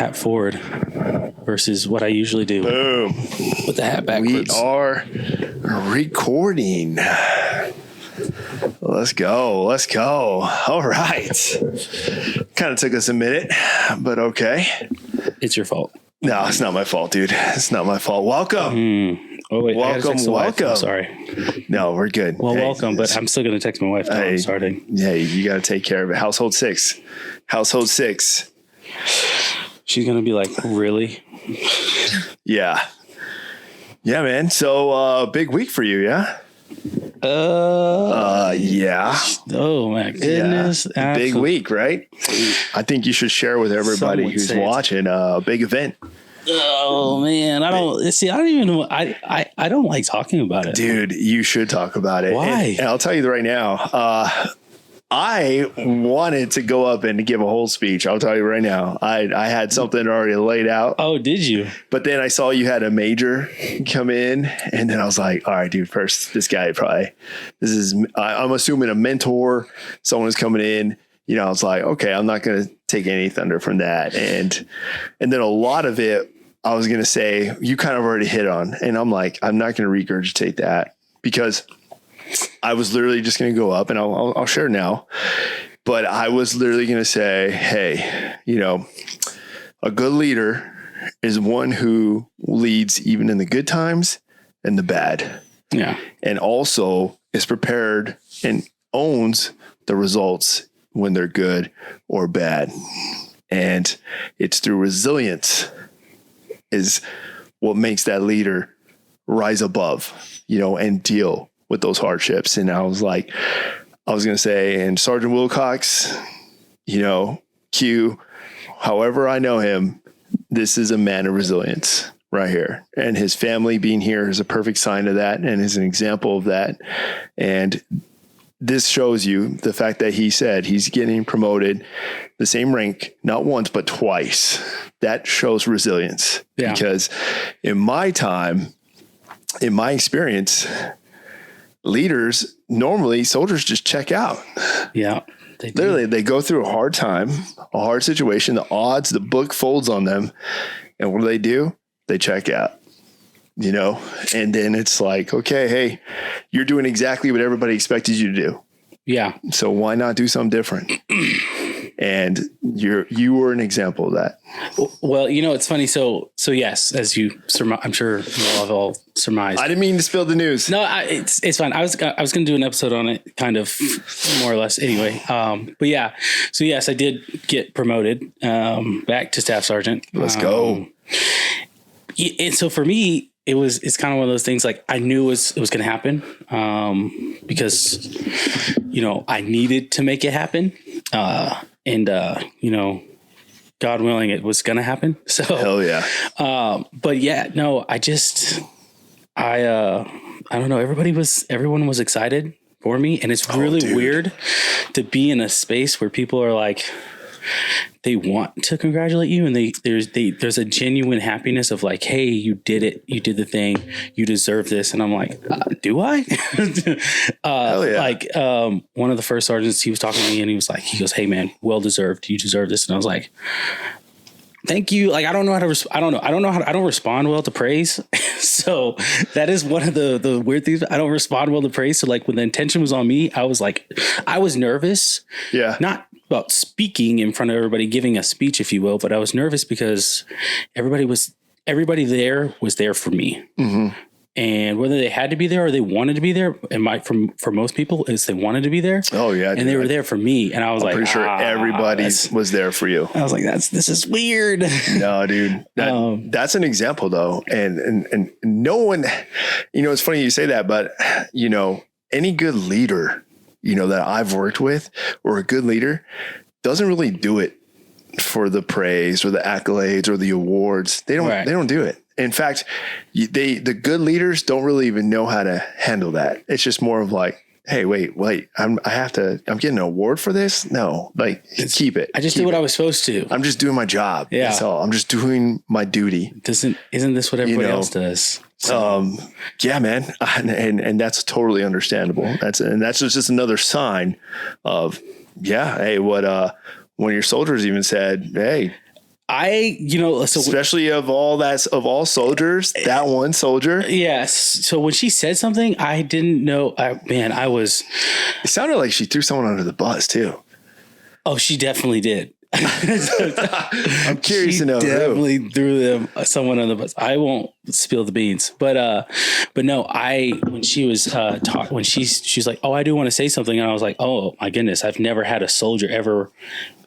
hat forward versus what I usually do. Boom. With the hat backwards. We are recording. Let's go. All right. Kind of took us a minute, but okay. It's your fault. No, it's not my fault, dude. It's not my fault. Welcome. Oh, wait. Welcome. I'm sorry. No, we're good. Well, welcome, but I'm still going to text my wife now. I'm starting. Yeah, you got to take care of it. Household six. She's going to be like, really? Yeah, man. So, big week for you, yeah? Yeah. Oh my goodness. Yeah. Big week, right? I think you should share with everybody who's watching a big event. Oh man, I don't even know. I don't like talking about it. Dude, you should talk about it. Why? And I'll tell you right now, I wanted to go up and give a whole speech. I'll tell you right now. I had something already laid out. Oh, did you? But then I saw you had a major come in, and then I was like, all right, dude, first, this guy I'm assuming a mentor, someone is coming in. You know, I was like, okay, I'm not going to take any thunder from that. And then a lot of it, I was going to say, you kind of already hit on. And I'm like, I'm not going to regurgitate that because I was literally just going to go up and I'll share now. But I was literally going to say, hey, you know, a good leader is one who leads even in the good times and the bad. Yeah. And also is prepared and owns the results when they're good or bad. And it's through resilience is what makes that leader rise above, you know, and deal with those hardships. And I was going to say, and Sergeant Wilcox, you know, Q, however I know him, this is a man of resilience right here. And his family being here is a perfect sign of that and is an example of that. And this shows you the fact that he said he's getting promoted the same rank, not once, but twice. That shows resilience. Yeah. Because in my experience, leaders, normally soldiers just check out. Yeah. Literally, they go through a hard time, a hard situation, the odds, the book folds on them. And what do? They check out. You know, and then it's like, okay, hey, you're doing exactly what everybody expected you to do. Yeah. So why not do something different? And you were an example of that. Well, you know, it's funny. So yes, as I'm sure you all have all surmised. I didn't mean to spill the news. No, it's fine. I was going to do an episode on it, kind of more or less. Anyway, but yeah. So yes, I did get promoted back to staff sergeant. Let's go. And so for me, it's kind of one of those things like I knew it was going to happen because, you know, I needed to make it happen. You know, God willing, it was going to happen. So, hell yeah. But yeah, no, I don't know. Everyone was excited for me. And it's really weird to be in a space where people are like, they want to congratulate you, and there's a genuine happiness of like, hey, you did it, you did the thing, you deserve this, and I'm like, do I? Hell yeah. Like one of the first sergeants, he was talking to me, and he goes, hey man, well deserved, you deserve this, and I was like, thank you. Like, I don't know how to, I don't respond well to praise. So that is one of the weird things. I don't respond well to praise. So like when the intention was on me, I was nervous. Yeah. Not about speaking in front of everybody, giving a speech, if you will, but I was nervous because everybody there was there for me. Mm-hmm. And whether they had to be there or they wanted to be there, and for most people is they wanted to be there. Oh yeah, and they were there for me, and I was pretty sure everybody was there for you. I was like, this is weird. No, dude, that's an example though, and no one, you know, it's funny you say that, but you know, any good leader, you know, that I've worked with, or a good leader, doesn't really do it for the praise or the accolades or the awards. They don't do it. In fact, the good leaders don't really even know how to handle that. It's just more of like, hey, wait, I'm getting an award for this? No, like keep it. I just did what I was supposed to. I'm just doing my job. Yeah. That's all. I'm just doing my duty. Isn't this what everybody else does? So. Yeah, man. And that's totally understandable. That's just another sign of, yeah. Hey, when your soldiers even said, hey, especially of all soldiers, that one soldier. Yes. So when she said something, I didn't know. It sounded like she threw someone under the bus too. Oh, she definitely did. I'm curious to know definitely who. Threw someone on the bus. I won't spill the beans, but no, when she was when she's like, oh, I do want to say something, and I was like, oh my goodness, I've never had a soldier ever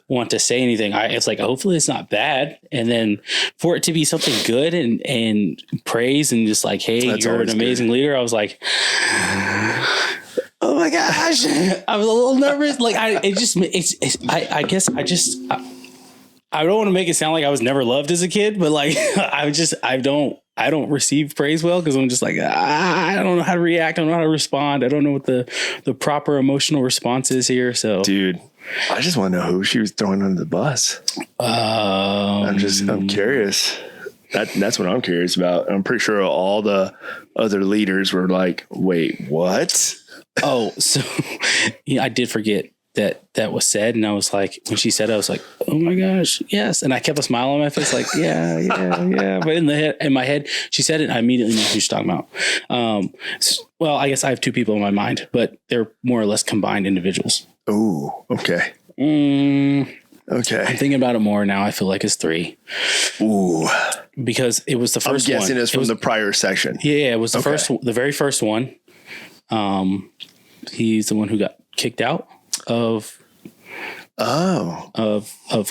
want to say anything. It's like, hopefully it's not bad, and then for it to be something good and praise and just like, hey, you're an amazing leader. I was like, oh my gosh, I was a little nervous. Like I don't want to make it sound like I was never loved as a kid, but like I don't receive praise well because I'm just like, I don't know how to react. I don't know how to respond. I don't know what the proper emotional response is here. So, dude, I just want to know who she was throwing under the bus. I'm curious. That's what I'm curious about. I'm pretty sure all the other leaders were like, wait, what? Oh, so yeah, I did forget that was said. And I was like, when she said it, I was like, oh my gosh, yes. And I kept a smile on my face, like, yeah. But in my head, she said it, and I immediately knew who she's talking about. Well, I guess I have two people in my mind, but they're more or less combined individuals. Oh, okay. Okay. I'm thinking about it more now. I feel like it's three. Ooh. Because it was the first one. I'm guessing it's from the prior section. Yeah, it was the very first one. He's the one who got kicked out of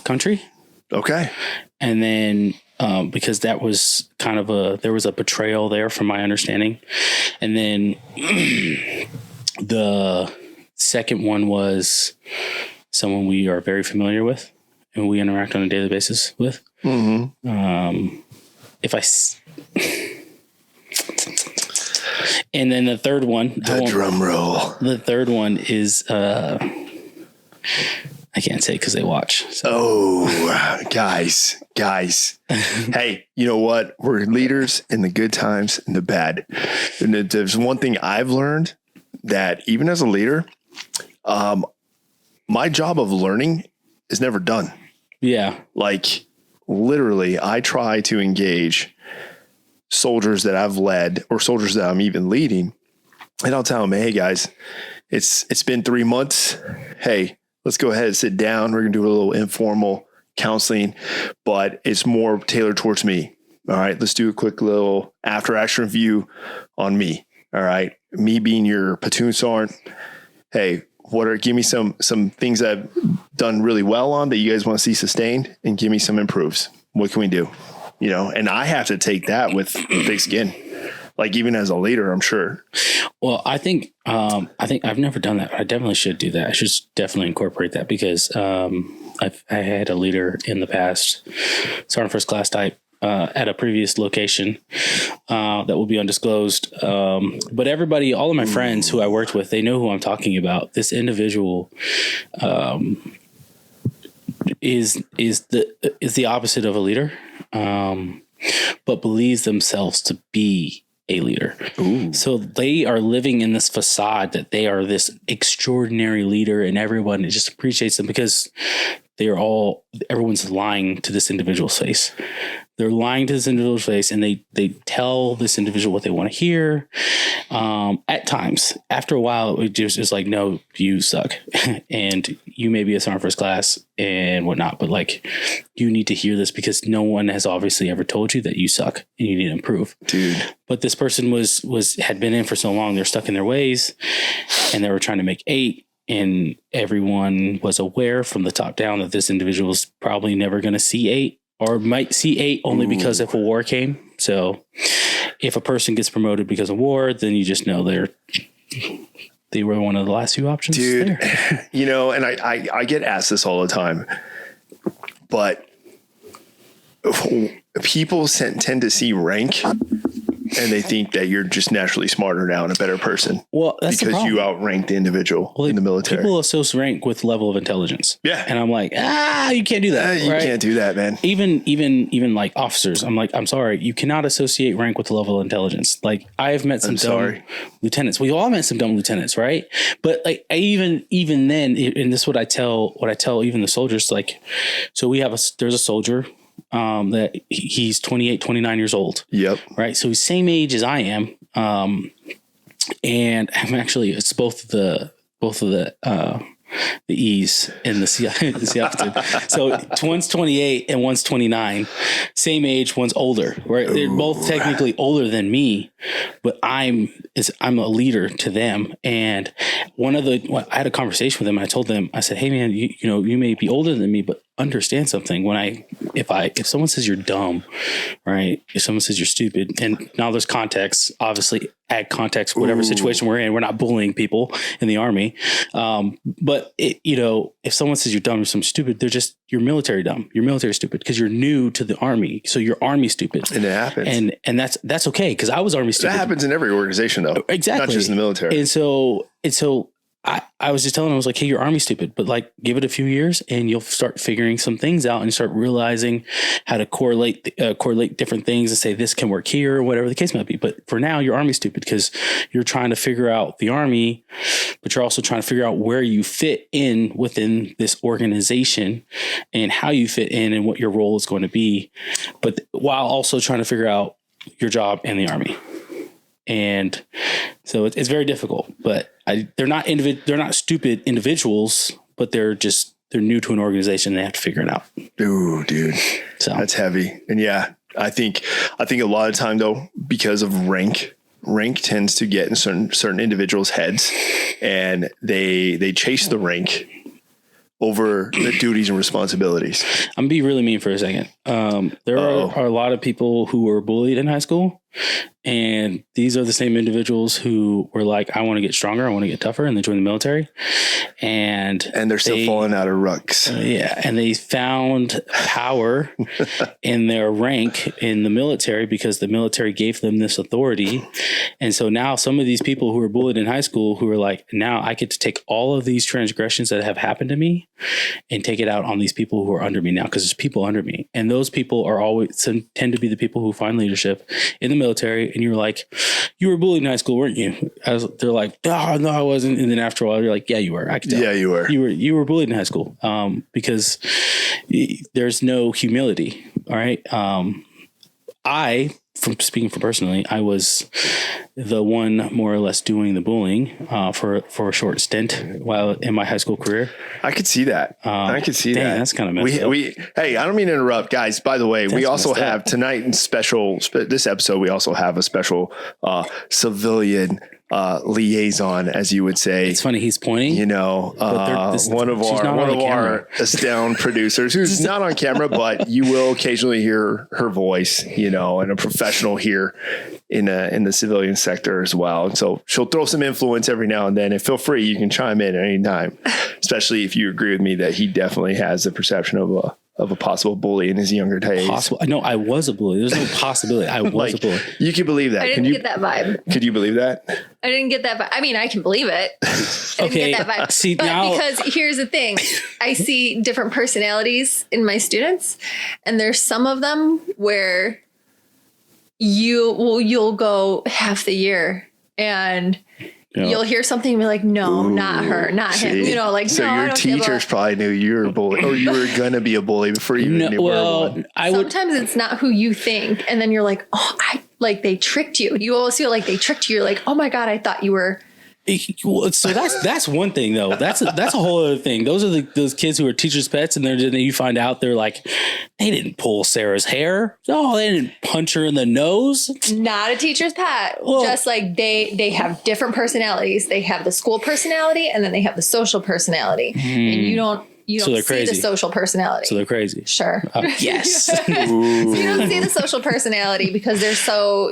country. Okay. And then because that was kind of there was a betrayal there from my understanding. And then the second one was someone we are very familiar with and we interact on a daily basis with. Mm-hmm. And then the third one, drum roll. The third one is, I can't say because they watch. So. Oh, guys. Hey, you know what? We're leaders in the good times and the bad. And there's one thing I've learned that even as a leader, my job of learning is never done. Yeah. Like literally, I try to engage soldiers that I've led or soldiers that I'm even leading. And I'll tell them, hey guys, it's been 3 months. Hey, let's go ahead and sit down. We're going to do a little informal counseling, but it's more tailored towards me. All right. Let's do a quick little after action review on me. All right. Me being your platoon sergeant. Hey, give me some things I've done really well on that you guys want to see sustained, and give me some improves. What can we do? You know, and I have to take that with thick skin, like even as a leader, I'm sure. Well, I think I've never done that. But I definitely should do that. I should definitely incorporate that because I had a leader in the past, Sergeant First Class type, at a previous location that will be undisclosed. But everybody, all of my friends who I worked with, they know who I'm talking about. This individual is the opposite of a leader. But believes themselves to be a leader. Ooh. So they are living in this facade that they are this extraordinary leader and everyone just appreciates them because everyone's lying to this individual's face. They're lying to this individual's face and they tell this individual what they want to hear. At times, after a while, it just is like, no, you suck. And you may be a Sergeant First Class and whatnot, but like, you need to hear this because no one has obviously ever told you that you suck and you need to improve. Dude. But this person had been in for so long, they're stuck in their ways and they were trying to make 8. And everyone was aware from the top down that this individual is probably never going to see 8 or might see 8 only because if a war came. So if a person gets promoted because of war, then you just know they were one of the last few options. Dude, there. You know, and I get asked this all the time, but people tend to see rank and they think that you're just naturally smarter now and a better person. Well, that's because you outrank the individual in the military. People associate rank with level of intelligence. Yeah. And I'm like, you can't do that. You can't do that, man. Even like officers, I'm like, I'm sorry. You cannot associate rank with the level of intelligence. Like I have met some dumb lieutenants. We all met some dumb lieutenants, right? But like even then, and this is what I tell even the soldiers, like, so there's a soldier that he's 28, 29 years old. Yep. Right. So he's same age as I am. And I'm actually, it's both of the E's in the CF. So one's 28 and one's 29, same age, one's older, right? They're both technically older than me, but I'm a leader to them. And I had a conversation with them. I told them, I said, hey man, you may be older than me, but understand something. If someone says you're dumb, right? If someone says you're stupid, and now there's context, obviously add context, whatever situation we're in, we're not bullying people in the Army. But if someone says you're dumb or something stupid, you're military dumb. You're military stupid because you're new to the Army. So you're Army stupid. And it happens. And that's okay. Cause I was Army stupid. That happens in every organization though. Exactly. Not just in the military. And so I was just telling him, I was like, hey, you're Army stupid, but like give it a few years and you'll start figuring some things out and start realizing how to correlate different things and say this can work here or whatever the case might be. But for now, you're Army stupid because you're trying to figure out the Army, but you're also trying to figure out where you fit in within this organization and how you fit in and what your role is going to be, but while also trying to figure out your job in the Army. And so it's very difficult, but they're not stupid individuals, but they're new to an organization. And they have to figure it out. Ooh, dude, so that's heavy. And yeah, I think a lot of time though, because of rank tends to get in certain individuals' heads, and they chase the rank over the duties and responsibilities. I'm gonna be really mean for a second. There are a lot of people who were bullied in high school, and these are the same individuals who were like, I want to get stronger, I want to get tougher, and they joined the military. And they're still falling out of rucks. And they found power in their rank in the military because the military gave them this authority. And so now some of these people who were bullied in high school who are like, now I get to take all of these transgressions that have happened to me and take it out on these people who are under me now, because there's people under me. And those people tend to be the people who find leadership in the military. And you're like, you were bullied in high school, weren't you? They're like, oh, no, I wasn't. And then after a while, you're like, yeah, you were. I could tell. Yeah, you were. You were bullied in high school because there's no humility. All right. From speaking for personally, I was the one more or less doing the bullying for a short stint while in my high school career. I could see that. I could see that. That's kind of messed up. Hey, I don't mean to interrupt, guys. By the way, we also have tonight in this episode, we also have a special civilian liaison, as you would say. It's funny, he's pointing. One of our astounding producers who's not on camera, but you will occasionally hear her voice, and a professional here in the civilian sector as well. And so she'll throw some influence every now and then, and feel free, you can chime in at any time, especially if you agree with me that he definitely has the perception of a possible bully in his younger days. No, I was a bully. There's no possibility. I was a bully. You can believe that. I didn't get that vibe. Could you believe that? I didn't get that vibe. I mean, I can believe it. I didn't get that vibe. See, because here's the thing. I see different personalities in my students, and there's some of them where you'll go half the year and you'll hear something and be like, no, not her, not him. So your teachers probably knew you were a bully, or you were going to be a bully before you even knew one. Sometimes it's not who you think. And then you're like, they tricked you. You always feel like they tricked you. You're like, oh my God, I thought you were. So that's one thing though. That's a whole other thing. Those are those kids who are teachers' pets, and then you find out they're like, they didn't pull Sarah's hair. No, they didn't punch her in the nose. Not a teacher's pet. Well, just like they have different personalities. They have the school personality, and then they have the social personality, and you don't see the social personality. So they're crazy. Sure. Yes. So you don't see the social personality because they're so,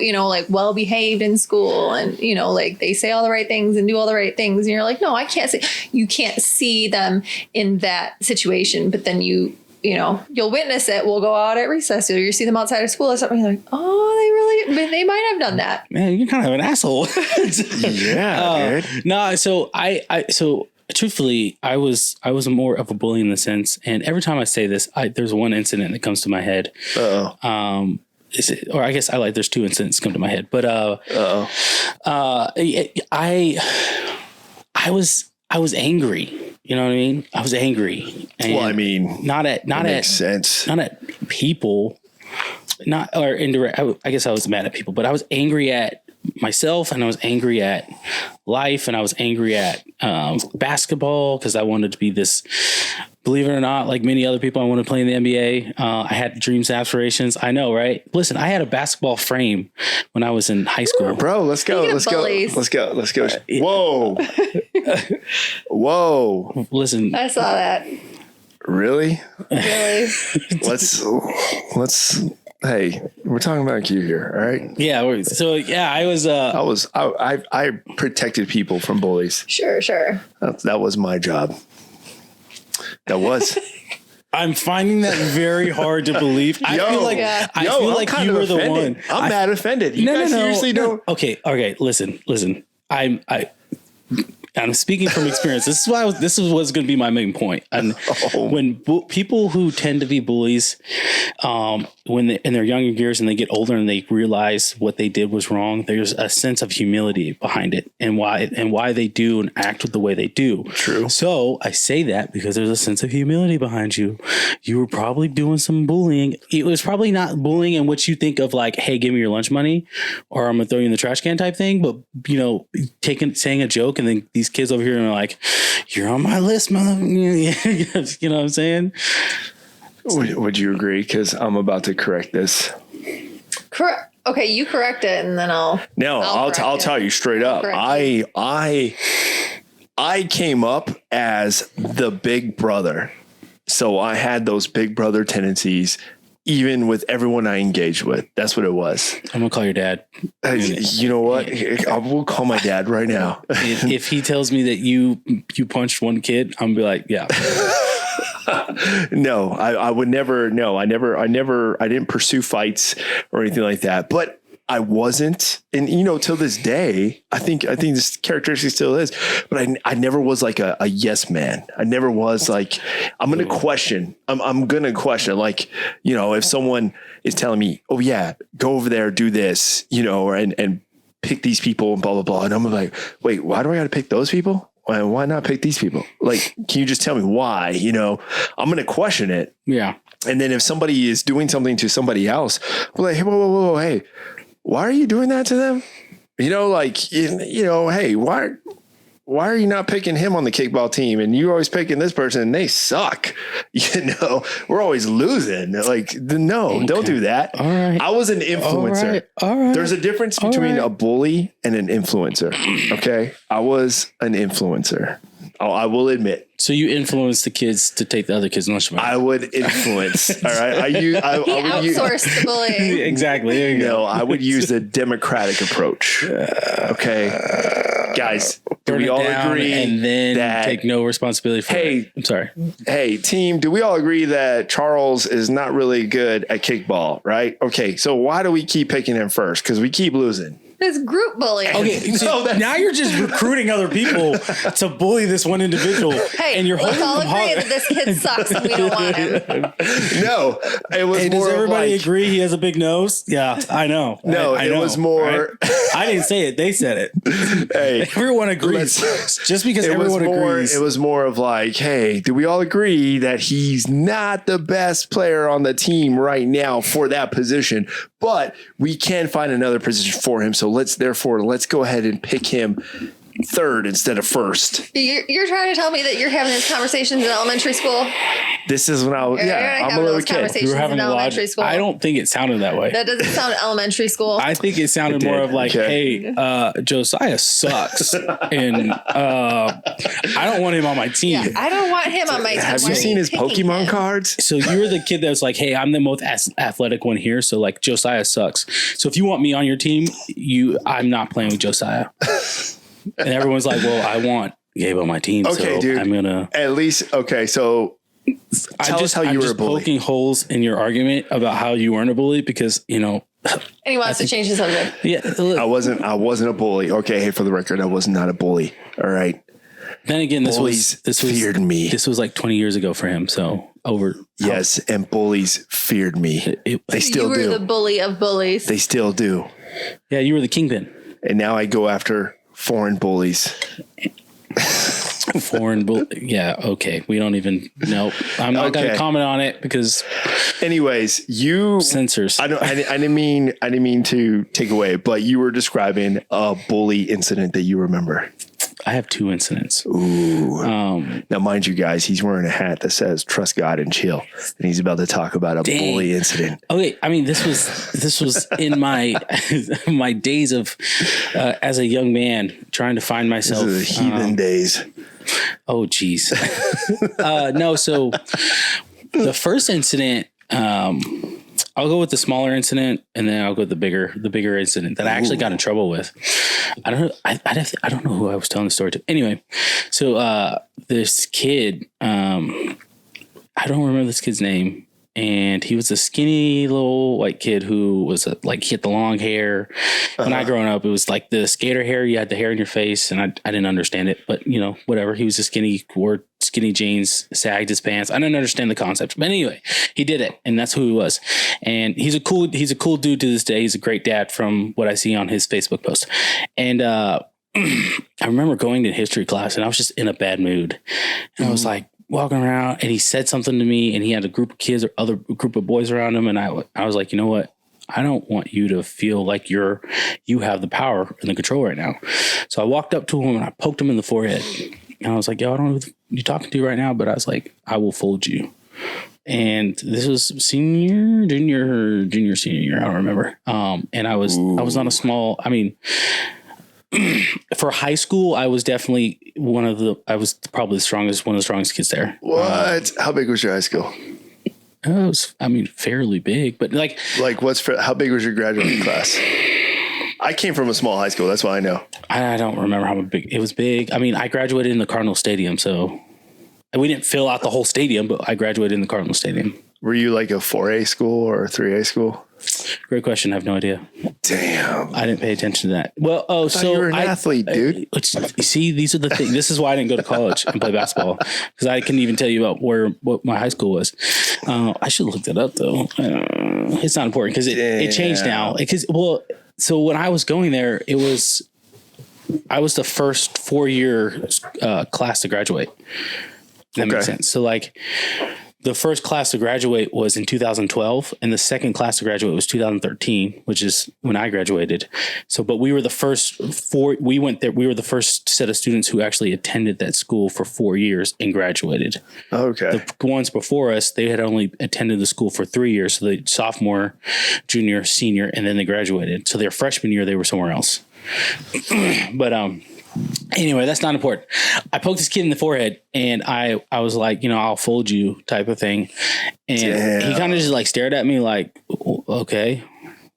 well behaved in school, and, they say all the right things and do all the right things. And you're like, no, I can't see. You can't see them in that situation. But then you'll witness it. We'll go out at recess. Or you see them outside of school or something. You're like, oh, they might have done that. Man, you're kind of an asshole. Yeah. No, so so truthfully, I was more of a bully in the sense, and every time I say this, there's one incident that comes to my head. There's two incidents come to my head, but I was angry. You know what I mean? I was angry. And Well, I mean, makes sense. Not at people, not or indirect. I guess I was mad at people, but I was angry at myself, and I was angry at life, and I was angry at basketball because I wanted to be this. Believe it or not, like many other people, I wanted to play in the NBA. I had dreams, aspirations. I know, right? Listen, I had a basketball frame when I was in high school. Bro, let's go. Let's go. Let's go. Let's go. Whoa. Whoa. Listen. I saw that. Really? Really? Let's hey, we're talking about you here, all right? Yeah. So yeah, I was. I protected people from bullies. Sure. That was my job. That was. I'm finding that very hard to believe. I feel like you were the one. I'm mad offended. You guys seriously don't. Okay. Listen. I'm speaking from experience. This is what's going to be my main point. And when people who tend to be bullies, when in their younger years and they get older and they realize what they did was wrong, there's a sense of humility behind it and why they do and act the way they do. True. So I say that because there's a sense of humility behind you. You were probably doing some bullying. It was probably not bullying in which you think of like, hey, give me your lunch money or I'm going to throw you in the trash can type thing. But, saying a joke and then these kids over here are like, you're on my list, mother. You know what I'm saying? Would you agree? Because I'm about to correct this. Correct. Okay, you correct it, and then I'll tell you straight up. I came up as the big brother, so I had those big brother tendencies. Even with everyone I engaged with, that's what it was. I'm gonna call your dad. You know what? I will call my dad right now. If he tells me that you punched one kid, I'm gonna be like, yeah. No, I would never. No, I didn't pursue fights or anything like that. But I wasn't, and till this day, I think this characteristic still is. But I never was like a yes man. I never was like I'm gonna question. I'm gonna question. Like if someone is telling me, oh yeah, go over there, do this, and pick these people and blah blah blah, and I'm like, wait, why do I got to pick those people? Why not pick these people? Like, can you just tell me why? I'm going to question it. Yeah. And then if somebody is doing something to somebody else, we're like, hey, whoa, hey, why are you doing that to them? Hey, why are you not picking him on the kickball team? And you're always picking this person and they suck. We're always losing. Like, no, don't do that. All right. I was an influencer. All right. There's a difference between a bully and an influencer. Okay. I was an influencer. I will admit. So you influenced the kids to take the other kids' lunch money. I would influence. All right. He outsourced the bullying. Exactly. There you go. I would use the democratic approach. Okay. Guys, do we all agree and then that take no responsibility for it? I'm sorry. Hey, team, do we all agree that Charles is not really good at kickball, right? Okay. So why do we keep picking him first? Because we keep losing. It's group bullying. Okay, so now you're just recruiting other people to bully this one individual. Hey, and you're let's all agree that this kid sucks and we don't want him. No, it was more. Does everybody agree he has a big nose? Yeah, I know. No, I know, was more. Right? I didn't say it; they said it. Hey, everyone agrees. Just because everyone agrees, it was more of like, hey, do we all agree that he's not the best player on the team right now for that position? But we can find another position for him. So let's go ahead and pick him third instead of first. You're trying to tell me that you're having these conversations in elementary school? This is when I'm a little kid. You were having in elementary school. I don't think it sounded that way. That doesn't sound elementary school. I think it sounded more of like, hey, Josiah sucks. And I don't want him on my team. Yeah, I don't want him on my team. Have you seen his Pokemon cards? So you're the kid that's like, hey, I'm the most athletic one here. So like Josiah sucks. So if you want me on your team, I'm not playing with Josiah. And everyone's like, well, I want Gabe on my team. Okay, so dude. I'm going to. At least, okay, so tell us how you were a bully. Poking holes in your argument about how you weren't a bully because, And he wants to change the subject. Yeah. I wasn't a bully. Okay, hey, for the record, I was not a bully. All right. Then again, this feared me. This was like 20 years ago for him. So Yes, and bullies feared me. They still do. You were the bully of bullies. They still do. Yeah, you were the kingpin. And now I go after foreign bullies. Yeah. Okay. We don't even know. I'm not going to comment on it because. Anyways, you censors. I didn't mean to take away, but you were describing a bully incident that you remember. I have 2 incidents. Ooh. Now, mind you guys, he's wearing a hat that says "Trust God and Chill," and he's about to talk about a bully incident. Okay, I mean, this was in my my days of as a young man trying to find myself. This is the heathen days. Oh, geez. No, so the first incident. I'll go with the smaller incident, and then I'll go with the bigger incident that I actually got in trouble with. I don't know. I don't know who I was telling the story to. Anyway, so this kid, I don't remember this kid's name, and he was a skinny little white kid who was like, he had the long hair. When I growing up, it was like the skater hair. You had the hair in your face, and I didn't understand it, but you know, whatever. He was a skinny, wore skinny jeans, sagged his pants. I didn't understand the concept, but anyway, he did it, and that's who he was. And he's a cool dude to this day. He's a great dad from what I see on his Facebook post. And I remember going to history class, and I was just in a bad mood, and I was like walking around, and he said something to me, and he had a group of kids or other group of boys around him, and I was like, you know what? I don't want you to feel like you have the power and the control right now. So I walked up to him and I poked him in the forehead. And I was like, yo, I don't know who you're talking to right now, but I was like, I will fold you. And this was junior, senior year. I don't remember. And I was on a small, I mean, for high school, I was definitely I was probably one of the strongest kids there. What? How big was your high school? It was, I mean, fairly big, but how big was your graduating class? I came from a small high school. That's why I know. I don't remember how big it was. Big. I mean, I graduated in the Cardinal Stadium, so we didn't fill out the whole stadium, but I graduated in the Cardinal Stadium. Were you like a 4A school or a 3A school? Great question. I have no idea. Damn. I didn't pay attention to that. Well, so you were an athlete, dude. You see, these are the things. This is why I didn't go to college and play basketball, because I couldn't even tell you about what my high school was. I should look that up though. It's not important because it changed now. So when I was going there, I was the first 4-year class to graduate. That makes sense. So like, the first class to graduate was in 2012, and the second class to graduate was 2013, which is when I graduated. So, but we were the first we went there. We were the first set of students who actually attended that school for 4 years and graduated. Okay. The ones before us, they had only attended the school for 3 years. So the sophomore, junior, senior, and then they graduated. So their freshman year, they were somewhere else. But, anyway, that's not important. I poked this kid in the forehead, and I was like, you know, I'll fold you type of thing. And he kind of just like stared at me like, okay,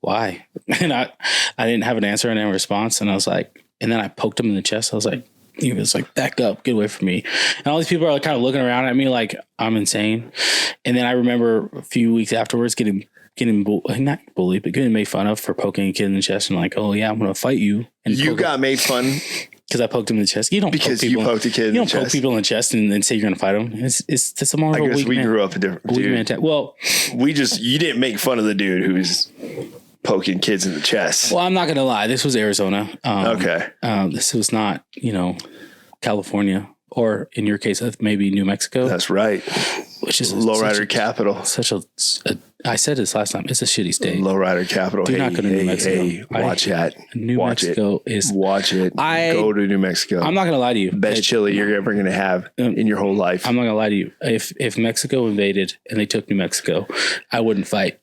why? And I didn't have an answer and a response. And I was like, and then I poked him in the chest. I was like, he was like, back up, get away from me. And all these people are like, kind of looking around at me like I'm insane. And then I remember a few weeks afterwards getting not bullied, but getting made fun of for poking a kid in the chest and like, oh yeah, I'm going to fight you. And you got made fun because I poked him in the chest. You don't because you poked a kid in the chest. You don't poke people in the chest and then say you're going to fight them. It's a more of a weak man. Grew up a different dude. Well, you didn't make fun of the dude who's poking kids in the chest. Well, I'm not going to lie. This was Arizona. Okay. This was not, California, or in your case, maybe New Mexico. That's right. Which is lowrider capital. I said this last time. It's a shitty state. Lowrider capital. Do not go to New Mexico. Watch that. New Mexico is. Watch it. Go to New Mexico. I'm not going to lie to you. Best chili you're ever going to have in your whole life. I'm not going to lie to you. If Mexico invaded and they took New Mexico, I wouldn't fight.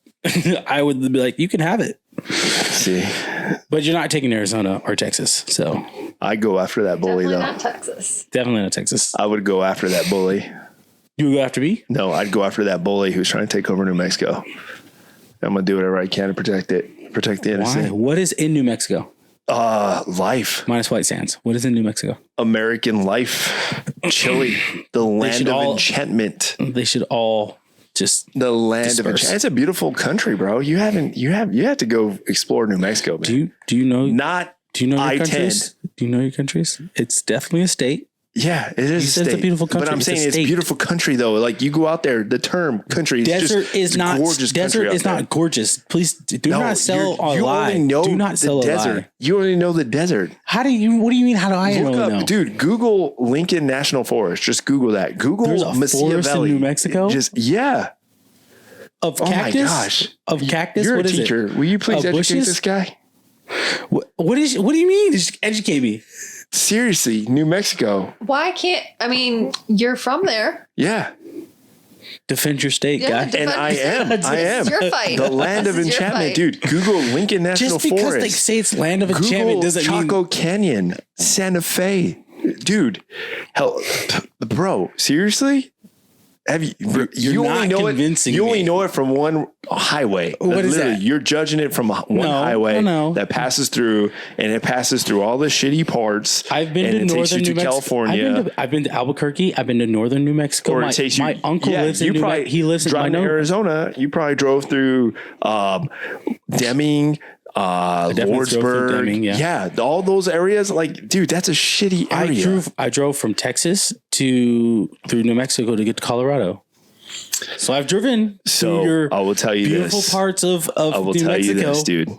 I would be like, you can have it. See, but you're not taking Arizona or Texas, so I go after that bully. Definitely though. Not Texas. Definitely not Texas. I would go after that bully. You would go after me? No, I'd go after that bully who's trying to take over New Mexico. I'm gonna do whatever I can to protect the innocent. Why? What is in New Mexico? Life minus white sands. What is in New Mexico? American life, Chile, the land of enchantment. They should all. Just the land disperse. Of enchantment. It's a beautiful country, bro. You have to go explore New Mexico, man. Do you know? Not do you know your I-10. countries? Do you know your countries? It's definitely a state. Yeah, it is You a said it's a state. beautiful country. But I'm It's a saying it's state. beautiful country though. Like you go out there, the term country is Desert just is not gorgeous. desert country is out there. not gorgeous. Please do No, not sell a you lie. only know Do not the sell a desert. lie. You only know the desert. How do you? What do you mean? How do I Look up, know? dude. Google Lincoln National Forest. Just Google that. Google There's a Mesilla forest in Valley. New Mexico? Just yeah. Of Oh cactus? my gosh. Of cactus? You're What a is teacher. it? Will you please Of educate bushes? this guy? What do you mean? Just educate me. Seriously, New Mexico. Why can't, I mean, you're from there. Yeah. Defend your state, Yeah, guy. And I am. This is your fight. The land of This is your enchantment, fight. dude. Google Lincoln National Just because Forest. they say it's land of enchantment Google doesn't Chaco mean. Canyon, Santa Fe. Dude, hell, bro, seriously? Have you? You not only know it. convincing You only me. know it from one highway. What is Literally, that? You're judging it from one highway no. that passes through, and it passes through all the shitty parts. I've been and to it takes northern you New to Mexico. California. I've been to Albuquerque. I've been to northern New Mexico. Or My, it takes you. my uncle lives in you New probably Mexico. He lives in my driving to Arizona. You probably drove through Deming, definitely drove through Lordsburg. Deming, yeah. all those areas. Like, dude, that's a shitty area. I drove from Texas through New Mexico to get to Colorado. So I've driven So to your I will tell you beautiful this. parts of I will New tell Mexico. you this, dude.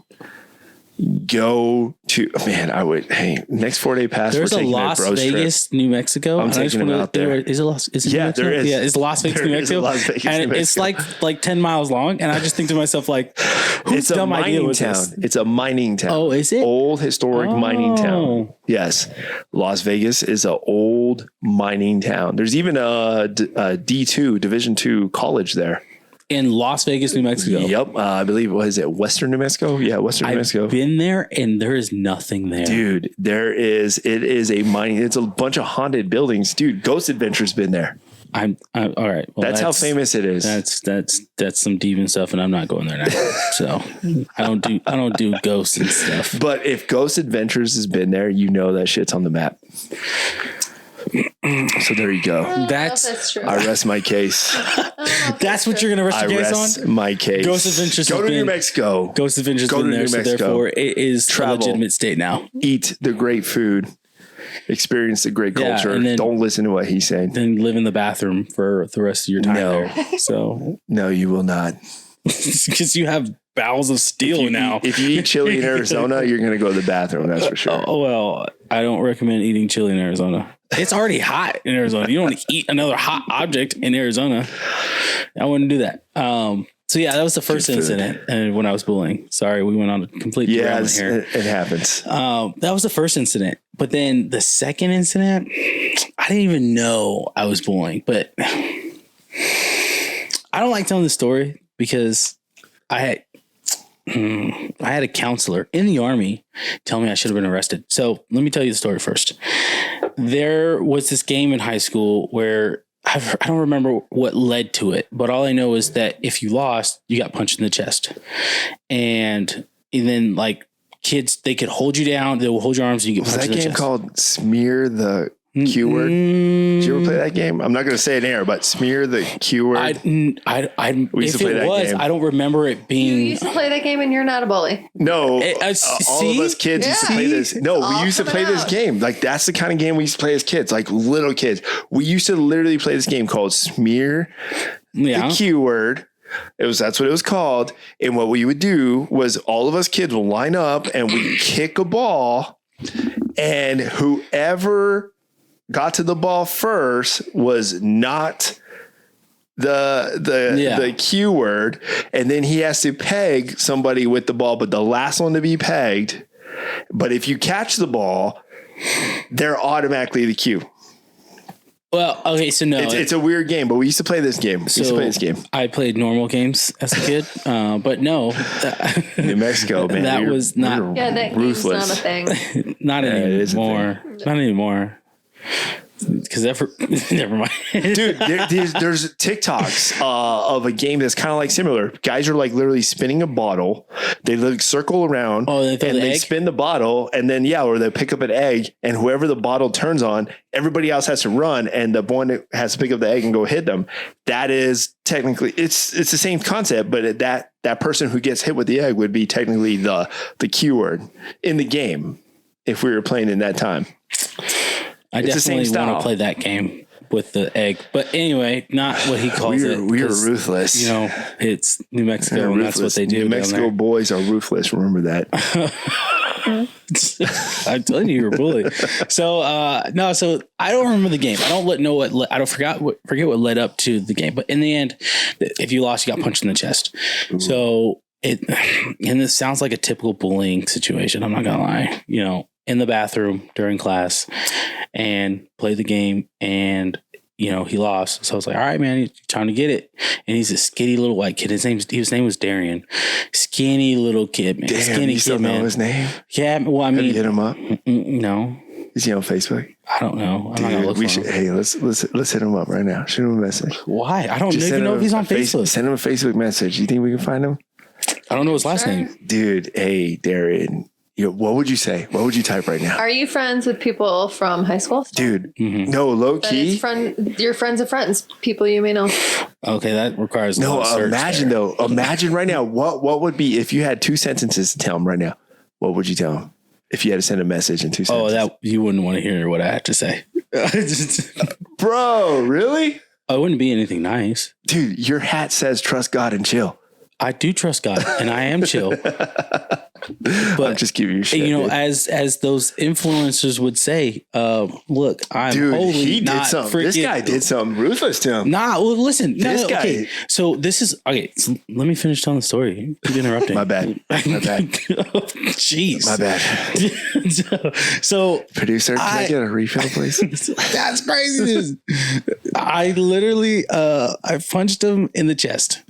Go to I would. Hey, next 4-day pass. There's we're a taking Las bros trip. Vegas, New Mexico. I'm and I just taking them wanna- out there. Is it New Yeah, Mexico? there is. Yeah, it's Las Vegas, There New is Mexico. a Las Vegas, and New it's Mexico. like 10 miles long. And I just think to myself, like, whose It's a dumb idea mining was town. this? It's a mining town. Oh, is it? Old historic mining town. Oh. Yes. Las Vegas is an old mining town. There's even a D2, Division 2 college there. In Las Vegas, New Mexico. Yep. I believe, what is it? Western New Mexico? Yeah, Western New I've Mexico. been there and there is nothing there. Dude, it is a mining, it's a bunch of haunted buildings. Dude, Ghost Adventure's been there. I'm all right. Well, That's how famous it is. That's some demon stuff, and I'm not going there now. So I don't do ghosts and stuff. But if Ghost Adventures has been there, you know that shit's on the map. So there you go. That's true. I rest my case. That's what you're gonna rest I your case rest on. my case. Ghost Adventures Go has to New been- Mexico. Ghost Adventures Go been to there, New so Mexico. therefore it is Travel. a legitimate state now. Eat the great food. Experience the great Yeah, culture. and then- Don't listen to what he's saying. Then live in the bathroom for the rest of your time No. there. So No, you will not. because you have bowels of steel now. If you eat chili in Arizona, you're going to go to the bathroom. That's for sure. Oh well, I don't recommend eating chili in Arizona. It's already hot in Arizona. You don't eat another hot object in Arizona. I wouldn't do that. So yeah, that was the first Good food. incident, and when I was bullying. Sorry, we went on a complete Yeah, derailment here. it happens. That was the first incident, but then the second incident, I didn't even know I was bullying. But I don't like telling the story because I had a counselor in the Army tell me I should have been arrested. So let me tell you the story first. There was this game in high school where I don't remember what led to it, but all I know is that if you lost, you got punched in the chest. And then like kids, they could hold you down. They will hold your arms and you get Was punched that in the game chest. called Smear the Q word? Did you ever play that game? I'm not going to say it in air, but Smear the Q word. We We used if to play it that was, game. I don't remember it You being. used to play that game and you're not a bully. No, all of see? us kids used to Yeah. play this. No, It's all we used to coming play this out. game. Like that's the kind of game we used to play as kids, like little kids. We used to literally play this game called Smear Yeah. the Q word. That's what it was called. And what we would do was all of us kids will line up and we kick a ball, and whoever got to the ball first was not the Q word, and then he has to peg somebody with the ball, but the last one to be pegged. But if you catch the ball, they're automatically the Q. Well, okay, so no, It's a weird game, but we used to play this game. I played normal games as a kid, but no, New Mexico, man. That was not- we were Yeah, that game's not a thing. not it is a anymore. Not anymore. Because never mind. Dude, there's TikToks of a game that's kind of like similar. Guys are like literally spinning a bottle. They like circle around they throw and the they egg? spin the bottle, and then or they pick up an egg, and whoever the bottle turns on, everybody else has to run, and the one that has to pick up the egg and go hit them. That is technically it's the same concept, but that person who gets hit with the egg would be technically the Q word in the game if we were playing in that time. I It's the same definitely want style. to play that game with the egg. But anyway, not what he calls it. We are 'cause, ruthless. You know, it's New Mexico, and that's what they do. New down Mexico there. boys are ruthless. Remember that. I'm telling you, you're a bully. So no, so I don't remember the game. I don't forget what led up to the game. But in the end, if you lost, you got punched in the chest. Ooh. So and this sounds like a typical bullying situation. I'm not gonna lie. You know, in the bathroom during class, and play the game, and you know, he lost. So I was like, all right, man, it's time to get it. And he's a skinny little white kid. His name was Darian. Skinny little kid, man. Damn, skinny you still kid, man. know his name? Yeah, well, I Have mean, you hit him up? No. Is he on Facebook? I don't know. I'm Dude, not gonna look for him. Hey, let's hit him up right now. Shoot him a message. Why? I don't even know if he's on Facebook. Send him a Facebook message. You think we can find him? I don't know his last name. Dude, hey, Darian. What would you say? What would you type right now? Are you friends with people from high school? Dude, no, low key. Your friends of friends, people you may know. Okay, that requires no. Imagine though. Imagine right now. What would be if you had 2 sentences to tell him right now? What would you tell him if you had to send a message in 2 sentences? Oh, that you wouldn't want to hear what I have to say, bro. Really? Oh, it wouldn't be anything nice, dude. Your hat says "Trust God and chill." I do trust God, and I am chill. But I'm just giving you shit. You know, dude. as those influencers would say, look, I'm holy. He not did something. Freaking, this guy did something ruthless to him. Nah, well, listen. This guy. Okay. So this is okay. So let me finish telling the story. Keep interrupting. My bad. Jeez. My bad. so producer, can I get a refill, please? That's crazy. I literally, I punched him in the chest,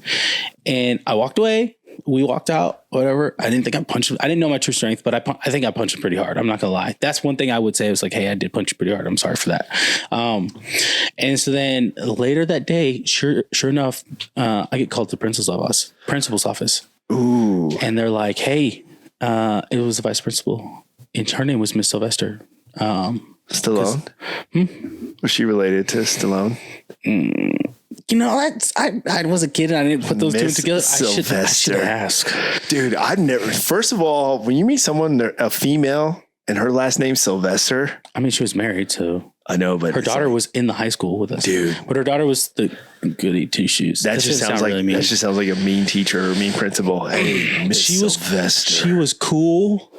and I walked away. We walked out, whatever. I didn't think I punched him. I didn't know my true strength, but I think I punched him pretty hard. I'm not gonna lie. That's one thing I would say. I was like, hey, I did punch you pretty hard. I'm sorry for that. And so then later that day, sure enough, I get called to the principal's office. Ooh. And they're like, hey, it was the vice principal, and her name was Miss Sylvester. Stallone? Was she related to Stallone? You know, I was a kid and I didn't put those two together. Sylvester. I should ask. Dude, I've never, first of all, when you meet someone, a female, and her last name's Sylvester. I mean, she was married, so. I know, but her daughter was in the high school with us. Dude. But her daughter was the goody two shoes. That just sounds like, really mean. That just sounds like a mean teacher or mean principal. Hey, Miss Sylvester. She was cool-ish.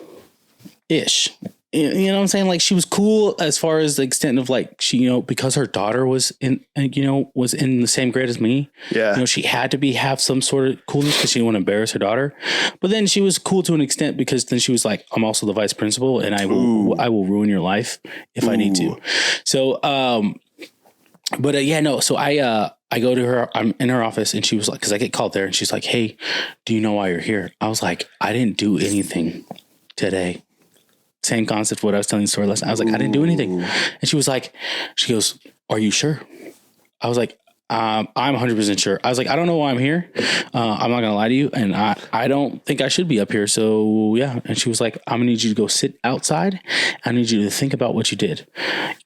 You know what I'm saying? Like, she was cool as far as the extent of like, she, you know, because her daughter was in the same grade as me. Yeah. You know, she had to have some sort of coolness because she didn't want to embarrass her daughter. But then she was cool to an extent because then she was like, I'm also the vice principal and I will ruin your life if I need to. So, so I go to her, I'm in her office and she was like, cause I get called there and she's like, hey, do you know why you're here? I was like, I didn't do anything today. Same concept of what I was telling the story last night. I was like, I didn't do anything. And she goes, are you sure? I was like, I'm 100% sure. I was like, I don't know why I'm here. I'm not going to lie to you. And I don't think I should be up here. So yeah. And she was like, I'm gonna need you to go sit outside. I need you to think about what you did.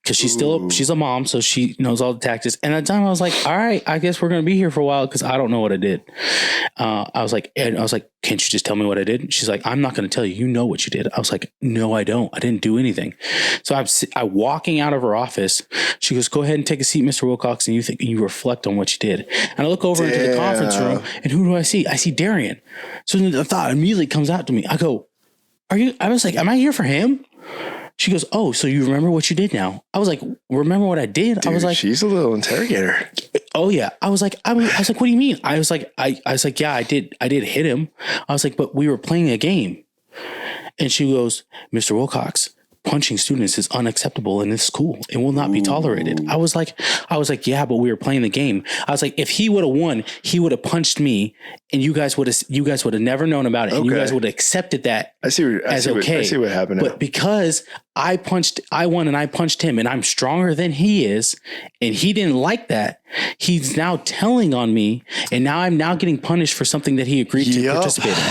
Cause she's a mom. So she knows all the tactics. And at the time I was like, all right, I guess we're going to be here for a while. Cause I don't know what I did. I was like, can't you just tell me what I did? And she's like, I'm not going to tell you. You know what you did. I was like, no, I don't. I didn't do anything. So I'm walking out of her office. She goes, go ahead and take a seat, Mr. Wilcox. And you reflect on what you did. And I look over into the conference room and who do I see? I see Darian. So then the thought immediately comes out to me. I go, I was like, am I here for him? She goes, oh, so you remember what you did now? I was like, remember what I did? Dude, I was like, she's a little interrogator. Oh yeah. I was like, what do you mean? I was like, yeah, I did hit him. I was like, but we were playing a game. And she goes, Mr. Wilcox, punching students is unacceptable in this school. It will not be tolerated. I was like, yeah, but we were playing the game. I was like, if he would have won, he would have punched me and you guys would have never known about it. And you guys would have accepted that I see what happened. But because I won and I punched him and I'm stronger than he is, and he didn't like that, he's now telling on me. And now I'm getting punished for something that he agreed to participate in.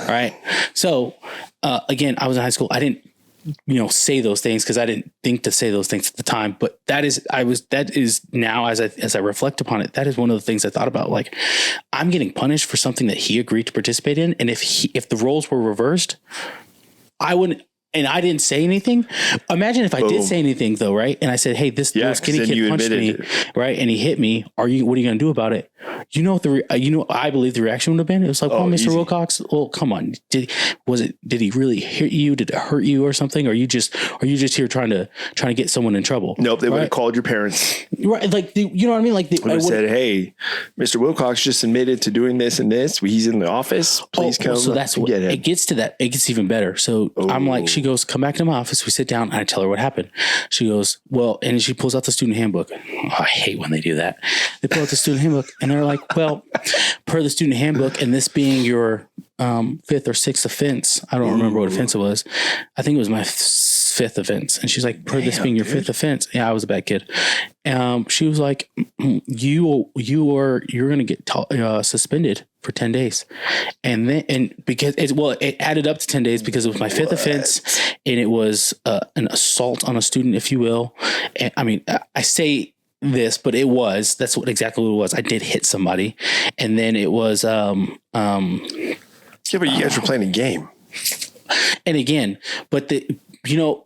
All right. So, again, I was in high school. I didn't, say those things because I didn't think to say those things at the time. But that is now as I reflect upon it, that is one of the things I thought about. Like, I'm getting punished for something that he agreed to participate in. And if the roles were reversed, I wouldn't, and I didn't say anything. Imagine if I did say anything though, right? And I said, "Hey, this little skinny kid punched me, right? And he hit me. What are you going to do about it?" You know I believe the reaction would have been. It was like, "Oh, Mr. Wilcox, well, come on. Did he really hit you? Did it hurt you or something? Are you just here trying to get someone in trouble?" Nope, they would have called your parents. Right, like you know what I mean? Like they would have said, "Hey, Mr. Wilcox just admitted to doing this and this. He's in the office. Please come." So that's what it gets to. That it gets even better. So I'm like, she goes, "Come back to my office." We sit down and I tell her what happened. She goes, "Well," and she pulls out the student handbook. Oh, I hate when they do that. They pull out the student handbook and they're like, "Well, per the student handbook, and this being your 5th or 6th offense, I don't remember what offense it was. I think it was my 5th offense." And she's like, "Per this being your 5th offense." Yeah, I was a bad kid. She was like, you're going to get suspended for 10 days. And because it added up to 10 days because it was my 5th offense and it was an assault on a student, if you will. And I mean, I say this, but that's exactly what it was. I did hit somebody. And then it was, yeah, but you guys were playing a game. And again, but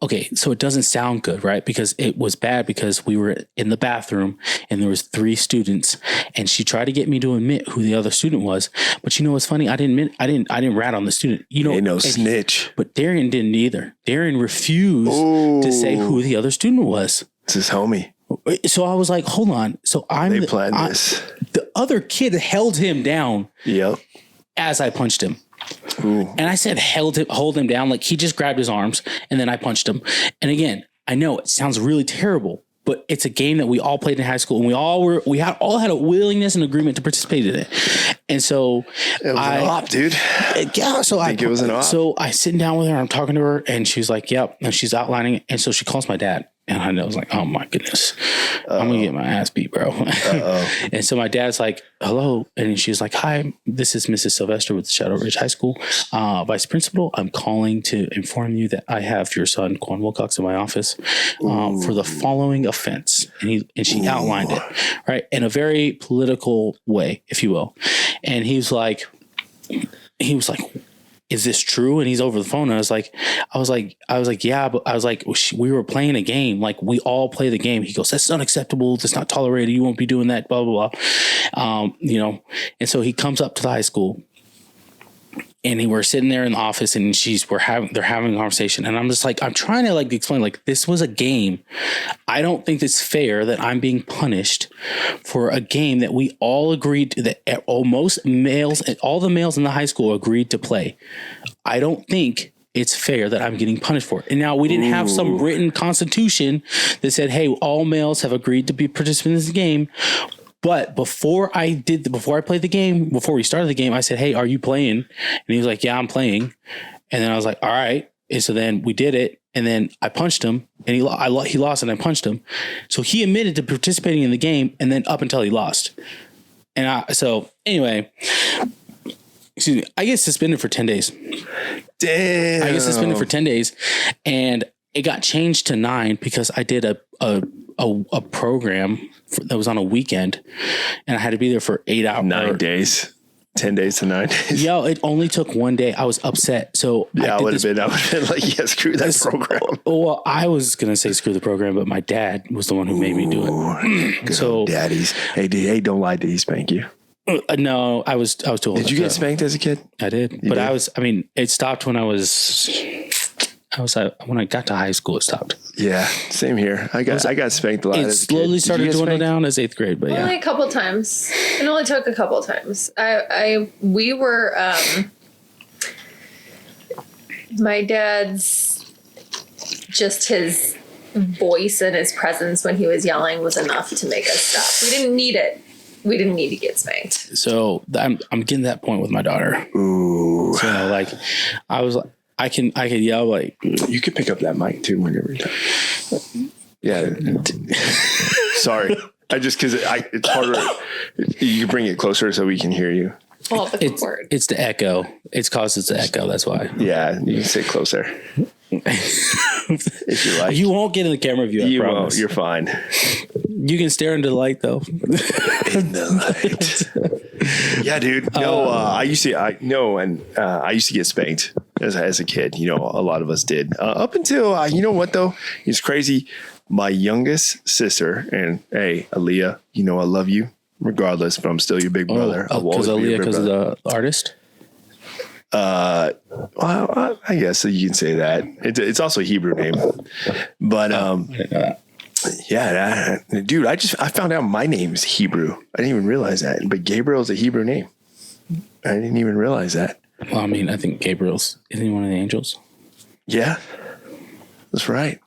okay, so it doesn't sound good, right? Because it was bad because we were in the bathroom and there was 3 students and she tried to get me to admit who the other student was. But you know what's funny? I didn't rat on the student. Ain't no snitch. But Darian didn't either. Darian refused to say who the other student was. It's his homie. So I was like, hold on. So they planned this. The other kid held him down. Yep. As I punched him. Ooh. And I said, hold him down. Like he just grabbed his arms and then I punched him. And again, I know it sounds really terrible, but it's a game that we all played in high school and we all had a willingness and agreement to participate in it. And so it was an op, dude. Yeah. So I think it was an op. So I sit down with her, I'm talking to her and she's like, yep. And she's outlining it. And so she calls my dad. And I was like, oh my goodness, I'm going to get my ass beat, bro. And so my dad's like, hello. And she's like, hi, this is Mrs. Sylvester with Shadow Ridge High School, vice principal. I'm calling to inform you that I have your son, Quan Wilcox, in my office for the following offense. And she outlined it, right, in a very political way, if you will. And he was like, is this true? And he's over the phone. And I was like, yeah, but I was like, we were playing a game. Like we all play the game. He goes, that's unacceptable. That's not tolerated. You won't be doing that, blah, blah, blah. And so he comes up to the high school and we're sitting there in the office and they're having a conversation. And I'm just like, I'm trying to like explain, like, this was a game. I don't think it's fair that I'm being punished for a game that we all agreed to, that all the males in the high school agreed to play. I don't think it's fair that I'm getting punished for it. And now we didn't have some written constitution that said, hey, all males have agreed to be participants in this game. But before we started the game, I said, hey, are you playing? And he was like, yeah, I'm playing. And then I was like, all right. And so then we did it. And then I punched him and he lost and I punched him. So he admitted to participating in the game and then up until he lost. So anyway, excuse me, I get suspended for 10 days. Damn. I get suspended for 10 days and it got changed to 9 because I did a program that was on a weekend and I had to be there for 8 hours. 9 days. 10 days to 9 days. Yo, it only took 1 day. I was upset. So yeah, I would have been like, yeah, screw that program. Well, I was going to say screw the program, but my dad was the one who made me do it. So daddies. Hey, don't lie. Did he spank you? No, I was too old. Did you get spanked as a kid? I did. But it stopped when when I got to high school, it stopped. Yeah, same here. I got spanked a lot. It slowly started to dwindle down as 8th grade, but yeah. Only a couple times. It only took a couple times. We were, my dad's, just his voice and his presence when he was yelling was enough to make us stop. We didn't need it. We didn't need to get spanked. So I'm getting to that point with my daughter. Ooh. So like, I was like, I can yell like, you could pick up that mic too whenever you're done. Yeah. Sorry. It's harder. You can bring it closer so we can hear you. Well, it's the echo. It's causes the echo. That's why. Yeah. You can sit closer. If you like. You won't get in the camera view. You won't. You're fine. You can stare into the light though. In the light. Yeah, dude. No, I used to get spanked as a kid. You know, a lot of us did. Up until, you know what, though? It's crazy. My youngest sister, and hey, Aaliyah, you know, I love you regardless, but I'm still your big brother. Because Aaliyah, because of the artist? Well, I guess you can say that. It's also a Hebrew name. But, yeah, dude, I found out my name is Hebrew. I didn't even realize that. But Gabriel's a Hebrew name. I didn't even realize that. Well, I mean, I think Gabriel's, isn't he one of the angels? Yeah, that's right.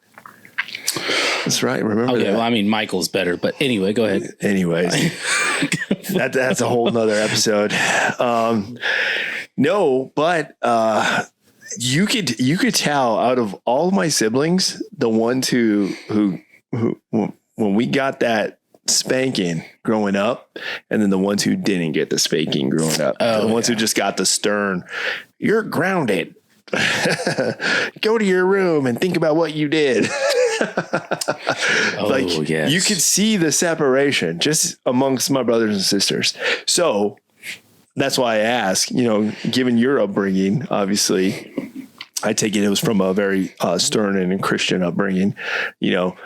That's right. Remember that. Well, I mean, Michael's better, but anyway, go ahead. Anyways, that's a whole nother episode. No, but you could tell out of all my siblings, the ones who when we got that spanking growing up, and then the ones who didn't get the spanking growing up, the ones who just got the stern, you're grounded. Go to your room and think about what you did. You could see the separation just amongst my brothers and sisters. So that's why I ask, you know, given your upbringing, obviously, I take it was from a very stern and Christian upbringing. You know,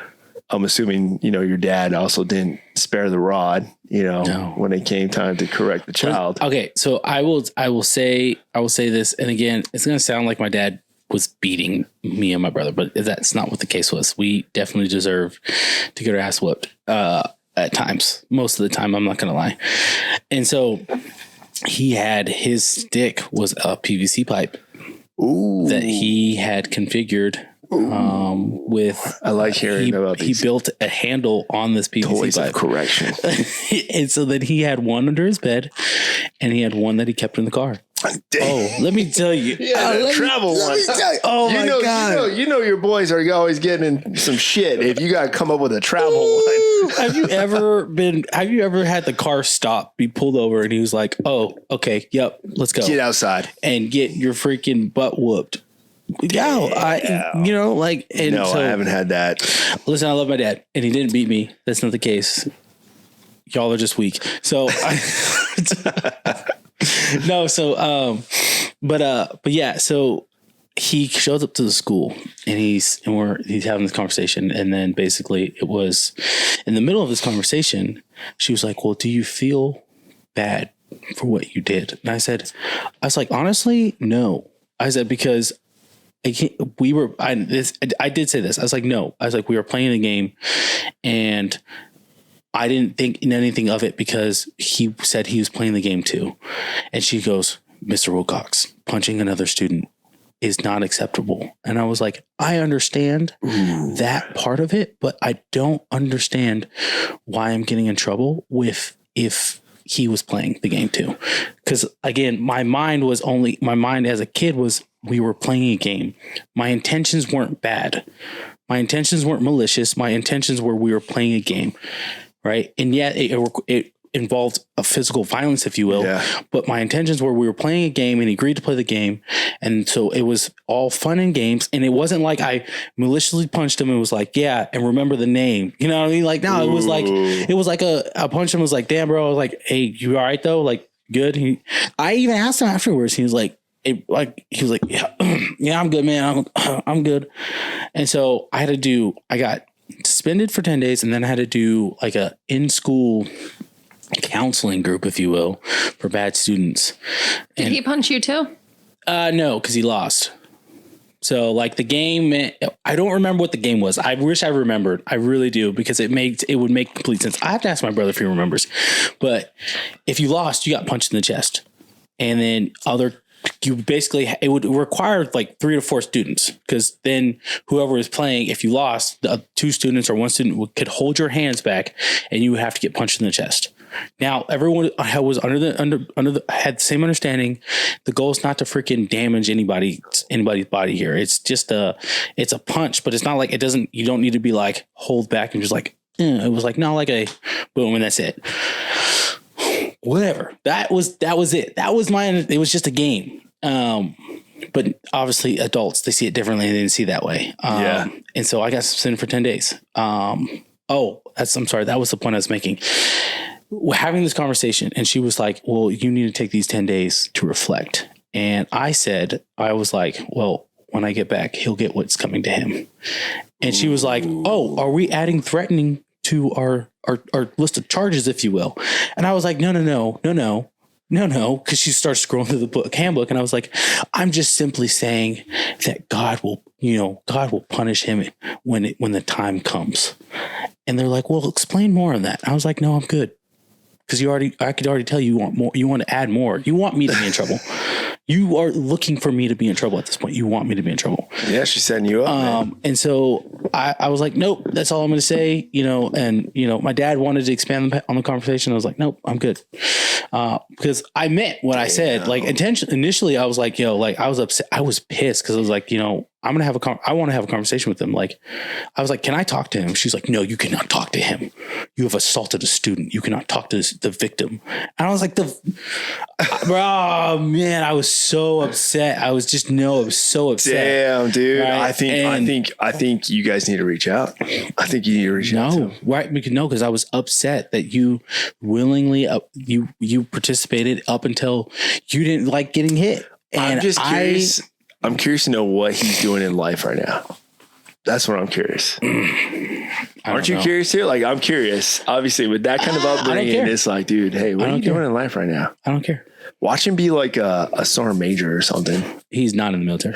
I'm assuming, you know, your dad also didn't spare the rod, you know, when it came time to correct the child. Okay. So I will say this. And again, it's going to sound like my dad was beating me and my brother, but that's not what the case was. We definitely deserve to get our ass whooped at times. Most of the time, I'm not going to lie. And so he had, his stick was a PVC pipe that he had configured with. I like hearing about these. He built a handle on this PVC toys pipe. Of correction. And so then he had one under his bed and he had one that he kept in the car. Oh, let me tell you. Yeah, travel one. Oh my God. You know your boys are always getting in some shit if you got to come up with a travel one. Have you ever had the car stop, be pulled over, and he was like, oh, okay, yep, let's go. Get outside. And get your freaking butt whooped. Yeah, you know, like. And no, I haven't had that. Listen, I love my dad, and he didn't beat me. That's not the case. Y'all are just weak. So no, so but yeah, so he shows up to the school and he's having this conversation, and then basically it was in the middle of this conversation, she was like, well, do you feel bad for what you did? And I was like, honestly, no. I said, because I did say this. I was like, no. I was like, we were playing the game and I didn't think anything of it because he said he was playing the game too. And she goes, Mr. Wilcox, punching another student is not acceptable. And I was like, I understand that part of it, but I don't understand why I'm getting in trouble if he was playing the game too. Because again, my mind as a kid was, we were playing a game. My intentions weren't bad. My intentions weren't malicious. My intentions were, we were playing a game. Right. And yet it involved a physical violence, if you will. Yeah. But my intentions were, we were playing a game and he agreed to play the game. And so it was all fun and games. And it wasn't like I maliciously punched him and was like, yeah, and remember the name. You know what I mean? Like, no, it was like I punched him, was like, damn, bro. I was like, hey, you all right though? Like, good. I even asked him afterwards. He was like, yeah, yeah, I'm good, man. I'm good. And so I got suspended for 10 days, and then I had to do like a in-school counseling group, if you will, for bad students. Did he punch you too? No, because he lost. So like the game, I don't remember what the game was. I wish I remembered. I really do, because it would make complete sense. I have to ask my brother if he remembers. But if you lost, you got punched in the chest, and then it would require like 3 to 4 students, because then whoever was playing, if you lost, the 2 students or 1 student could hold your hands back and you would have to get punched in the chest. Now, everyone was had the same understanding. The goal is not to freaking damage anybody's body here. It's just it's a punch, but it's not like you don't need to be like hold back and just like, it was like, no, like a boom, and that's it. Whatever. That was it. It was just a game. But obviously adults, they see it differently. They didn't see it that way. Yeah. And so I got suspended for 10 days. I'm sorry. That was the point I was making. We're having this conversation, and she was like, well, you need to take these 10 days to reflect. And I was like, well, when I get back, he'll get what's coming to him. And she was like, oh, are we adding threatening to our list of charges, if you will? And I was like, no. Cause she starts scrolling through the handbook. And I was like, I'm just simply saying that God will punish him when the time comes. And they're like, well, explain more on that. I was like, no, I'm good. Cause I could already tell you want more. You want to add more. You want me to be in trouble. You are looking for me to be in trouble at this point. You want me to be in trouble. Yeah, she's setting you up. Man. And so I was like, nope, that's all I'm going to say, and, my dad wanted to expand on the conversation. I was like, nope, I'm good. Because I meant what I said, like initially I was like, I was upset. I was pissed because I was like, I want to have a conversation with him. Like, I was like, can I talk to him? She's like, no, you cannot talk to him. You have assaulted a student. You cannot talk to the victim. And I was like, oh man, I was so upset. I was so upset. Damn, dude. Right? I think you guys need to reach out. I think you need to reach out. No, right? Because I was upset that you willingly, you participated up until you didn't like getting hit. And I'm just curious. I'm curious to know what he's doing in life right now. That's what I'm curious. Aren't you curious too? Like, I'm curious. Obviously, with that kind of upbringing, it's like, dude, hey, what are you doing in life right now? I don't care. Watch him be like a sergeant major or something. He's not in the military.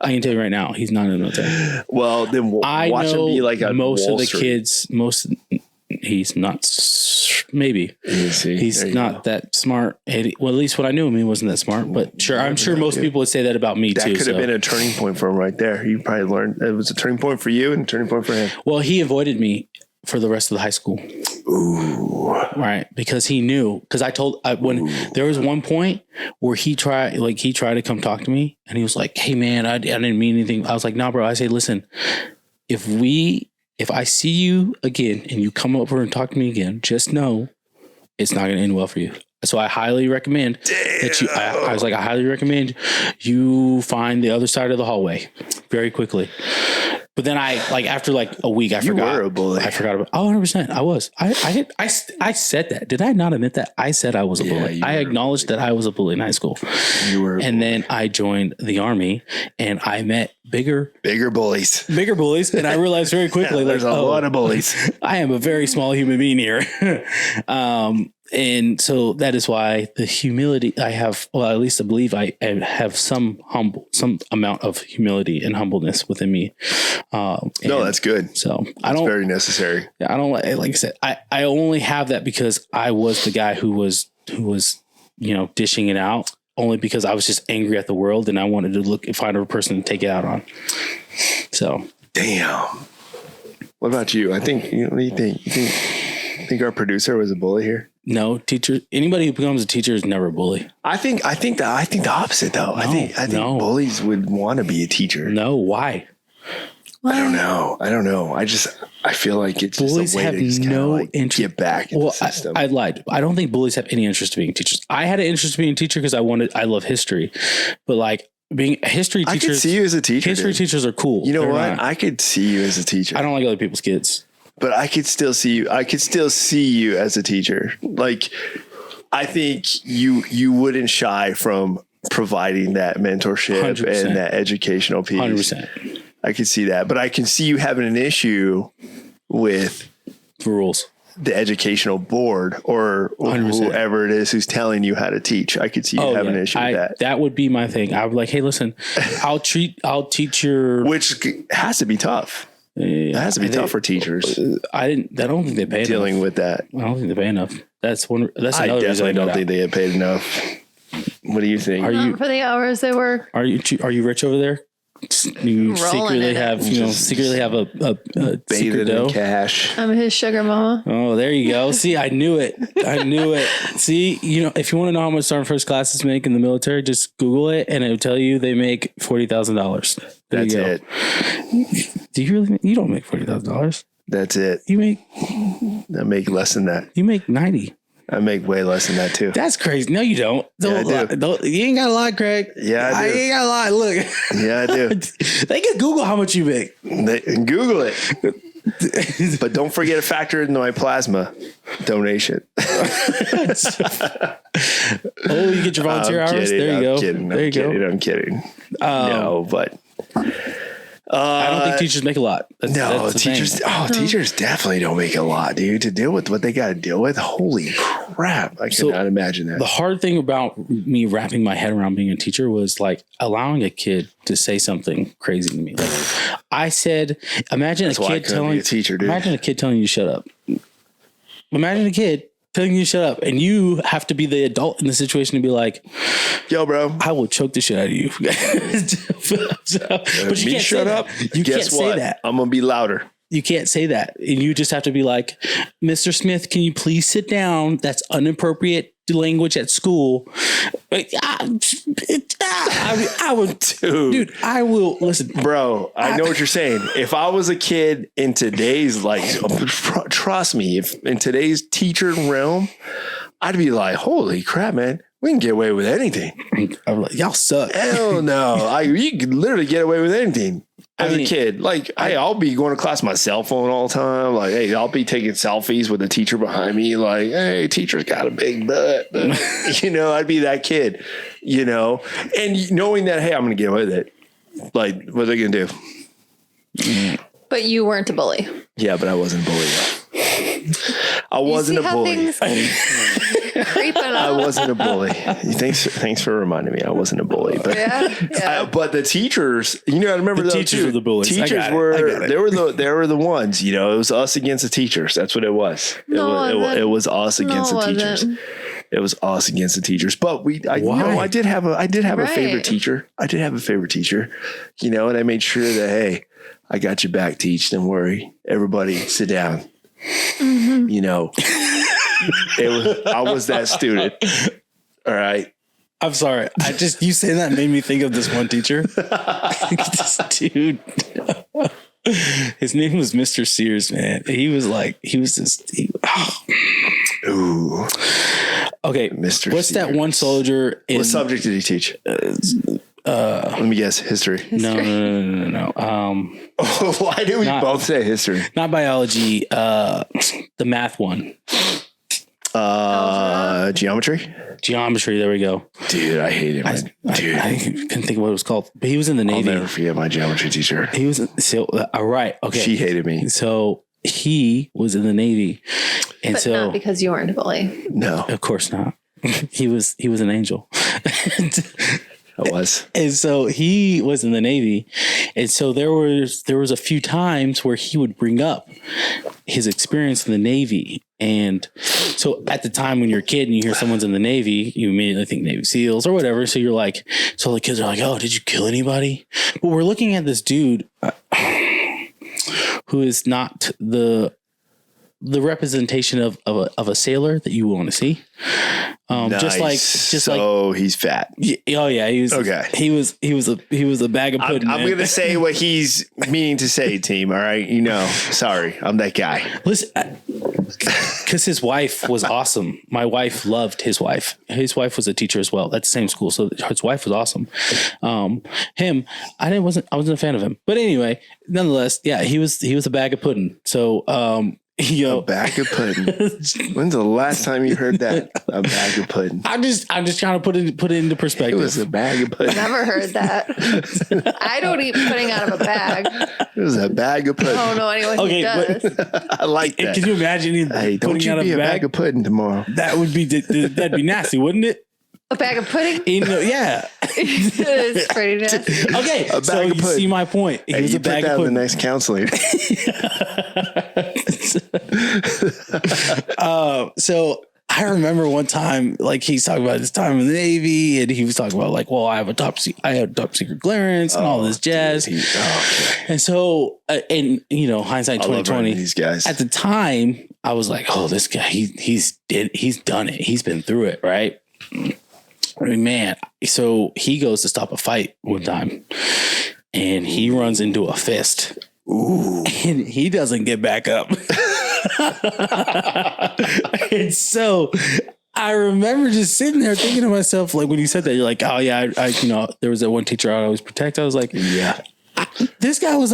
I can tell you right now, he's not in the military. Well, then watch him be like a most Wall of the Street. kids. He's not. Maybe he's not that smart. Well, at least when I knew him, he wasn't that smart. But sure, I'm sure most people would say that about me too. That could have been a turning point for him right there. You probably learned it was a turning point for you and a turning point for him. Well, he avoided me for the rest of the high school. Ooh. Right, because he knew. Because when there was one point where he tried to come talk to me, and he was like, "Hey, man, I didn't mean anything." I was like, "Nah, bro." I say, "Listen, if I see you again and you come over and talk to me again, just know it's not going to end well for you." So I highly recommend that you. I was like, I highly recommend you find the other side of the hallway very quickly. But then after a week, I forgot. You were a bully. I forgot about. 100%. I was. I said that. Did I not admit that? I said I was a bully. I acknowledged that I was a bully in high school. You were. And then I joined the Army, and I met bigger bullies. And I realized very quickly, there's a lot of bullies. I am a very small human being here. And so that is why the humility I have, well, at least I believe I have some amount of humility and humbleness within me. No, that's good. So that's very necessary. I don't like I said, I only have that because I was the guy who was, dishing it out, only because I was just angry at the world and I wanted to find a person to take it out on. So, damn. What about you? I think, what do you think? You think our producer was a bully here? No, teacher. Anybody who becomes a teacher is never a bully. I think the opposite though. No, I think bullies would want to be a teacher. No, why? I don't know. I feel like it's bullies just a way have to just no interest. get back in the system. I lied. I don't think bullies have any interest in being teachers. I had an interest in being a teacher because I love history, but being a history teacher. I could see you as a teacher. History teachers are cool. You know They're what? not. I could see you as a teacher. I don't like other people's kids. But I could still see you. I could still see you as a teacher. I think you wouldn't shy from providing that mentorship 100%. and that educational piece. 100%. I could see that, but I can see you having an issue with The rules. the educational board or 100%. whoever it is who's telling you how to teach. I could see you having an issue with that. That would be my thing. I would like, hey, listen, I'll teach your. Which has to be tough. It has to be tough for teachers. I don't think they pay dealing enough. with that. I don't think they pay enough. That's another I reason definitely don't got think out. they get paid enough. What do you think? For the hours they work. Are you rich over there? You secretly have a secret Bathing dough. in cash. I'm his sugar mama. Oh, there you go. See, I knew it. See, if you want to know how much Sergeant First Classes make in the military, just Google it and it'll tell you they make $40,000. That's it. Do you really? You don't make $40,000. That's it. I make less than that. You make 90. I make way less than that too. That's crazy. No, you don't. Yeah, I do. You ain't got a lie, Craig. Yeah, I do. You ain't got a lie. Look. Yeah, I do. They can Google how much you make. Google it. But don't forget to factor in my plasma donation. Oh, you get your volunteer hours? There you go. There you go. I'm kidding. No, but I don't think teachers make a lot. That's teachers. Teachers definitely don't make a lot, dude. To deal with what they got to deal with. Holy crap! I cannot imagine that. The hard thing about me wrapping my head around being a teacher was like allowing a kid to say something crazy to me. Like I said, imagine a kid telling you to shut up. Imagine a kid telling you to shut up, and you have to be the adult in the situation to be like, yo, bro, I will choke the shit out of you. But you can't shut up. You can't say that. I'm gonna be louder. You can't say that. And you just have to be like, Mr. Smith, can you please sit down? That's inappropriate language at school. I would, dude, I will listen, bro. I know what you're saying. If I was a kid in today's, like, trust me, if in today's teacher realm, I'd be like, holy crap, man. We can get away with anything. I'm like, y'all suck. Hell no. You can literally get away with anything as a kid. Like, I'll be going to class with my cell phone all the time. Like, hey, I'll be taking selfies with the teacher behind me. Like, hey, teacher's got a big butt. I'd be that kid, and knowing that, hey, I'm going to get away with it. Like, what are they going to do? But you weren't a bully. Yeah, but I wasn't a bully. I wasn't a bully. Creeping up. I wasn't a bully. Thanks for reminding me. I wasn't a bully, but but the teachers, I remember the teachers were the bullies. Teachers they were the ones. It was us against the teachers. That's what it was. It was us against the teachers. It was us against the teachers. But I did have a favorite teacher. I did have a favorite teacher. And I made sure that, hey, I got your back, teach. Don't worry. Everybody, sit down. Mm-hmm. I was that student. All right. I'm sorry. You saying that made me think of this one teacher. This dude. His name was Mr. Sears, man. Ooh. Okay. Mr. What's Sears. that one soldier? What subject did he teach? Let me guess. History. No. Why did we both say history? Not biology. The math one. Geometry. There we go. Dude, I hate him. I couldn't think of what it was called, but he was in the Navy. I'll never forget my geometry teacher. He was all right. Okay. She hated me. So he was in the Navy, and but not because you weren't a bully. No, of course not. He was an angel. I was. And so he was in the Navy. And so there was a few times where he would bring up his experience in the Navy. And so at the time when you're a kid and you hear someone's in the Navy, you immediately think Navy SEALs or whatever. So you're like, so the kids are like, oh, did you kill anybody? But we're looking at this dude who is not the representation of a sailor that you want to see. Nice. He's fat. Oh yeah, he was okay. He was a bag of pudding. I'm gonna say what he's meaning to say, team. All right, sorry, I'm that guy. Listen, because his wife was awesome. My wife loved his wife. His wife was a teacher as well at the same school, so his wife was awesome. I wasn't a fan of him, but anyway, nonetheless, yeah, he was a bag of pudding. So. A bag of pudding. When's the last time you heard that? A bag of pudding. I'm just trying to put it into perspective. It was a bag of pudding. Never heard that. I don't eat pudding out of a bag. It was a bag of pudding. I don't know anyone who does. I like that. Can you imagine putting out of a bag of pudding tomorrow? That'd be nasty, wouldn't it? A bag of pudding? Yeah. It's pretty nasty. Okay, a bag of pudding. See my point. He was a bag of pudding. The next counseling. So I remember one time, like he's talking about his time in the Navy, and he was talking about like, well, I had top secret clearance and all this jazz. And so, hindsight 2020. These guys at the time, I was like, oh, this guy, he's done it. He's been through it, right? I mean, man. So he goes to stop a fight one time, and he runs into a fist. Ooh. And he doesn't get back up. And so I remember just sitting there thinking to myself, like when you said that, you're like, oh yeah, I there was that one teacher I always protect. I was like, yeah. This guy I was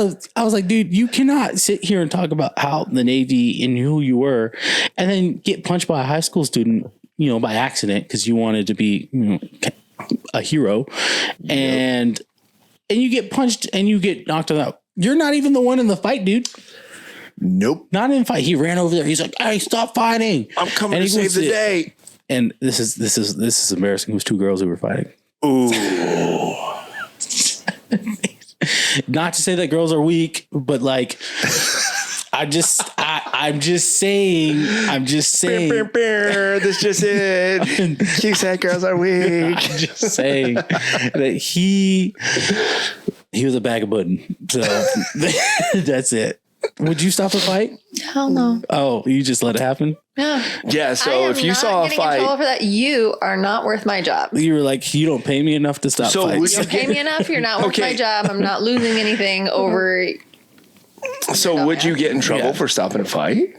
like, dude, you cannot sit here and talk about how the Navy and who you were and then get punched by a high school student, by accident because you wanted to be, a hero. And you get punched and you get knocked out. You're not even the one in the fight, dude. Nope. Not in the fight. He ran over there. He's like, hey, stop fighting. I'm coming to save the day. And this is embarrassing. It was two girls who were fighting. Ooh. Not to say that girls are weak, but like, I'm just saying. This just it. You said girls are weak. I'm just saying that he was a bag of pudding. So that's it. Would you stop a fight? Hell no. Oh, you just let it happen? Yeah. So if you saw a fight, in trouble for that, you are not worth my job. You were like, you don't pay me enough to stop fights. You don't pay me enough. You're not worth my job. I'm not losing anything over. So would you get in trouble for stopping a fight?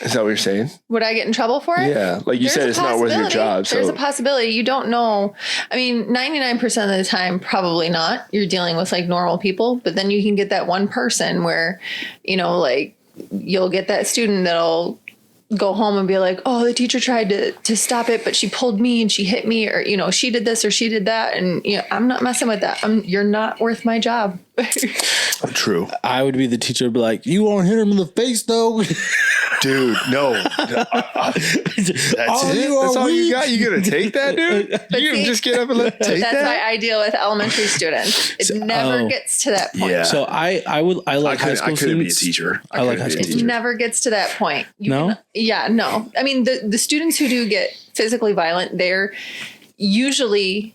Is that what you're saying? Would I get in trouble for it? Yeah. Like you said, it's not worth your job. There's a possibility. You don't know. I mean, 99% of the time, probably not. You're dealing with like normal people, but then you can get that one person where, like you'll get that student that'll go home and be like, oh, the teacher tried to stop it, but she pulled me and she hit me, or, she did this or she did that. And, I'm not messing with that. You're not worth my job. True. I would be the teacher, be like, you won't hit him in the face though. Dude, no. That's it? That's all you got? You gonna take that, dude? You can just get up and take that? That's why I deal with elementary students. It never gets to that point. Yeah. So I like high school students. I couldn't be a teacher. I like high school It students. never gets to that point. No? No. I mean, the students who do get physically violent, they're usually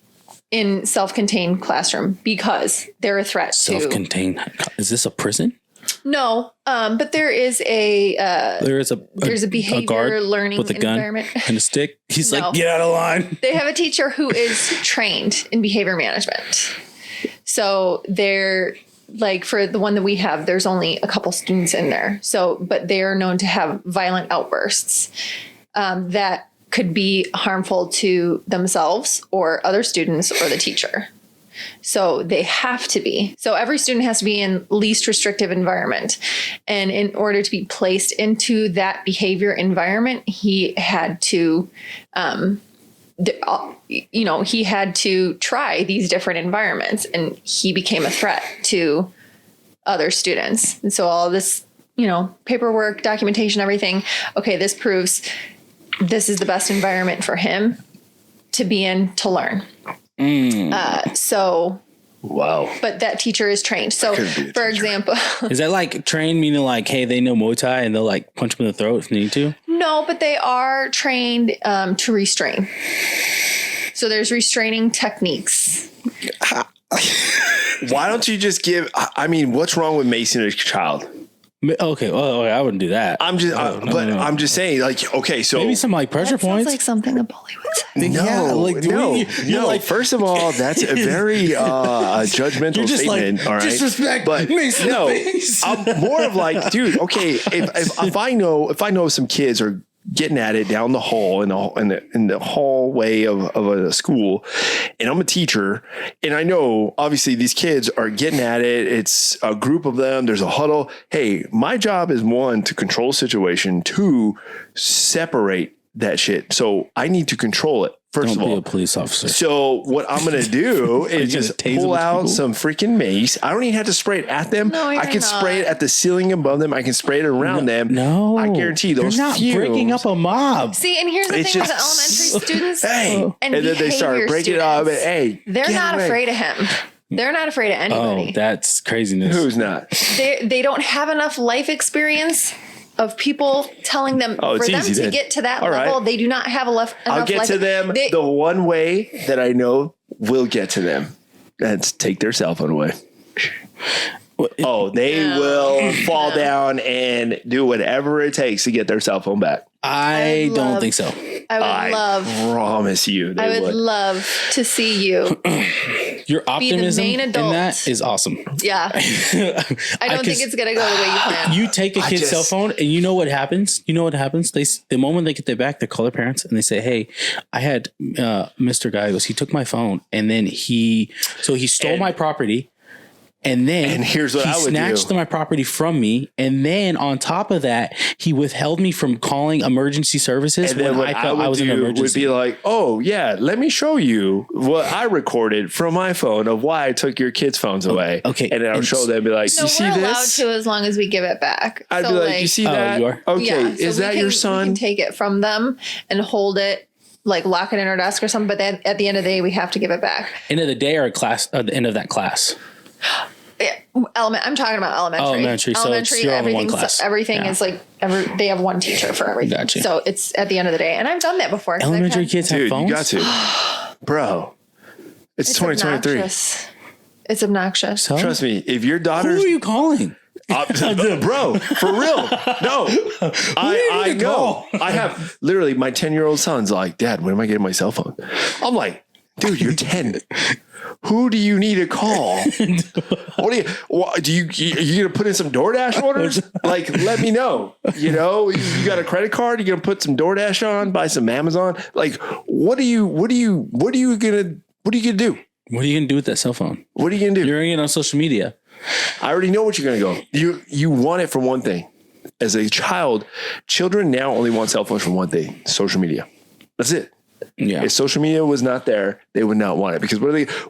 in self-contained classroom because they're a threat to... Self-contained? Is this a prison? No, but there is there's a behavior guard learning with a gun environment and a stick. He's like, get out of line. They have a teacher who is trained in behavior management. So they're like, for the one that we have, there's only a couple students in there. So, but they are known to have violent outbursts that could be harmful to themselves or other students or the teacher. So they have to be. So every student has to be in least restrictive environment. And in order to be placed into that behavior environment, he had to, he had to try these different environments, and he became a threat to other students. And so all this, paperwork, documentation, everything. Okay, this proves this is the best environment for him to be in to learn. Wow. But that teacher is trained. So, for example, is that like trained meaning like, hey, they know Muay Thai and they'll like punch them in the throat if they need to? No, but they are trained to restrain. So there's restraining techniques. Why don't you just what's wrong with macing a child? Okay, well, I wouldn't do that. I'm just, no. I'm just saying, like, okay, so maybe some like pressure points. Sounds like something a bully would say. No. First of all, that's a very judgmental statement. Like, all right, disrespect. But no, I'm more of like, dude. Okay, if I know some kids are getting at it down the hall in the hallway of a school, and I'm a teacher, and I know obviously these kids are getting at it. It's a group of them. There's a huddle. Hey, my job is one, to control the situation, two, separate that shit. So I need to control it. First of all, be a police officer. So what I'm going to do is just pull out some freaking mace. I don't even have to spray it at them. No, I can spray it at the ceiling above them. I can spray it around them. No, I guarantee those you're not fumes, breaking up a mob. See, and here's the thing with the elementary students. Hey, and then they start breaking it up. And, hey, they're not afraid of him. They're not afraid of anybody. Oh, that's craziness. Who's not? They don't have enough life experience of people telling them for them to get to that level. Right. They do not have enough. I'll get to them the one way that I know will get to them. That's take their cell phone away. They will fall down and do whatever it takes to get their cell phone back. I don't think so. I promise you. I would love to see you. Your optimism in that is awesome. Yeah. I don't think it's going to go the way you plan. You take a kid's cell phone and you know what happens? You know what happens? The moment they get their back, they call their parents and they say, hey, I had Mr. Guy goes, he took my phone and then he stole my property. And then And here's what he I would snatched do. my property from me. And then on top of that, he withheld me from calling emergency services And then when what I felt I was in an would emergency. be like, oh yeah, let me show you what I recorded from my phone of why I took your kids' phones away. okay. And then I'll show them, be like, No, you see we're allowed this? to as long as we give it back. I'd So, be like, you see that? you are? Okay, yeah, so is we that can- your We son? can take it from them and hold it, like lock it in our desk or something. But then at the end of the day, we have to give it back. End of the day or class at the end of that class. I'm talking about elementary. Elementary, so it's- you're only one class. Everything Yeah. is like they have one teacher for everything. Gotcha. So it's at the end of the day, and I've done that before. 'cause I've Elementary had- kids have Dude, phones. you got to. Bro, it's 2023. obnoxious. It's obnoxious. So? Trust me, if your Who daughter's are you calling? bro, for real. No, I need to know. call? I have literally my 10-year-old son's like, Dad, when am I getting my cell phone? I'm like, dude, you're 10. Who do you need to call? What are you gonna put in some DoorDash orders? Like, let me know. You know, you got a credit card? You gonna put some DoorDash on? Buy some Amazon? Like, what are you gonna do? What are you gonna do with that cell phone? What are you gonna do? You're gonna get on social media. I already know what you're gonna go. You want it for one thing. As a child, children now only want cell phones for one thing: social media. That's it. Yeah. If social media was not there, they would not want it, because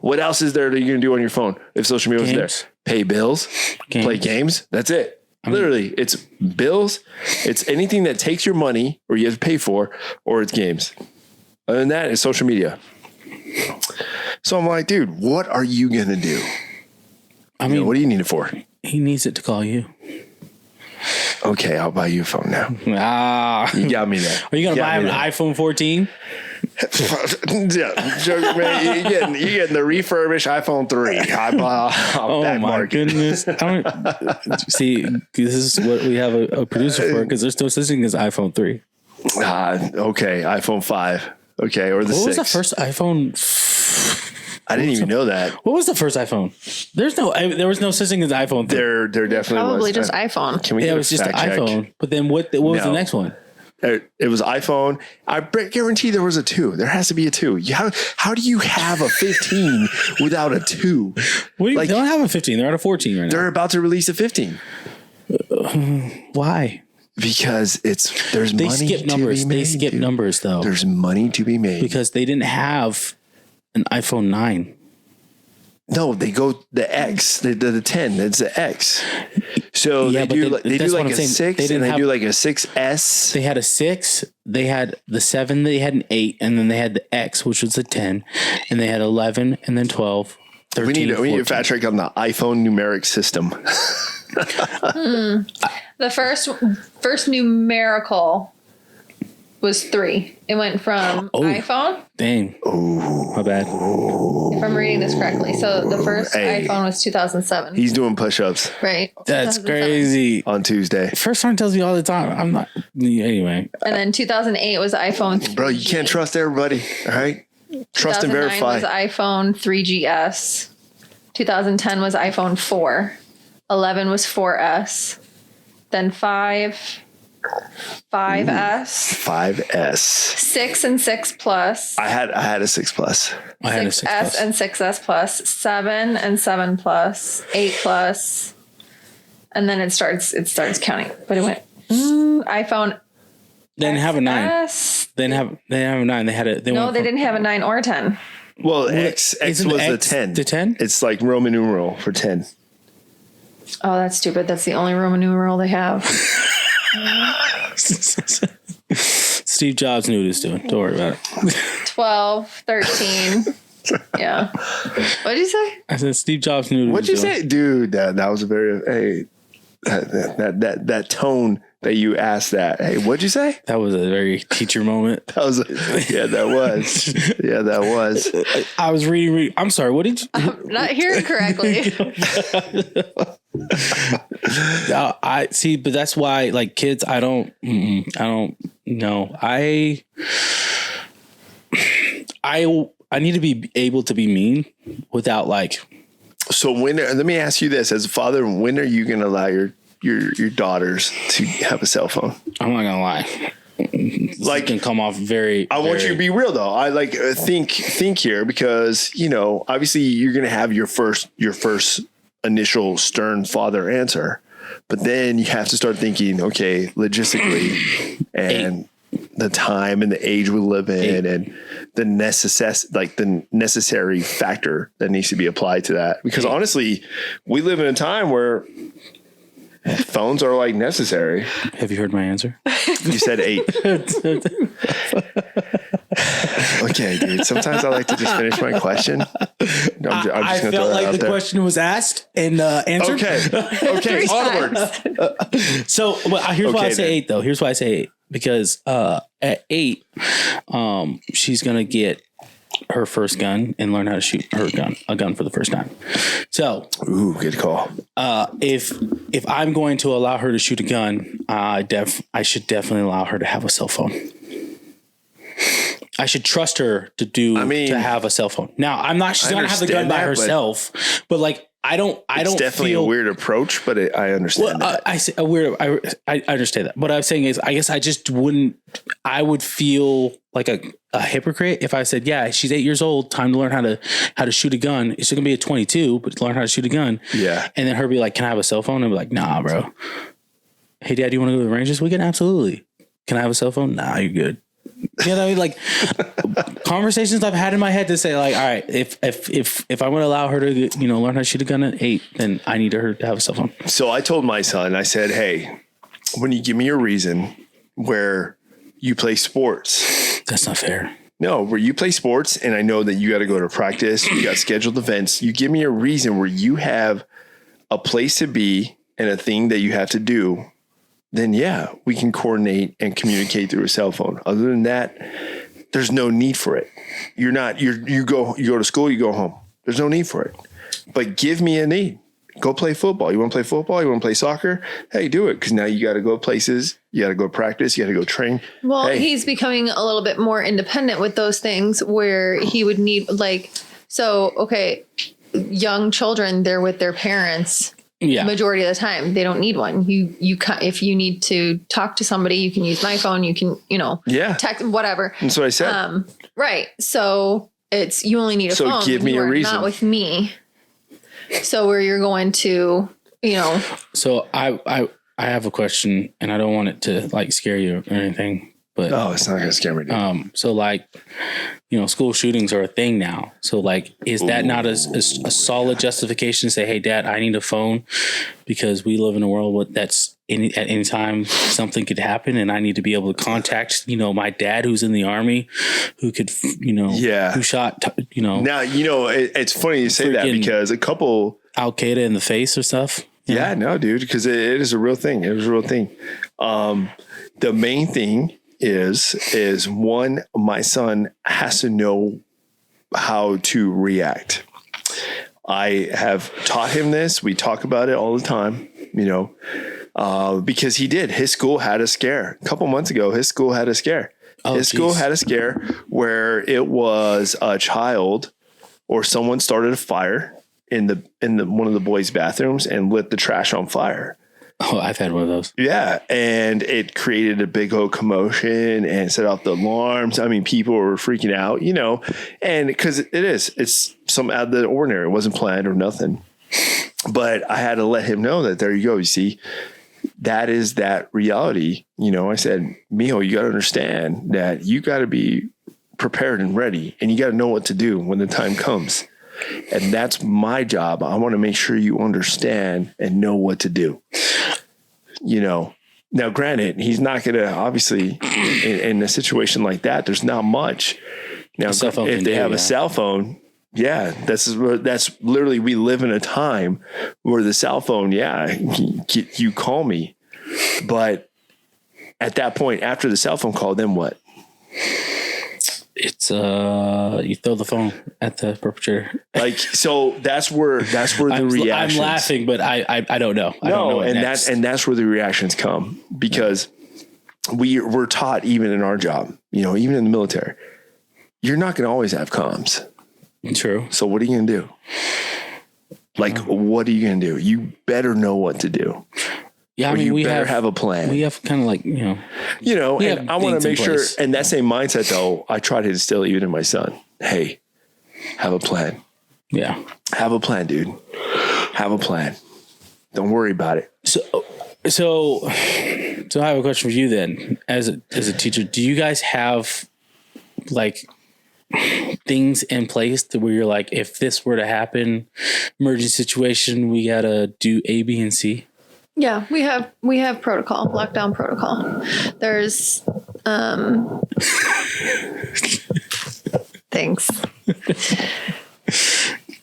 what else is there that you're going to do on your phone if social media was Games. there? Pay bills, play games. That's it. Literally, it's bills. It's anything that takes your money or you have to pay for, or it's games. Other than that, it's social media. So I'm like, dude, what are you going to do? I mean, What do you need it for? he needs it to call you. Okay, I'll buy you a phone now. Ah. You got me there. Are you gonna Got buy him me an there. iPhone 14? Yeah, joke, man. You're getting the refurbished iPhone 3. Oh my goodness! See, this is what we have a producer for, because there's no such thing as iPhone 3. Okay, iPhone 5. Okay, or the What 6. was the first iPhone? I didn't even know that. What was the first iPhone? There was no such thing as iPhone 3. There definitely Probably was. just iPhone. Can we Yeah, get it a was just an fact check? iPhone. But then what was the No. next one? It was iPhone. I guarantee there was a 2. There has to be a 2. How do you have a 15 without a 2? What do you, Like- they don't have a 15. They're at a 14 right now. They're about to release a 15 Why? because there's They money skip to numbers. be made, They skip dude. numbers though, There's money to be made. because they didn't have an iPhone 9. No, they go the X, the 10. That's the X. So Yeah, they but do they- like they do that's what like I'm a saying. 6, They and didn't they have- do like a 6S. They had a 6, they had the 7, they had an 8, and then they had the X, which was the 10, and they had 11, and then 12, 13, We need a 14. fact check on the iPhone numeric system. The first numerical was 3. It went from iPhone, Dang. My bad. if I'm reading this correctly. So the first Hey. iPhone was 2007, He's doing push-ups right? That's 2007. crazy. on Tuesday. First time tells me all the time. I'm not. Anyway. And then 2008 was iPhone 3G. Bro, you can't trust everybody, all right? Trust and 2009 verify. was iPhone 3GS. 2010 was iPhone 4. 11 was 4S. Then 5S. 5S. 6 and 6 Plus. I had a 6 Plus. I had a 6S 6 plus. and 6S Plus. 7 and 7 Plus. 8 Plus. And then it starts counting. But it went iPhone They didn't have a 9. S. They didn't have a 9. They had a. No, they didn't have a 9 or a 10. Well, X isn't was the X 10. the 10? It's like Roman numeral for 10. Oh, that's stupid. That's the only Roman numeral they have. Steve Jobs knew what he was doing. Don't worry about it. 12, 13. Yeah. What did you say? I said Steve Jobs knew what What'd he you was doing. say? Dude, that was a very, that tone that you asked that. Hey, what'd you say? That was a very teacher moment. That was, that was. Yeah, that was. I was reading. I'm sorry. What did you? Not hearing correctly. I see, but that's why, like, kids, I don't know. I need to be able to be mean without, like. So let me ask you this, as a father, when are you going to allow your daughters to have a cell phone? I'm not gonna lie. Like, can come off very. I want you to be real though. I like think here, because obviously you're going to have your first initial stern father answer. But then you have to start thinking, okay, logistically and the time and the age we live in and the necessary factor that needs to be applied to that. Because honestly, we live in a time where phones are like necessary. Have you heard my answer? You said 8. Okay, dude. Sometimes I like to just finish my question. I'm just I gonna felt throw like the there. question was asked and answered. Okay. Onward. So here's why I Okay, say then. 8 though. Here's why I say 8 because at 8, she's gonna get her first gun and learn how to shoot a gun for the first time. So, Ooh, good call. if I'm going to allow her to shoot a gun, I should definitely allow her to have a cell phone. I should trust her to have a cell phone. Now, I'm not. She's gonna have the gun by herself, but like I don't. It's definitely a weird approach, but I understand that. I say a weird. I understand that. What I'm saying is, I guess I just wouldn't. I would feel like a hypocrite if I said, "Yeah, she's 8 years old. Time to learn how to shoot a gun." She's gonna be at 22, but learn how to shoot a gun. Yeah. And then her be like, "Can I have a cell phone?" And be like, "Nah, bro. Hey, Dad, do you want to go to the range this weekend? Absolutely. Can I have a cell phone? Nah, you're good." You know what I mean? Like conversations I've had in my head to say, like, all right, if I'm going to allow her to, learn how to shoot a gun at 8, then I need her to have a cell phone. So I told my son, I said, hey, when you give me a reason where you play sports, That's not fair. no, where you play sports and I know that you got to go to practice, you got scheduled events, you give me a reason where you have a place to be and a thing that you have to do, then yeah, we can coordinate and communicate through a cell phone. Other than that, there's no need for it. You go to school, you go home. There's no need for it. But give me a need. Go play football. You want to play football? You want to play soccer? Hey, do it. Because now you got to go places. You got to go practice. You got to go train. Well, he's becoming a little bit more independent with those things where he would need young children, they're with their parents. Yeah. Majority of the time, they don't need one. If you need to talk to somebody, you can use my phone. You can, text, whatever. That's what I said. Right. So you only need a phone. So give me a reason. Not with me. So where you're going to, So I have a question, and I don't want it to like scare you or anything, but it's not gonna scare me, dude. So like, school shootings are a thing now. So like, is that not a solid justification to say, hey, Dad, I need a phone because we live in a world that's at any time something could happen, and I need to be able to contact, my dad who's in the army, who could, who shot, Now, it's funny you say that because a couple Al Qaeda in the face or stuff. Yeah, no, dude, because it is a real thing. It was a real thing. The main thing is one, my son has to know how to react. I have taught him this. We talk about it all the time, because his school had a scare a couple months ago. His school had a scare. School had a scare where it was a child or someone started a fire in one of the boys' bathrooms and lit the trash on fire. Oh, I've had one of those. Yeah. And it created a big old commotion and set off the alarms. I mean, people were freaking out, and because it's some out of the ordinary. It wasn't planned or nothing, but I had to let him know that there you go. You see, that is that reality. I said, Mijo, you got to understand that you got to be prepared and ready, and you got to know what to do when the time comes. And that's my job. I want to make sure you understand and know what to do. Now granted, he's not going to, obviously in a situation like that, there's not much. Now, if they have a cell phone, yeah, that's literally, we live in a time where the cell phone, you call me. But at that point, after the cell phone call, then what? It's you throw the phone at the perpetrator. So that's where the reactions. I'm laughing, but I don't know. I don't know that's where the reactions come, because we're taught, even in our job, even in the military, you're not going to always have comms. True. So what are you going to do? What are you going to do? You better know what to do. Yeah, we have a plan. We have kind of and I want to make sure, and that same mindset though, I try to instill even in my son. Hey, have a plan. Yeah. Have a plan, dude. have a plan. Don't worry about it. So I have a question for you then. As a teacher, do you guys have like things in place to where you're like, if this were to happen, emergency situation, we gotta do A, B, and C? Yeah, we have protocol, lockdown protocol. There's thanks.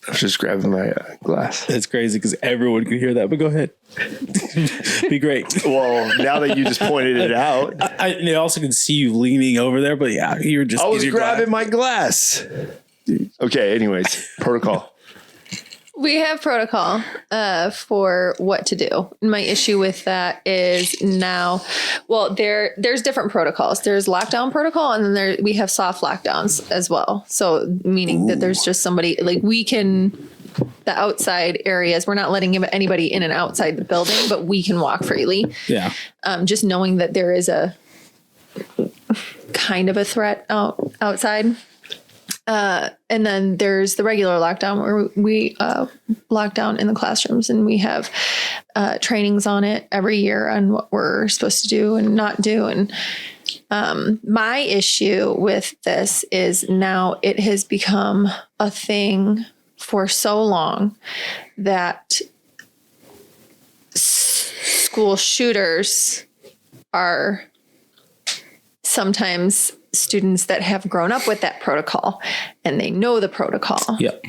I was just grabbing my glass. That's crazy because everyone can hear that, but go ahead. Be great. Well, now that you just pointed it out. I also can see you leaning over there, but yeah, you're just. I was grabbing my glass. Okay, anyways, protocol. We have protocol for what to do. My issue with that is now, well, there's different protocols. There's lockdown protocol, and then we have soft lockdowns as well. So meaning that there's just somebody, like we can, the outside areas, we're not letting anybody in and outside the building, but we can walk freely. Yeah. Just knowing that there is a kind of a threat outside. And then there's the regular lockdown where we lock down in the classrooms, and we have trainings on it every year on what we're supposed to do and not do. And my issue with this is now it has become a thing for so long that school shooters are sometimes students that have grown up with that protocol and they know the protocol. Yep.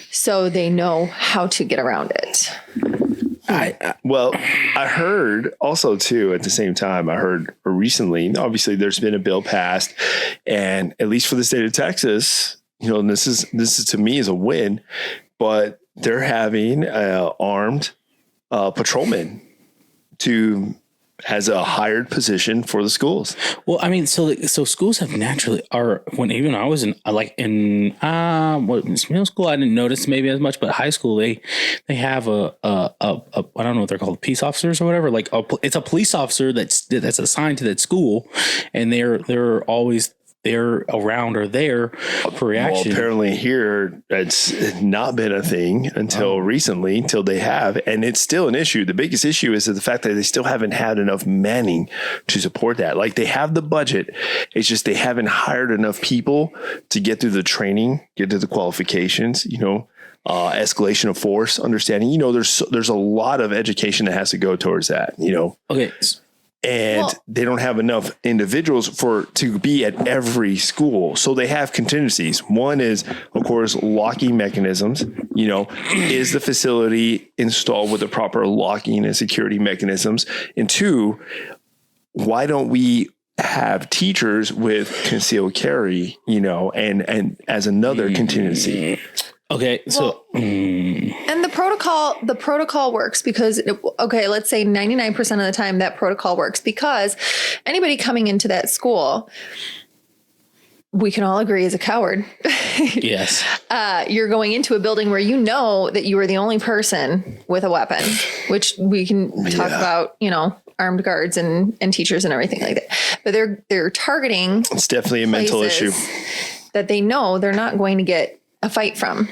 So they know how to get around it. I heard also too, at the same time, I heard recently, obviously there's been a bill passed, and at least for the state of Texas, and this is to me is a win, but they're having armed patrolmen as a hired position for the schools. Well, I mean, so schools have naturally even I was in middle school, I didn't notice maybe as much, but high school, they have a I don't know what they're called, peace officers or whatever. Like it's a police officer that's assigned to that school, and they're always they're around or there for reaction. Well, apparently here it's not been a thing until recently, until they have, and it's still an issue. The biggest issue is the fact that they still haven't had enough manning to support that. Like they have the budget, it's just they haven't hired enough people to get through the training, get to the qualifications, escalation of force, understanding. There's a lot of education that has to go towards that. Okay. And they don't have enough individuals to be at every school. So they have contingencies. One is, of course, locking mechanisms. Is the facility installed with the proper locking and security mechanisms? And two, why don't we have teachers with concealed carry, and as another contingency? Okay, so and the protocol works because let's say 99% of the time that protocol works because anybody coming into that school, we can all agree, is a coward. Yes. You're going into a building where you know that you are the only person with a weapon, which we can talk about, armed guards and teachers and everything like that. But they're targeting. It's definitely a mental issue that they know they're not going to get a fight from.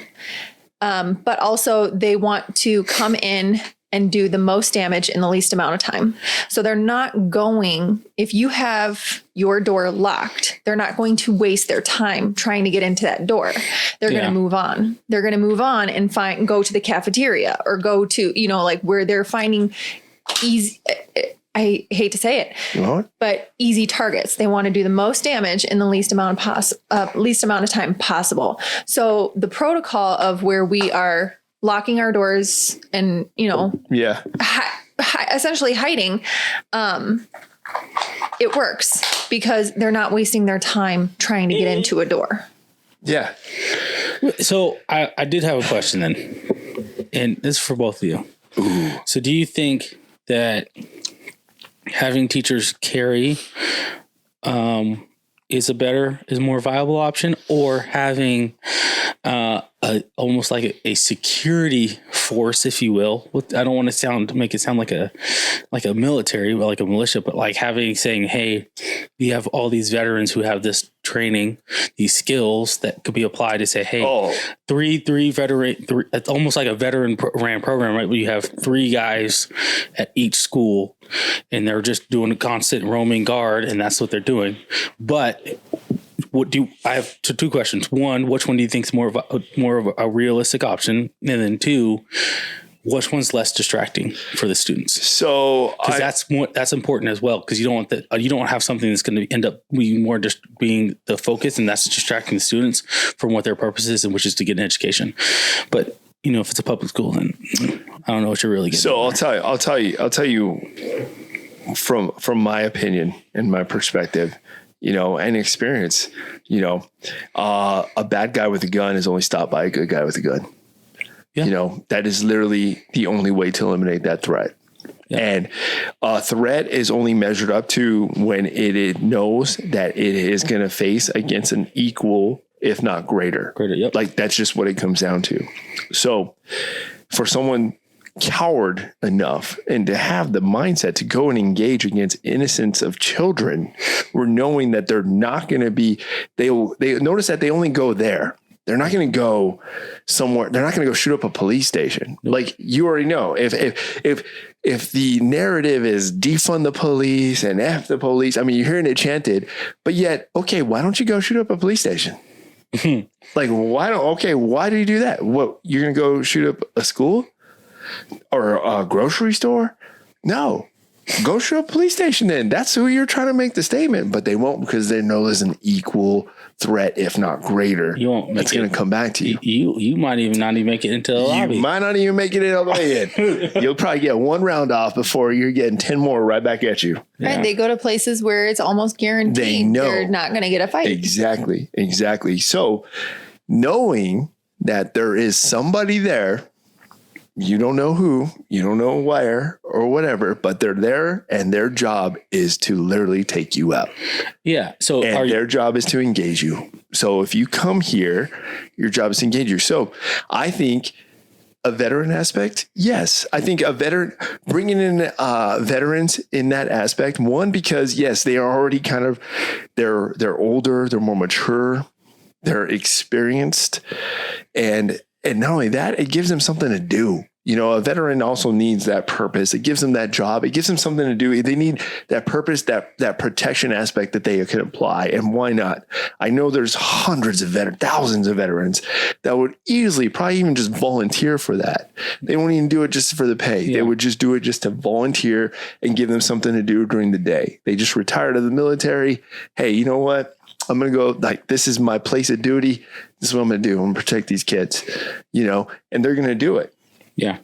But also they want to come in and do the most damage in the least amount of time. So they're not going, if you have your door locked, they're not going to waste their time trying to get into that door. They're going to move on. They're going to move on and go to the cafeteria or go to, where they're finding easy, I hate to say it, but easy targets. They want to do the most damage in the least amount of time possible. So the protocol of where we are locking our doors and, essentially hiding, it works because they're not wasting their time trying to get into a door. Yeah. So I did have a question then, and this is for both of you. Ooh. So do you think that having teachers carry is a more viable option, or having almost like a security force, if you will? I don't want to make it sound like a military, like a militia, but like saying, hey, we have all these veterans who have this training, these skills that could be applied to say, hey, three veteran, it's almost like a veteran ran program, right? Where you have 3 guys at each school and they're just doing a constant roaming guard, and that's what they're doing. But I have 2 questions. 1, which one do you think is more of a realistic option? And then 2, which one's less distracting for the students? So that's important as well, because you don't want you don't want to have something that's going to end up being more just being the focus, and that's distracting the students from what their purpose is, and which is to get an education. But if it's a public school, then I don't know what you're really getting. So I'll tell you from my opinion and my perspective, and experience, a bad guy with a gun is only stopped by a good guy with a gun. Yeah. That is literally the only way to eliminate that threat. Yeah. And a threat is only measured up to when it knows that it is going to face against an equal, if not greater. Yep. Like, that's just what it comes down to. So for someone coward enough and to have the mindset to go and engage against innocence of children, we're knowing that they're not going to be, they notice that they only go there. They're not going to go somewhere. They're not going to go shoot up a police station. Nope. Like, you already know, if the narrative is defund the police and F the police, I mean, you're hearing it chanted, but yet, okay, why don't you go shoot up a police station? Like, why do you do that? What, you're going to go shoot up a school or a grocery store? No. Go shoot up a police station then. That's who you're trying to make the statement, but they won't, because they know there's an equal threat, if not greater. You won't. That's going to come back to you. You might even not even make it into the lobby. You might not even make it all the way in. You'll probably get 1 round off before you're getting 10 more right back at you. Yeah. Right. They go to places where it's almost guaranteed they're not going to get a fight. Exactly. So knowing that there is somebody there, you don't know who, you don't know where or whatever, but they're there, and their job is to literally take you out. Yeah. So their job is to engage you. So if you come here, your job is to engage you. So I think a veteran aspect, yes. I think a veteran, bringing in veterans in that aspect, one, because yes, they are already kind of, they're older, they're more mature, they're experienced, and not only that, it gives them something to do. A veteran also needs that purpose. It gives them that job. It gives them something to do. They need that purpose, that protection aspect that they can apply. And why not? I know there's hundreds of thousands of veterans that would easily probably even just volunteer for that. They won't even do it just for the pay. Yeah. They would just do it just to volunteer and give them something to do during the day. They just retired of the military. Hey, you know what? I'm going to go, like, this is my place of duty. This is what I'm going to do. I'm going to protect these kids, and they're going to do it. Yeah.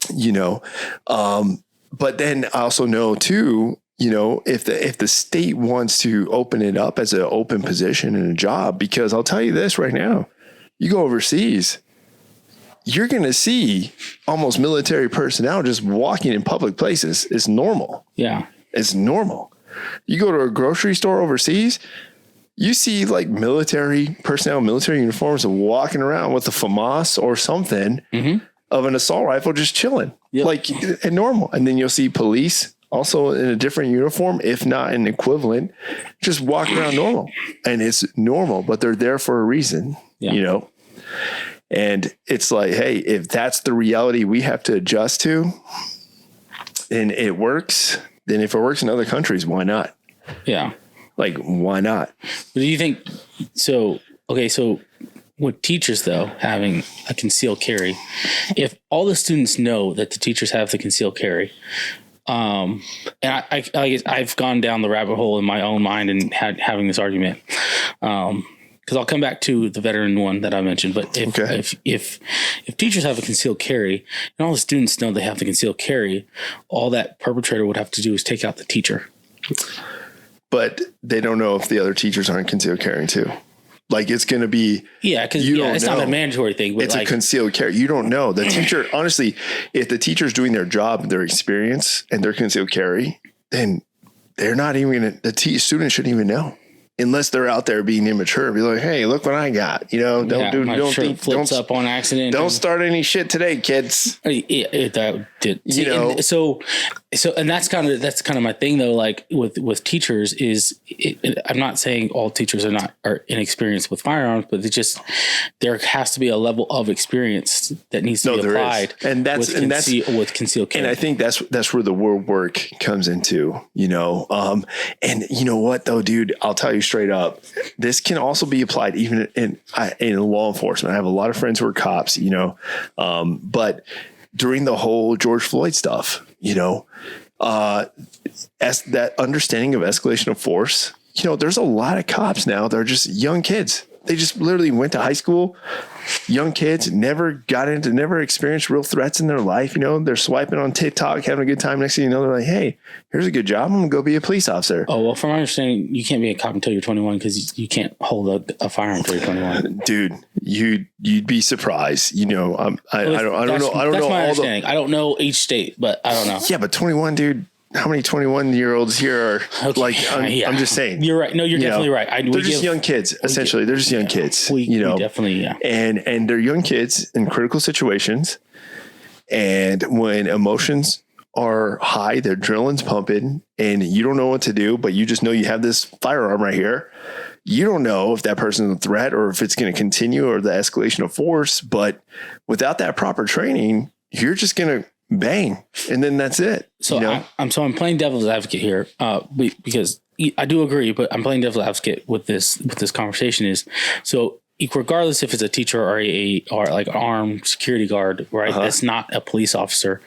But then I also know too, if the state wants to open it up as an open position and a job, because I'll tell you this right now, you go overseas, you're going to see almost military personnel just walking in public places. It's normal. Yeah. It's normal. You go to a grocery store overseas, you see like military personnel, military uniforms walking around with a FAMAS or something. Mm-hmm. Of an assault rifle just chilling, like and normal. And then you'll see police also in a different uniform, if not an equivalent, just walking around normal. And it's normal, but they're there for a reason, And it's like, hey, if that's the reality we have to adjust to, and it works, then if it works in other countries, why not? Yeah. Like, why not? But do you think so? Okay, so with teachers, though, having a concealed carry, if all the students know that the teachers have the concealed carry, and I've gone down the rabbit hole in my own mind and having this argument, because I'll come back to the veteran one that I mentioned. But if teachers have a concealed carry and all the students know they have the concealed carry, all that perpetrator would have to do is take out the teacher. But they don't know if the other teachers aren't concealed carrying too. Like, it's going to be, because it's not a mandatory thing, but it's a concealed carry. You don't know. The teacher, honestly, if the teacher's doing their job, their experience, and their concealed carry, then they're not even going to, the student shouldn't even know. unless they're out there being immature, be like, hey, look what I got. Don't shirt flips up on accident. Don't start any shit today, kids. That did. And that's kind of my thing though. Like with teachers is, I'm not saying all teachers are inexperienced with firearms, but there has to be a level of experience that needs to be applied. And that's with concealed carry. And I think that's where the word work comes into, and you know what though, dude, I'll tell you straight up, this can also be applied even in law enforcement. I have a lot of friends who are cops, but during the whole George Floyd stuff, as that understanding of escalation of force, there's a lot of cops now that are just young kids. They just literally went to high school, young kids, never experienced real threats in their life. They're swiping on TikTok, having a good time. Next thing you know, they're like, hey, here's a good job. I'm going to go be a police officer. Oh, well, from my understanding, you can't be a cop until you're 21 because you can't hold a firearm until you're 21. Dude, you'd be surprised. I don't know. That's my understanding. I don't know each state, but I don't know. Yeah, but 21, dude. How many 21-year-olds here are I'm just saying. You're right. No, you're definitely right. They're just young kids, essentially. They're just young kids. We definitely, yeah. And they're young kids in critical situations. And when emotions are high, their adrenaline's pumping, and you don't know what to do, but you just know you have this firearm right here. You don't know if that person's a threat or if it's going to continue or the escalation of force. But without that proper training, you're just going to bang, and then that's it. So I'm playing devil's advocate here, because I do agree, but I'm playing devil's advocate with this conversation is so regardless if it's a teacher or or like an armed security guard, right? That's not a police officer,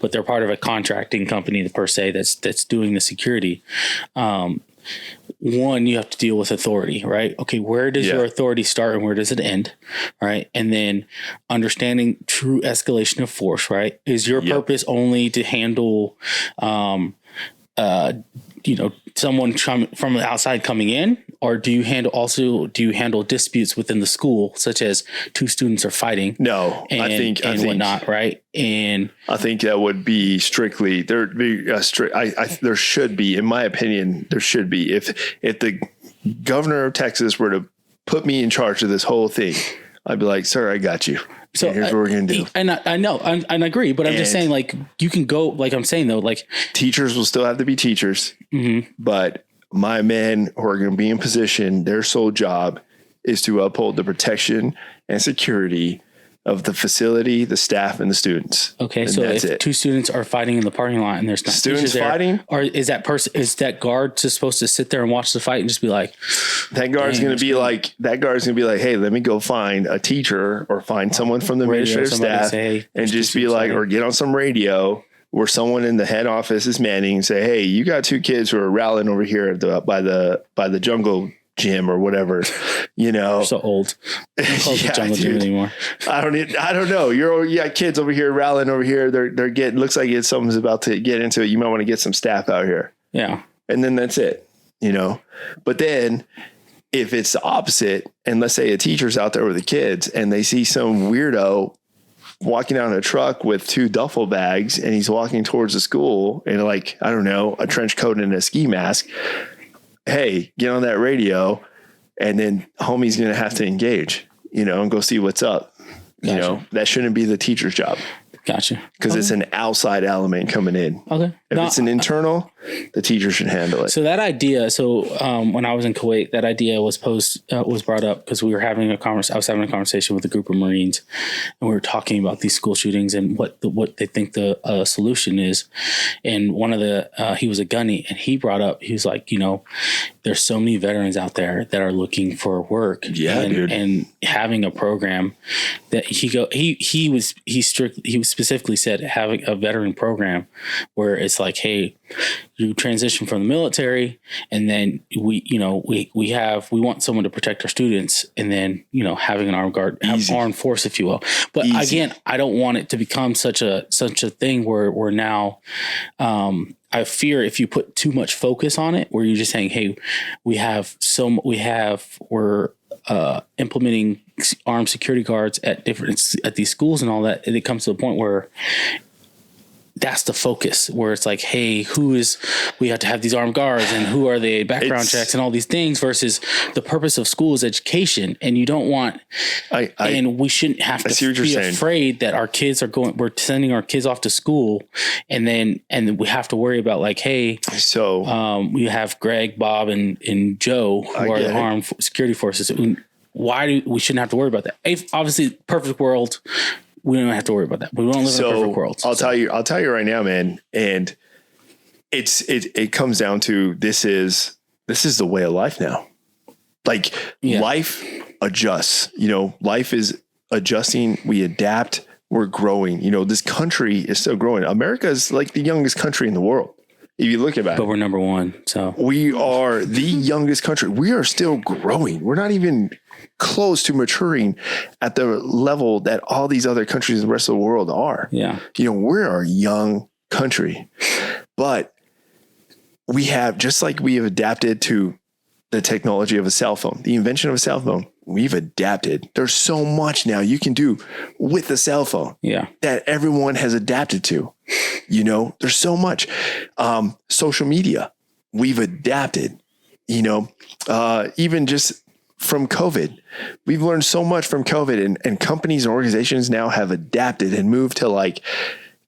but they're part of a contracting company per se that's doing the security. One, you have to deal with authority, right? Okay, where does your authority start and where does it end, right? And then understanding true escalation of force, right? Is your purpose only to handle, someone from the outside coming in, or do you handle disputes within the school, such as two students are fighting? No, I think whatnot, right? And I think that would be strictly there should be, in my opinion, there should be. If the governor of Texas were to put me in charge of this whole thing, I'd be like, sir, I got you. So here's what we're going to do. And I know, and I agree, but I'm just saying, like, you can go, like I'm saying though, like teachers will still have to be teachers, but my men who are going to be in position, their sole job is to uphold the protection and security of the facility, the staff, and the students. Okay, so if two students are fighting in the parking lot and there's not students fighting, or is that guard just supposed to sit there and watch the fight and just be like, that guard's going to be like, hey, let me go find a teacher or find someone from the administrative staff and just be like, or get on some radio where someone in the head office is manning and say, hey, you got two kids who are rallying over here by the jungle gym or whatever, You're so old. I don't call it the jungle gym anymore. I don't know. You got kids over here rallying over here. They're getting, looks like someone's about to get into it. You might want to get some staff out here. Yeah. And then that's it, But then if it's the opposite, and let's say a teacher's out there with the kids and they see some weirdo walking out in a truck with two duffel bags and he's walking towards the school in a trench coat and a ski mask. Hey, get on that radio, and then homie's going to have to engage, and go see what's up. Gotcha. That shouldn't be the teacher's job. Gotcha. Because it's an outside element coming in. Okay. If it's an internal, the teacher should handle it. So that idea, when I was in Kuwait, that idea was brought up because we were having I was having a conversation with a group of Marines, and we were talking about these school shootings and what they think the solution is. And one of he was a gunny, and he brought up, he was like, there's so many veterans out there that are looking for work. Yeah, dude. And having a program that he specifically said having a veteran program where it's like, hey, you transition from the military, and then we want someone to protect our students, and then having an armed force, if you will. But again, I don't want it to become such a thing where we're now. I fear if you put too much focus on it, where you're just saying, hey, we're implementing armed security guards at these schools and all that, and it comes to a point where that's the focus where it's like, hey, we have to have these armed guards and who are they, background checks and all these things, versus the purpose of school is education. And you don't want, and we shouldn't have to be afraid that we're sending our kids off to school and we have to worry about like, hey, so we have Greg, Bob and Joe who are the armed security forces. We shouldn't have to worry about that. Obviously, perfect world, we don't have to worry about that. We don't live in a perfect world. I'll tell you right now, man. And it comes down to this is the way of life now. Like life adjusts. Life is adjusting. We adapt. We're growing. This country is still growing. America is like the youngest country in the world. If you look at it. But we're number one. So we are the youngest country. We are still growing. We're not even close to maturing at the level that all these other countries in the rest of the world are. Yeah. We're a young country, but we have, just like we have adapted to the technology of a cell phone, the invention of a cell phone, we've adapted. There's so much now you can do with a cell phone that everyone has adapted to. There's so much. Social media, we've adapted, even just from COVID, we've learned so much from COVID, and companies and organizations now have adapted and moved to like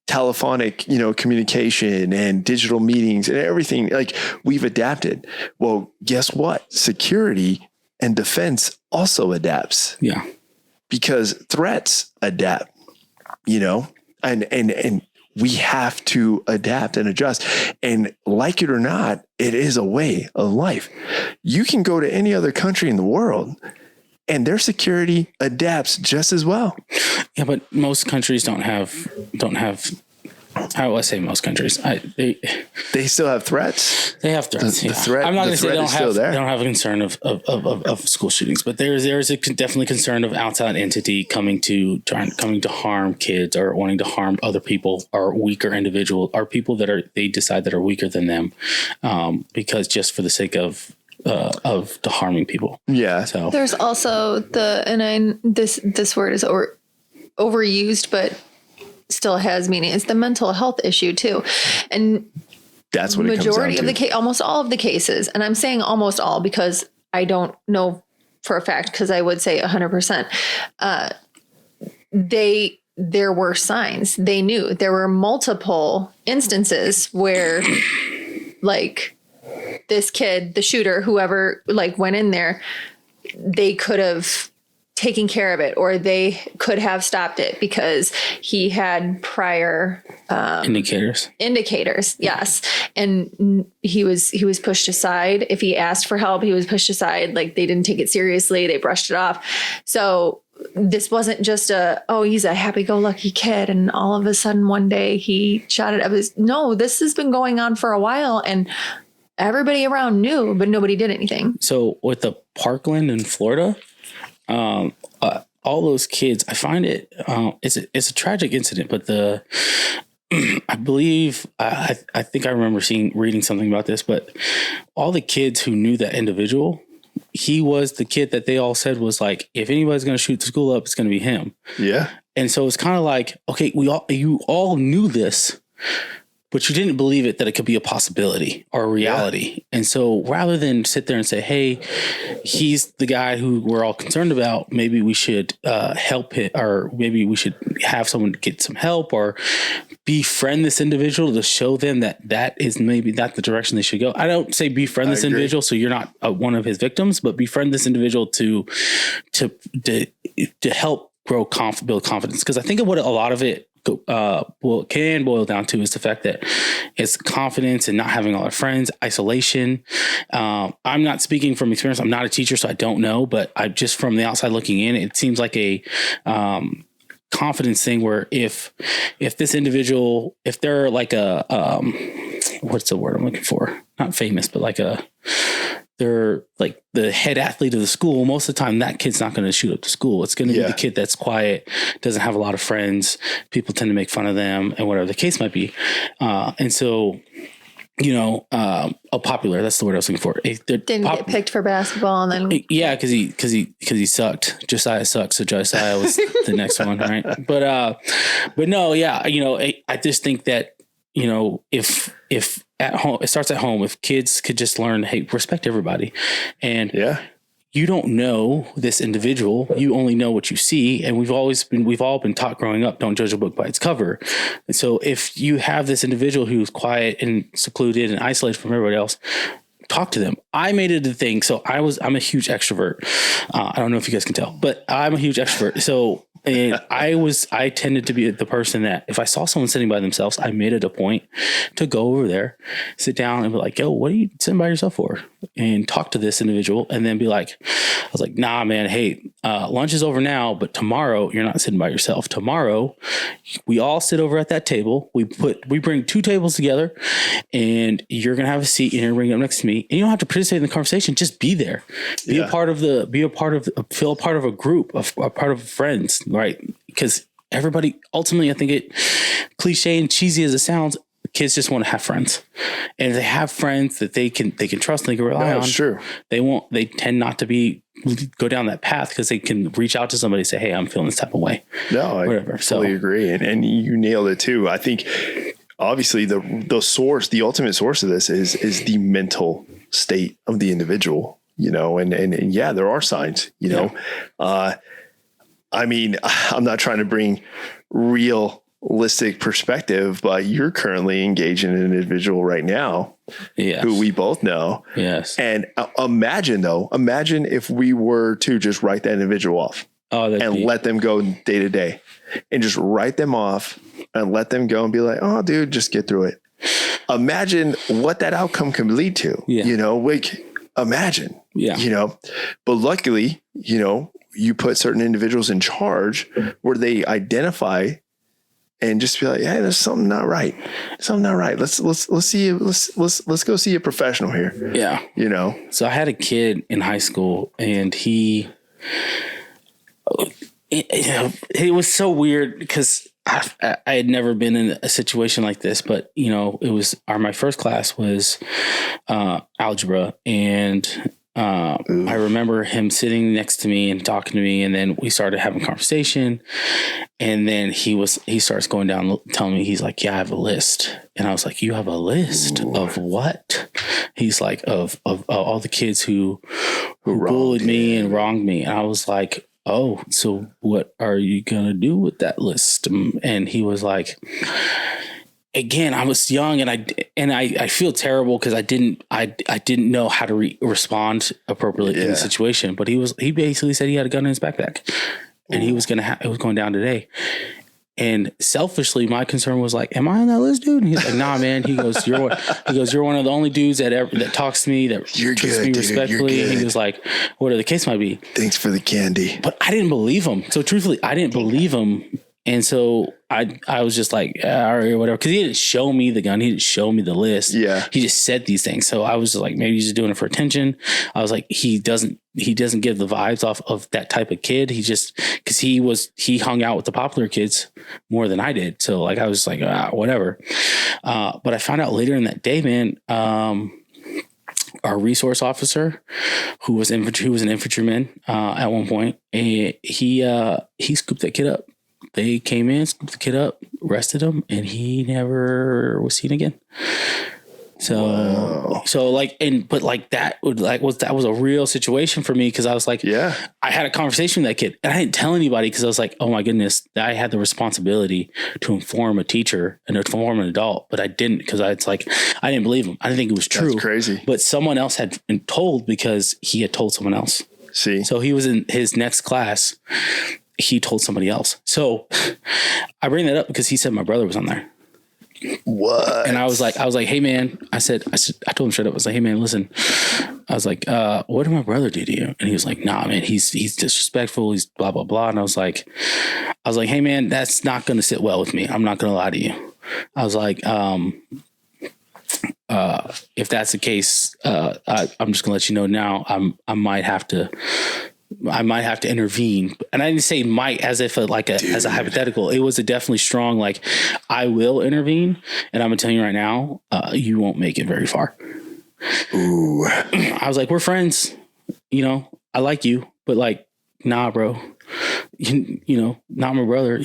telephonic, communication and digital meetings and everything. Like we've adapted. Well, guess what? Security and defense also adapts. Yeah. Because threats adapt, and we have to adapt and adjust. And like it or not, it is a way of life. You can go to any other country in the world and their security adapts just as well. Yeah, but most countries don't have how do I say most countries? They still have threats. They have threats. The threat. I'm not going to say they don't have a concern of school shootings, but there's a definitely concern of outside entity coming to harm kids or wanting to harm other people or weaker individuals or people that they decide that are weaker than them, because just for the sake of harming people. Yeah. So there's also this word is overused, but still has meaning. It's the mental health issue too. And that's what majority of almost all of the cases, and I'm saying almost all because I don't know for a fact, because I would say 100%, there were signs. They knew there were multiple instances where like this kid, the shooter, whoever like went in there, they could have taken care of it, or they could have stopped it because he had prior indicators. Yes. And he was pushed aside. If he asked for help, he was pushed aside. Like they didn't take it seriously. They brushed it off. So this wasn't just he's a happy-go-lucky kid and all of a sudden one day he shot it up. No, this has been going on for a while and everybody around knew, but nobody did anything. So with the Parkland in Florida, all those kids, I find it's a tragic incident, but I believe, I think I remember reading something about this, but all the kids who knew that individual, he was the kid that they all said was like, if anybody's going to shoot the school up, it's going to be him. Yeah. And so it's kind of like, okay, you all knew this, but you didn't believe it, that it could be a possibility or a reality. Yeah. And so rather than sit there and say, hey, he's the guy who we're all concerned about, maybe we should help him, or maybe we should have someone get some help or befriend this individual to show them that is maybe not the direction they should go. I don't say befriend this individual so you're not one of his victims, but befriend this individual to help build confidence. Because I think of what a lot of it can boil down to is the fact that it's confidence and not having all our friends, isolation. I'm not speaking from experience. I'm not a teacher, so I don't know, but I just from the outside looking in, it seems like a confidence thing where if this individual, if they're like a what's the word I'm looking for? Not famous, but like they're like the head athlete of the school. Most of the time, that kid's not going to shoot up the school. It's going to be the kid that's quiet, doesn't have a lot of friends. People tend to make fun of them and whatever the case might be. And so, a popular, that's the word I was looking for. Didn't get picked for basketball and then. Yeah. Cause he sucked. Josiah sucked. So Josiah was the next one. Right. But no, yeah. I just think that you know, if at home, it starts at home. If kids could just learn, hey, respect everybody. And you don't know this individual. You only know what you see. And we've all been taught growing up, don't judge a book by its cover. And so if you have this individual who's quiet and secluded and isolated from everybody else, talk to them. I made it a thing. So I'm a huge extrovert. I don't know if you guys can tell, but I'm a huge extrovert. So and I tended to be the person that if I saw someone sitting by themselves, I made it a point to go over there, sit down and be like, yo, what are you sitting by yourself for? And talk to this individual and then be like, I was like, nah, man, hey, lunch is over now, but tomorrow you're not sitting by yourself. Tomorrow we all sit over at that table. We bring 2 tables together and you're going to have a seat and you're going to bring it up next to me and you don't have to participate in the conversation. Just be there, feel a part of a group, a part of friends. Right. Because everybody ultimately, I think it cliche and cheesy as it sounds, kids just want to have friends and if they have friends that they can trust and they can rely on. Sure. They tend not to go down that path because they can reach out to somebody and say, hey, I'm feeling this type of way. No, I totally agree. And you nailed it too. I think obviously the ultimate source of this is the mental state of the individual, you know, and yeah, there are signs, you know, I mean, I'm not trying to bring realistic perspective, but you're currently engaged in an individual right now who we both know. Yes. And imagine if we were to just write that individual off let them go day to day and just write them off and let them go and be like, oh, dude, just get through it. Imagine what that outcome can lead to, you know, like imagine, you know, but luckily, you know, you put certain individuals in charge where they identify and just be like, hey, there's something not right. Something not right. Let's see. Let's go see a professional here. Yeah. You know? So I had a kid in high school and it was so weird because I had never been in a situation like this, but you know, it was my first class was algebra and I remember him sitting next to me and talking to me, and then we started having a conversation. And then he starts going down, telling me, he's like, yeah, I have a list. And I was like, you have a list of what? He's like, of all the kids who bullied me and wronged me. And I was like, oh, so what are you going to do with that list? And he was like, again, I was young and I feel terrible because I didn't know how to respond appropriately in the situation. But he basically said he had a gun in his backpack and he was it was going down today. And selfishly, my concern was like, am I on that list, dude? And he's like, nah, man. He goes, you're one of the only dudes that talks to me, that treats me respectfully. And he was like, whatever the case might be. Thanks for the candy. But I didn't believe him. So truthfully, I didn't believe him. And so I was just like, all right, whatever. Cause he didn't show me the gun. He didn't show me the list. Yeah. He just said these things. So I was just like, maybe he's just doing it for attention. I was like, he doesn't give the vibes off of that type of kid. He just, cause he hung out with the popular kids more than I did. So like, I was like, whatever. But I found out later in that day, man, our resource officer, who was an infantryman at one point, and he scooped that kid up. They came in, scooped the kid up, arrested him, and he never was seen again. So, that was a real situation for me. Cause I was like, I had a conversation with that kid and I didn't tell anybody. Cause I was like, oh my goodness, I had the responsibility to inform a teacher and inform an adult, but I didn't. Cause I didn't believe him. I didn't think it was true. That's crazy. But someone else had been told because he had told someone else. See, so he was in his next class. He told somebody else. So I bring that up because he said my brother was on there. What? And I was like, hey man, I told him straight up, I was like, hey man, listen, I was like, what did my brother do to you? And he was like, nah, man, he's disrespectful. He's blah, blah, blah. And I was like, hey man, that's not going to sit well with me. I'm not going to lie to you. I was like, if that's the case, I'm just gonna let you know now, I might have to intervene. And I didn't say might as if as a hypothetical. It was a definitely strong, like, I will intervene. And I'm gonna tell you right now, you won't make it very far. Ooh. I was like, we're friends, you know, I like you, but like, nah, bro. not my brother.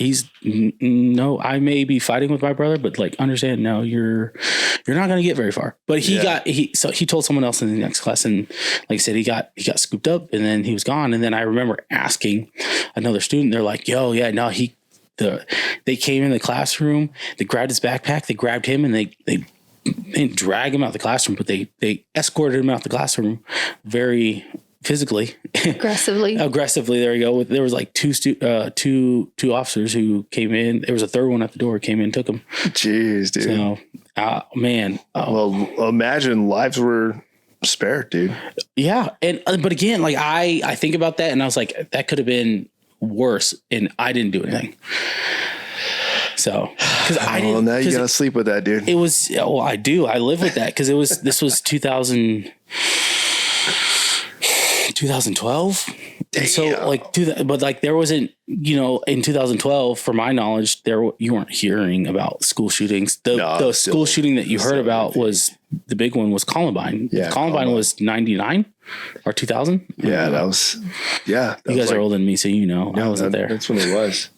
No, I may be fighting with my brother, but like, understand, no, you're not going to get very far. But he told someone else in the next class, and like I said, he got scooped up, and then he was gone. And then I remember asking another student, they're like, yo, yeah, no, they came in the classroom, they grabbed his backpack, they grabbed him, and they didn't drag him out the classroom, but they escorted him out the classroom very physically, aggressively. There you go. There was like two officers who came in. There was a third one at the door, came in, and took him. Jeez, dude. So, man. Well, imagine lives were spared, dude. Yeah. And, but again, like I think about that and I was like, that could have been worse. And I didn't do anything. So, because I didn't. Well, now you gotta sleep with that, dude. It was. Well, I do. I live with that because this was 2012. And so like but like there wasn't, in 2012, for my knowledge, you weren't hearing about school shootings. The school shooting that you heard about was the big one was Columbine. Yeah, Columbine was 99 or 2000. Yeah, that was. Yeah, you guys are older than me, so I wasn't there. That's when it was.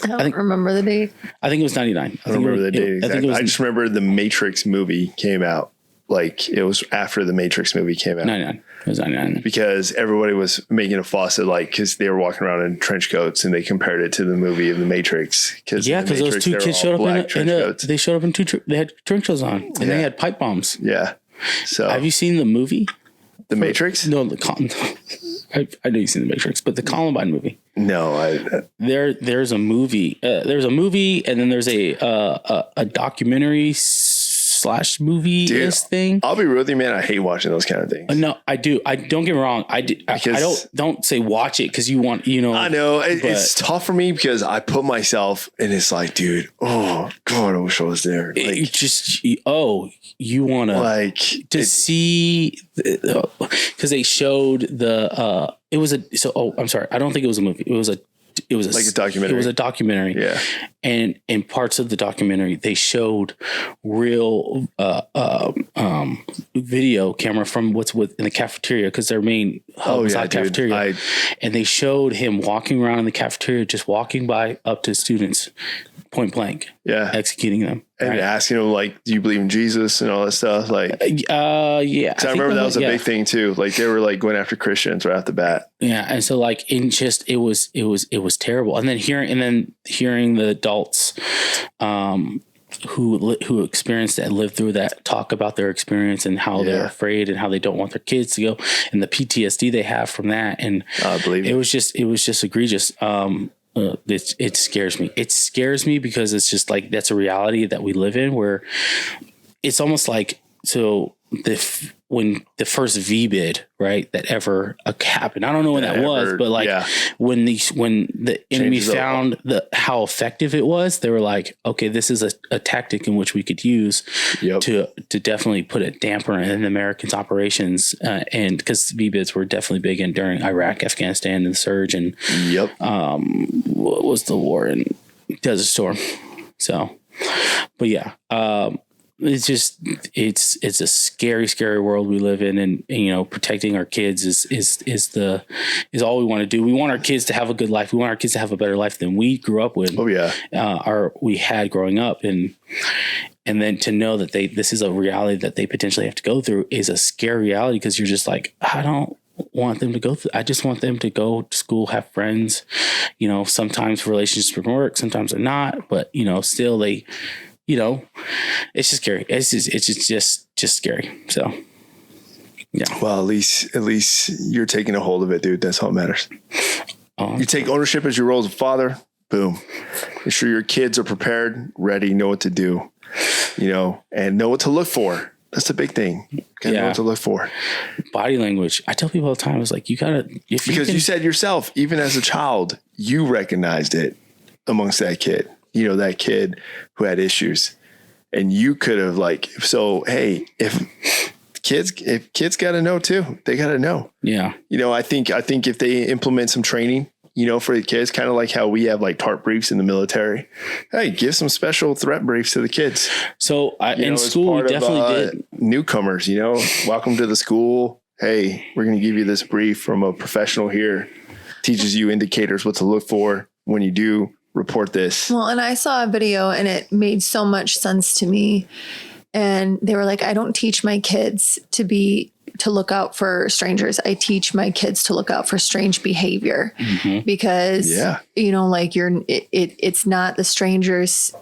I don't remember the date. I think it was 99. I don't remember the date exactly. I just remember the Matrix movie came out. Like it was after the Matrix movie came out. 99. It was 99. Because everybody was making a fuss at because they were walking around in trench coats and they compared it to the movie of the Matrix. Because those two kids showed up they showed up in they had trench coats on and they had pipe bombs. Yeah. So have you seen the movie? The Matrix? No, I know you've seen the Matrix, but the Columbine movie. No, there's a movie. There's a movie, and then there's a documentary / movie thing. I'll be real with you, man. I hate watching those kind of things. No, I do. I don't get me wrong. I don't say watch it because you want. I know it's tough for me because I put myself, and it's like, dude, oh God, I wish I was there. Like, you want to see because they showed the I'm sorry, I don't think it was a movie. It was a documentary. It was a documentary. Yeah. And in parts of the documentary, they showed real video camera from what's in the cafeteria because their main hub was the cafeteria. And they showed him walking around in the cafeteria, just walking by up to students, point blank. Yeah. Executing them. And asking them, like, do you believe in Jesus and all that stuff? Like, yeah. I remember that was a big thing too. Like they were like going after Christians right off the bat. Yeah. And so like it was terrible. And then hearing the adults, who experienced that, lived through that, talk about their experience and how they're afraid and how they don't want their kids to go and the PTSD they have from that. And I believe it was just egregious. It scares me. It scares me because it's just like, that's a reality that we live in where it's almost like, when the first V-bid, right, that ever happened, I don't know when that was, but like when the enemy found how effective it was, they were like, okay, this is a tactic in which we could use to definitely put a damper in the Americans' operations, and because V-bids were definitely big in during Iraq, Afghanistan, and the surge, and what was the war in Desert Storm? So, but yeah. It's just it's a scary world we live in, and protecting our kids is all we want to do. We want our kids to have a good life. We want our kids to have a better life than we grew up with. Oh yeah, we had growing up, and then to know that this is a reality that they potentially have to go through is a scary reality because you're just like, I don't want them to go through. I just want them to go to school, have friends. Sometimes relationships work, sometimes they're not, but still they. It's just scary. It's just scary. So, yeah. Well, at least you're taking a hold of it, dude. That's all that matters. You take ownership as your role as a father. Boom. Make sure your kids are prepared, ready, know what to do, and know what to look for. That's the big thing. You gotta know what to look for. Body language. I tell people all the time, it's like, you said yourself, even as a child, you recognized it amongst that kid. That kid who had issues, and you could have hey, if kids got to know too, they got to know. Yeah. I think if they implement some training, for the kids, kind of like how we have like TARP briefs in the military. Hey, give some special threat briefs to the kids. So in school, we definitely did. Newcomers, welcome to the school. Hey, we're going to give you this brief from a professional here. teaches you indicators, what to look for when you do report this. Well, and I saw a video and it made so much sense to me. And they were like, I don't teach my kids to look out for strangers. I teach my kids to look out for strange behavior because, you know, like it's not the strangers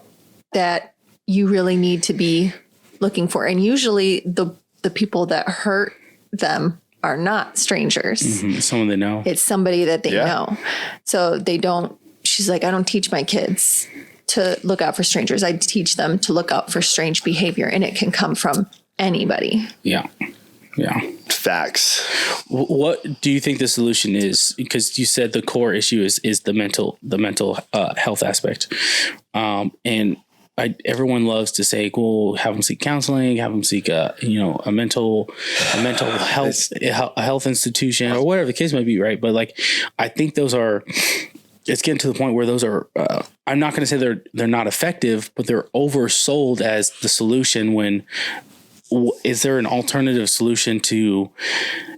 that you really need to be looking for. And usually the people that hurt them are not strangers. Someone they know. It's somebody that they know. So they don't, she's like, I don't teach my kids to look out for strangers. I teach them to look out for strange behavior, and it can come from anybody. Yeah. Facts. What do you think the solution is? Because you said the core issue is the mental health aspect. And everyone loves to say, "Well, have them seek counseling, have them seek a mental health institution or whatever the case may be." Right. But like, I think it's getting to the point where those are, I'm not going to say they're not effective, but they're oversold as the solution. When is there an alternative solution to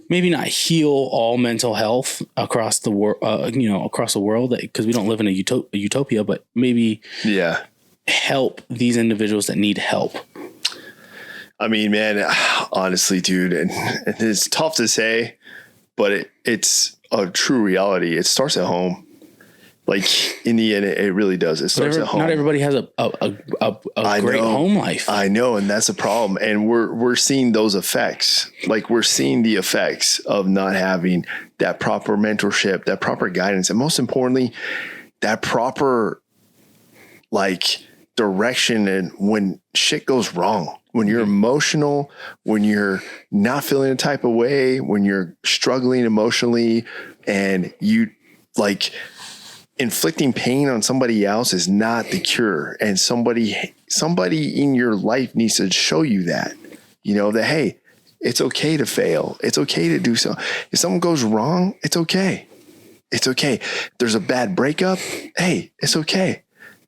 maybe not heal all mental health across the world, across the world, because we don't live in a utopia, but maybe help these individuals that need help? I mean, man, honestly, dude, and it's tough to say, but it's a true reality. It starts at home. Like in the end, it really does. It starts at home. Not everybody has a great home life. I know, and that's a problem. And we're seeing those effects. Like we're seeing the effects of not having that proper mentorship, that proper guidance, and most importantly, that proper like direction. And when shit goes wrong, when you're emotional, when you're not feeling a type of way, when you're struggling emotionally, and you like. Inflicting pain on somebody else is not the cure. And somebody in your life needs to show you that, that, hey, it's okay to fail. It's okay to do so. If something goes wrong, it's okay. It's okay. If there's a bad breakup, hey, it's okay.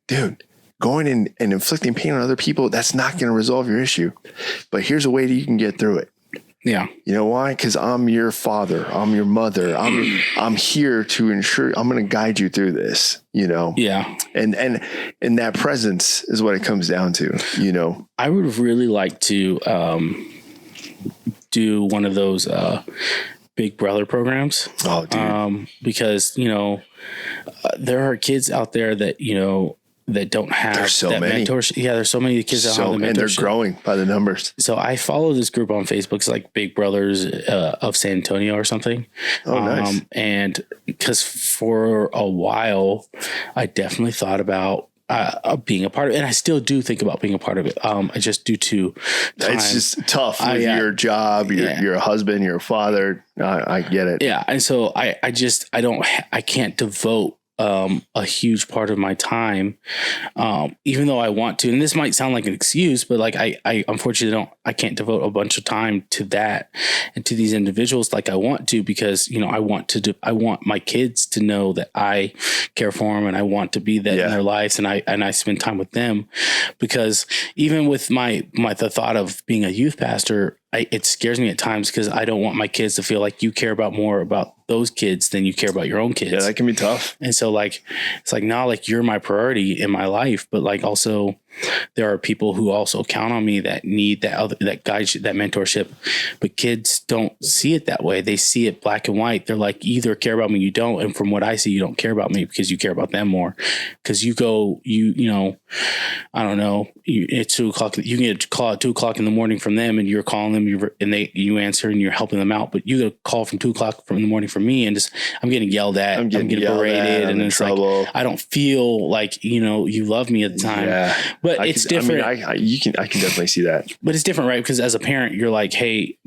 Dude, going and inflicting pain on other people, that's not going to resolve your issue. But here's a way that you can get through it. Yeah. You know why? Because I'm your father. I'm your mother. I'm here to ensure I'm going to guide you through this, Yeah. And that presence is what it comes down to, I would really like to do one of those Big Brother programs. Oh, dude. Because, there are kids out there that, that don't have that mentorship. Yeah, there's so many kids that have the mentorship. And they're growing by the numbers. So I follow this group on Facebook. It's like Big Brothers of San Antonio or something. Oh, nice. And because for a while, I definitely thought about being a part of it. And I still do think about being a part of it. I just due to time. It's just tough with your job. You're a husband, you're a father. I get it. Yeah. And so I can't devote a huge part of my time, even though I want to, and this might sound like an excuse, but like I unfortunately I can't devote a bunch of time to that and to these individuals like I want to, because, I want my kids to know that I care for them and I want to be that in their lives. And I spend time with them, because even with the thought of being a youth pastor, it scares me at times, because I don't want my kids to feel like you care more about those kids than you care about your own kids. Yeah, that can be tough. And so like, it's like, now like you're my priority in my life, but like also there are people who also count on me that need that guidance, that mentorship, but kids don't see it that way. They see it black and white. They're like, you either care about me, you don't. And from what I see, you don't care about me because you care about them more. Cause I don't know, it's 2:00. You get a call at 2:00 in the morning from them, and you're calling them, you answer and you're helping them out. But you get a call from 2:00 in the morning from me, and just, I'm getting yelled at, I'm getting berated, and it's trouble. Like, I don't feel like, you love me at the time. Yeah. But it's different. I can definitely see that. But it's different, right? Because as a parent, you're like, hey,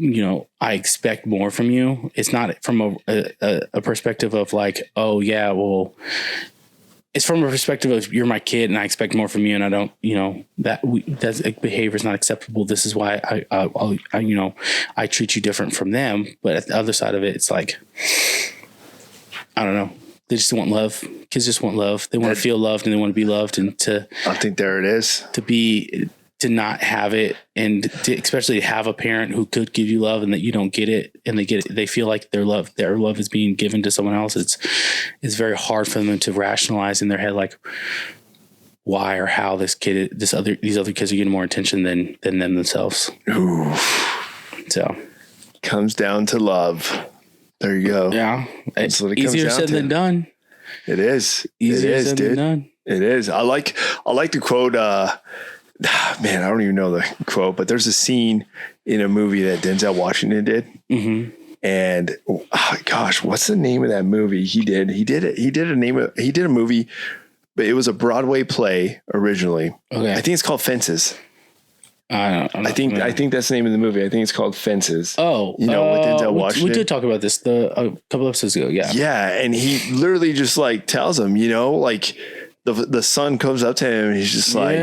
I expect more from you. It's not from a perspective of like, oh yeah, well, it's from a perspective of you're my kid and I expect more from you, and I don't, that behavior is not acceptable. This is why I treat you different from them. But at the other side of it, it's like, I don't know. They just want love. Kids just want love. They want to feel loved, and they want to be loved, and I think there it is. to not have it, and to especially have a parent who could give you love and that you don't get it, and they feel like their love is being given to someone else. It's very hard for them to rationalize in their head, like why or how these other kids are getting more attention than them themselves. Ooh. So comes down to love. There you go. Yeah. That's what it easier comes down said to. than done. It is. Easier said than done. It is. I like the quote, man, I don't even know the quote, but there's a scene in a movie that Denzel Washington did. Mm-hmm. And gosh, what's the name of that movie? He did a movie, but it was a Broadway play originally. Okay. I think it's called Fences. I think that's the name of the movie. I think it's called Fences. Oh, with Denzel Washington. We did talk about this a couple episodes ago. Yeah. Yeah. And he literally just like tells him, like the son comes up to him and he's just like,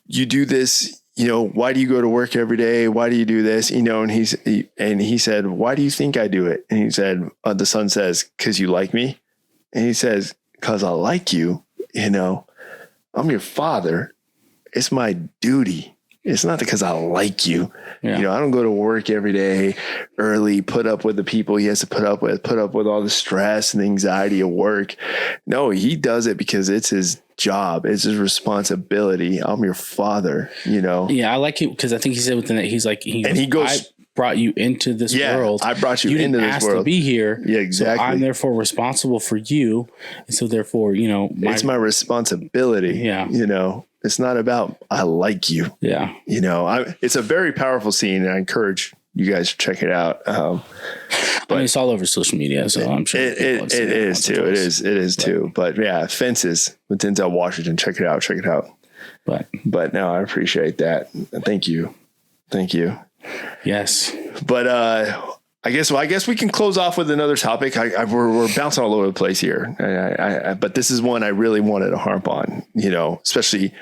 you do this, why do you go to work every day? Why do you do this? And he said, why do you think I do it? And he said, the son says, 'cause you like me. And he says, 'cause I like you, I'm your father. It's my duty. It's not because I like you. Yeah. I don't go to work every day early, put up with the people he has to put up with all the stress and anxiety of work. No, he does it because it's his job. It's his responsibility. I'm your father, Yeah, I like it because I think he said within that he goes, I brought you into this world. I brought you into this world to be here. Yeah, exactly. So I'm therefore responsible for you. And so therefore, it's my responsibility. Yeah. It's not about, I like you. Yeah. It's a very powerful scene and I encourage you guys to check it out. But it's all over social media, so I'm sure it is too. It is too. But yeah, Fences with Denzel Washington. Check it out. But no, I appreciate that. Thank you. Yes. But I guess we can close off with another topic. We're bouncing all over the place here. But this is one I really wanted to harp on, especially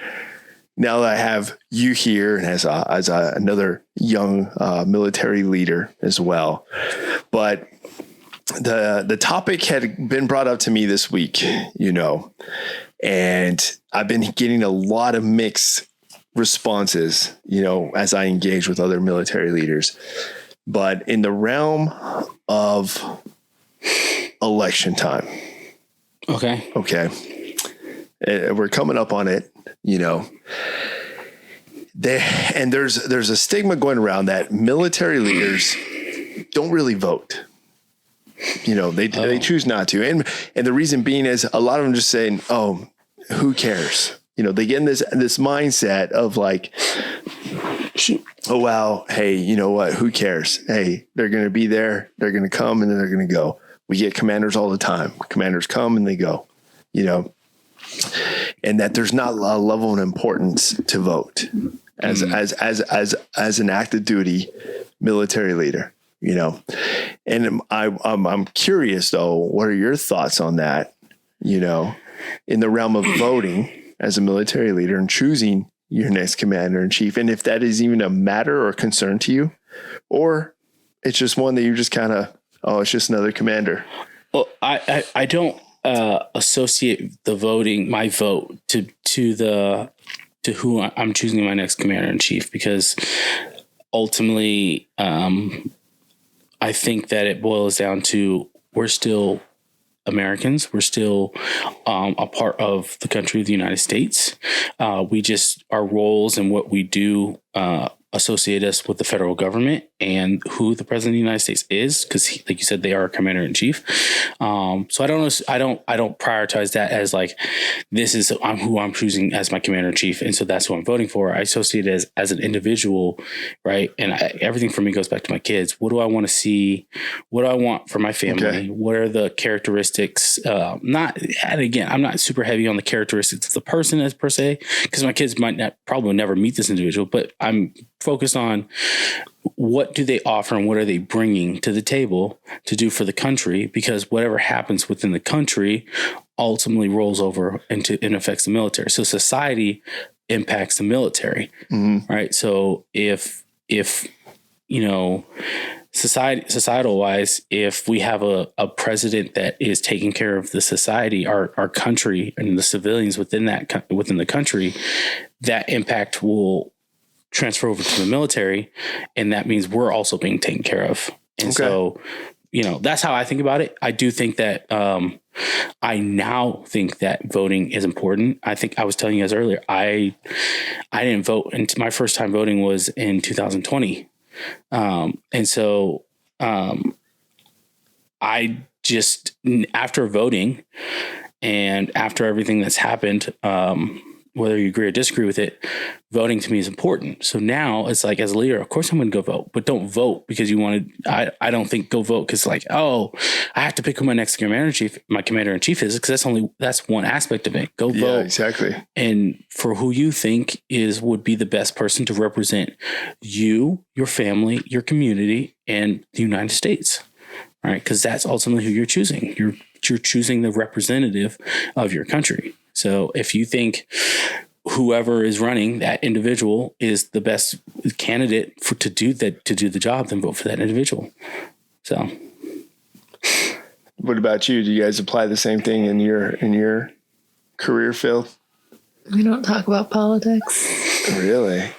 now that I have you here and as another young military leader as well. But the topic had been brought up to me this week, and I've been getting a lot of mixed responses, as I engage with other military leaders. But in the realm of election time. Okay. We're coming up on it, and there's a stigma going around that military leaders don't really vote. They choose not to. And the reason being is a lot of them just saying, oh, who cares? They get in this mindset of like, oh, wow. Hey, you know what? Who cares? Hey, they're going to be there. They're going to come and then they're going to go. We get commanders all the time. Commanders come and they go, and that there's not a level of importance to vote as an active duty military leader, and I'm curious though, what are your thoughts on that? In the realm of voting as a military leader and choosing your next commander in chief, and if that is even a matter or concern to you, or it's just one that you just kind of, it's just another commander. Well, I don't associate my vote to who I'm choosing my next commander in chief, because ultimately, I think that it boils down to we're still Americans. We're still a part of the country of the United States. Our roles and what we do associate us with the federal government and who the president of the United States is, because like you said, they are a commander in chief. So I don't prioritize that as like, this is who I'm choosing as my commander in chief. And so that's who I'm voting for. I associate it as an individual, right? And everything for me goes back to my kids. What do I want to see? What do I want for my family? Okay. What are the characteristics? I'm not super heavy on the characteristics of the person as per se, because my kids probably never meet this individual, but I'm focused on what do they offer and what are they bringing to the table to do for the country, because whatever happens within the country ultimately rolls over and affects the military. So society impacts the military, right? So if societal wise, if we have a president that is taking care of the society, our country and the civilians within the country, that impact will transfer over to the military. And that means we're also being taken care of. And so, that's how I think about it. I do think that, I now think that voting is important. I think I was telling you guys earlier, I didn't vote, and my first time voting was in 2020. And so, I just, after voting and after everything that's happened, whether you agree or disagree with it, voting to me is important. So now it's like, as a leader, of course I'm going to go vote, but don't vote because you want to, I don't think go vote because like, oh, I have to pick who my next commander in chief is, because that's one aspect of it. Go vote. Yeah, exactly. And for who you think would be the best person to represent you, your family, your community, and the United States. All right. Because that's ultimately who you're choosing. You're choosing the representative of your country. So if you think whoever is running, that individual is the best candidate to do the job, then vote for that individual. So, what about you? Do you guys apply the same thing in your career field? We don't talk about politics. Really?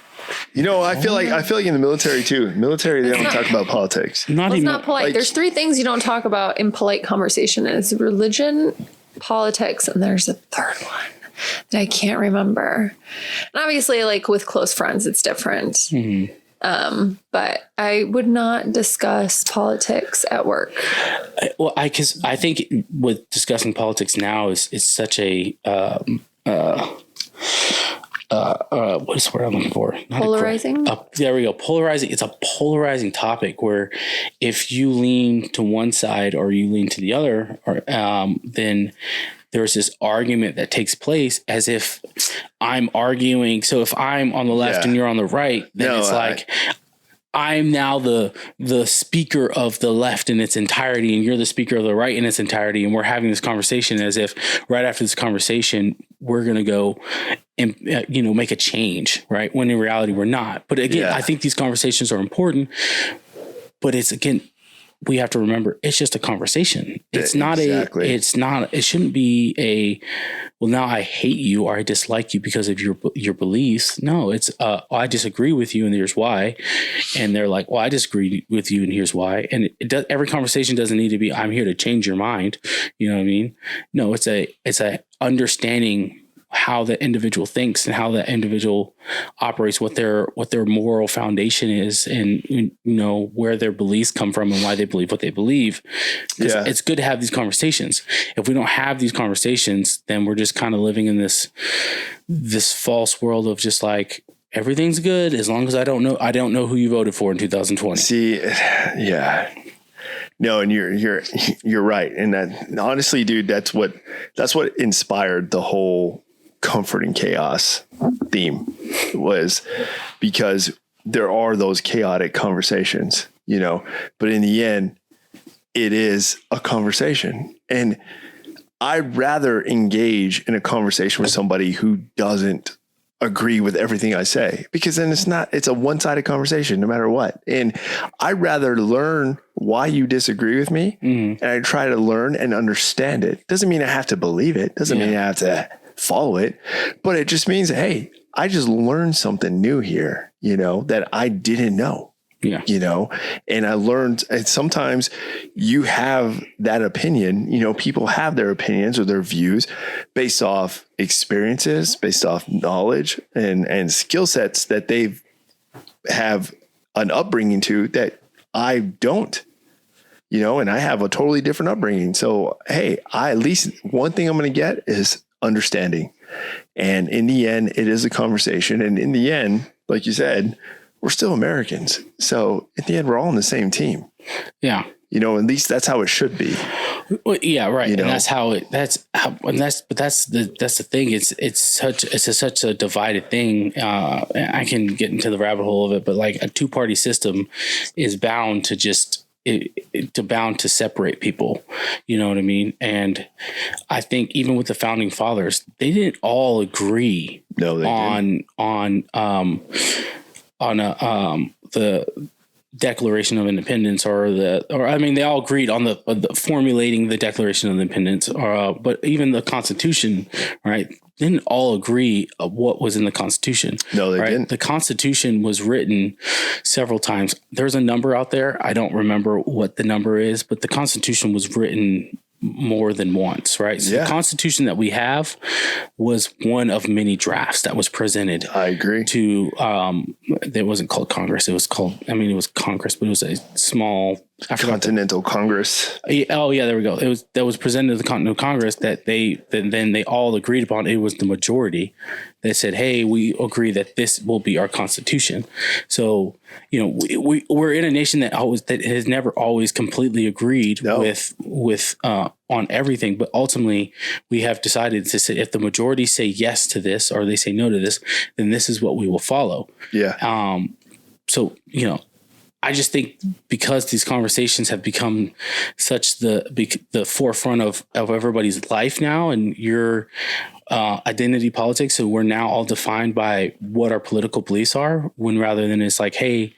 I feel like in the military too. Military, they don't talk about politics. It's not polite. There's three things you don't talk about in polite conversation: it's religion, politics, and there's a third one that I can't remember. And obviously, like with close friends, it's different. Mm-hmm. But I would not discuss politics at work. Well, because I think with discussing politics now is such a what is the word I'm looking for? Polarizing? There we go. Polarizing. It's a polarizing topic where if you lean to one side or you lean to the other, then there's this argument that takes place as if I'm arguing. So if I'm on the left and you're on the right, then I'm now the speaker of the left in its entirety, and you're the speaker of the right in its entirety. And we're having this conversation as if right after this conversation, we're going to go and, make a change, right? When in reality, we're not. But again, I think these conversations are important, but we have to remember it's just a conversation. It's not it shouldn't be well, now I hate you or I dislike you because of your beliefs. No, it's, I disagree with you and here's why. And they're like, well, I disagree with you and here's why. And every conversation doesn't need to be, I'm here to change your mind. You know what I mean? No, it's a understanding how the individual thinks and how the individual operates, what their moral foundation is, and where their beliefs come from and why they believe what they believe. It's good to have these conversations. If we don't have these conversations, then we're just kind of living in this false world of just like everything's good as long as I don't know who you voted for in 2020. See, yeah. No, and you're right. And that, honestly, dude, that's what inspired the whole comfort in chaos theme, was because there are those chaotic conversations, but in the end, it is a conversation. And I'd rather engage in a conversation with somebody who doesn't agree with everything I say, because then it's a one-sided conversation no matter what. And I'd rather learn why you disagree with me, and I try to learn and understand it. Doesn't mean I have to believe it. Doesn't mean I have to follow it, but it just means, hey, I just learned something new here, that I didn't know. Yeah. And I learned, and sometimes you have that opinion, people have their opinions or their views based off experiences, based off knowledge and skill sets that they have an upbringing to that I don't, and I have a totally different upbringing. So, hey, at least one thing I'm going to get is understanding. And in the end, it is a conversation. And in the end, like you said, we're still Americans. So in the end, we're all on the same team. Yeah. At least that's how it should be. Well, yeah, right. And that's the thing. It's such a divided thing. I can get into the rabbit hole of it, but like a two-party system is bound to to separate people. You know what I mean? And I think even with the founding fathers, they didn't all agree Declaration of Independence they all agreed on the formulating the Declaration of Independence, but even the Constitution, right? Didn't all agree of what was in the Constitution. No, they right? didn't. The Constitution was written several times. There's a number out there. I don't remember what the number is, but the Constitution was written more than once, right? So the Constitution that we have was one of many drafts that was presented. I agree. To it wasn't called Congress. It was called. I mean, it was Congress, but it was a small Continental Congress. Oh yeah, there we go. That was presented to the Continental Congress that then they all agreed upon. It was the majority that said, "Hey, we agree that this will be our Constitution." So we're in a nation that has never always completely agreed with on everything, but ultimately we have decided to say if the majority say yes to this or they say no to this, then this is what we will follow. Yeah. So I just think because these conversations have become such the forefront of everybody's life now, and your identity politics, so we're now all defined by what our political beliefs are, when rather than it's like, hey,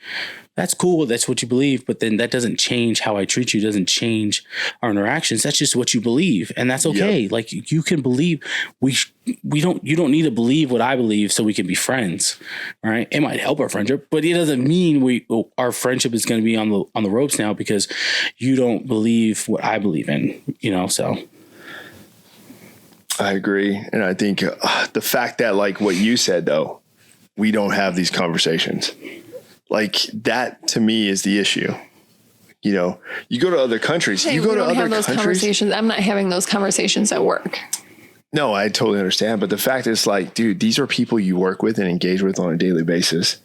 that's cool, that's what you believe, but then that doesn't change how I treat you, doesn't change our interactions. That's just what you believe, and that's okay. Yep. Like you can believe you don't need to believe what I believe so we can be friends, right? It might help our friendship, but it doesn't mean our friendship is going to be on the ropes now because you don't believe what I believe in, so. I agree. And I think the fact that, like what you said, though, we don't have these conversations, like that to me is the issue. You go to other countries. Hey, you go to other have those countries. Conversations. I'm not having those conversations at work. No, I totally understand. But the fact is, like, dude, these are people you work with and engage with on a daily basis.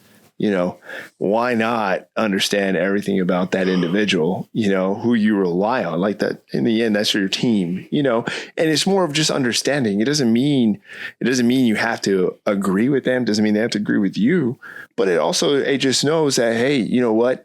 Why not understand everything about that individual, who you rely on, like that in the end, that's your team, and it's more of just understanding. It doesn't mean you have to agree with them. Doesn't mean they have to agree with you, but it just knows that, hey, you know what?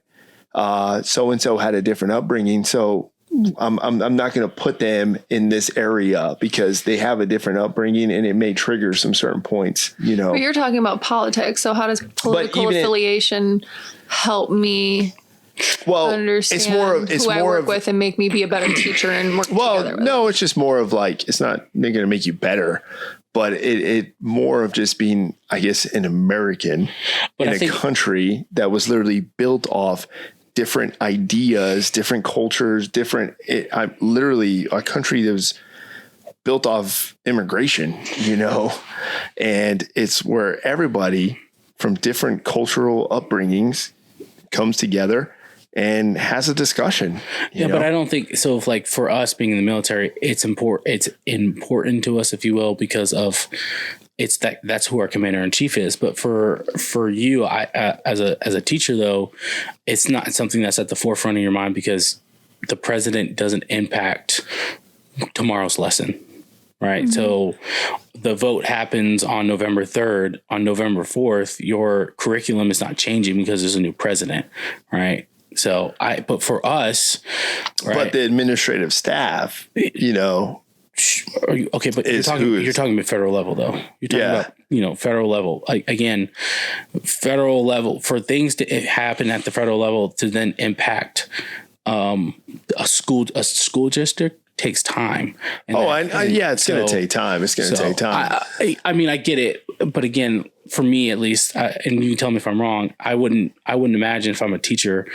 So-and-so had a different upbringing. So I'm not going to put them in this area because they have a different upbringing and it may trigger some certain points, But you're talking about politics. So how does political affiliation help me understand it's who I more work with and make me be a better teacher and work together with? No, it's just more of like, it's not going to make you better, but it more of just being, I guess, an American in a country that was literally built off different ideas, different cultures, literally a country that was built off immigration, and it's where everybody from different cultural upbringings comes together and has a discussion. Yeah, but I don't think so. If, like, for us being in the military, it's important to us, if you will, because of that's who our commander in chief is. But for you, I as a teacher, though, it's not something that's at the forefront of your mind because the president doesn't impact tomorrow's lesson, right? Mm-hmm. So the vote happens on November 3rd. On November 4th, your curriculum is not changing because there's a new president, right? So but for us, right, but the administrative staff, okay, but you're talking about federal level, though. You're talking about, federal level. Again, federal level, for things to happen at the federal level to then impact a school district takes time. And it's going to take time. It's going to take time. I mean, I get it, but again, for me at least, and you can tell me if I'm wrong, I wouldn't imagine if I'm a teacher,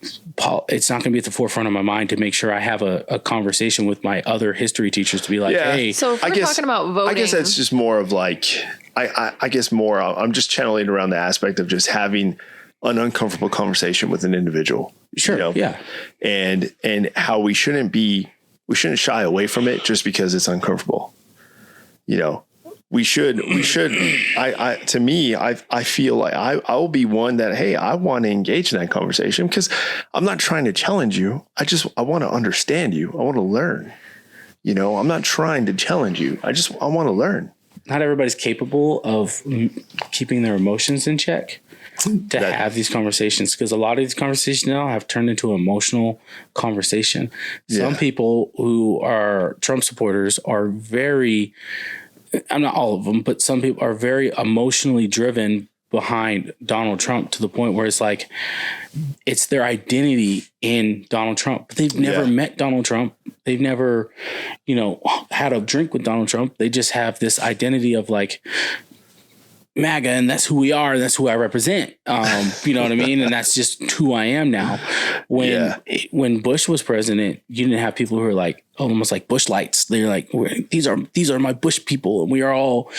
it's not going to be at the forefront of my mind to make sure I have a conversation with my other history teachers to be like, hey. So if we're talking about voting, I guess that's just more of like, I guess more, I'm just channeling around the aspect of just having an uncomfortable conversation with an individual. Sure. Yeah. And how we shouldn't shy away from it just because it's uncomfortable. We should, to me, I feel like I will be one that, hey, I want to engage in that conversation because I'm not trying to challenge you. I want to understand you. I want to learn, I'm not trying to challenge you. I want to learn. Not everybody's capable of keeping their emotions in check to have these conversations, because a lot of these conversations now have turned into an emotional conversation. Some people who are Trump supporters are I'm not all of them, but some people are very emotionally driven behind Donald Trump to the point where it's like, it's their identity in Donald Trump. But they've never met Donald Trump. They've never, had a drink with Donald Trump. They just have this identity of like MAGA, and that's who we are. And that's who I represent. You know what I mean? And that's just who I am now. When Bush was president, you didn't have people who were like almost like Bush lights. They're like, these are my Bush people, and we're all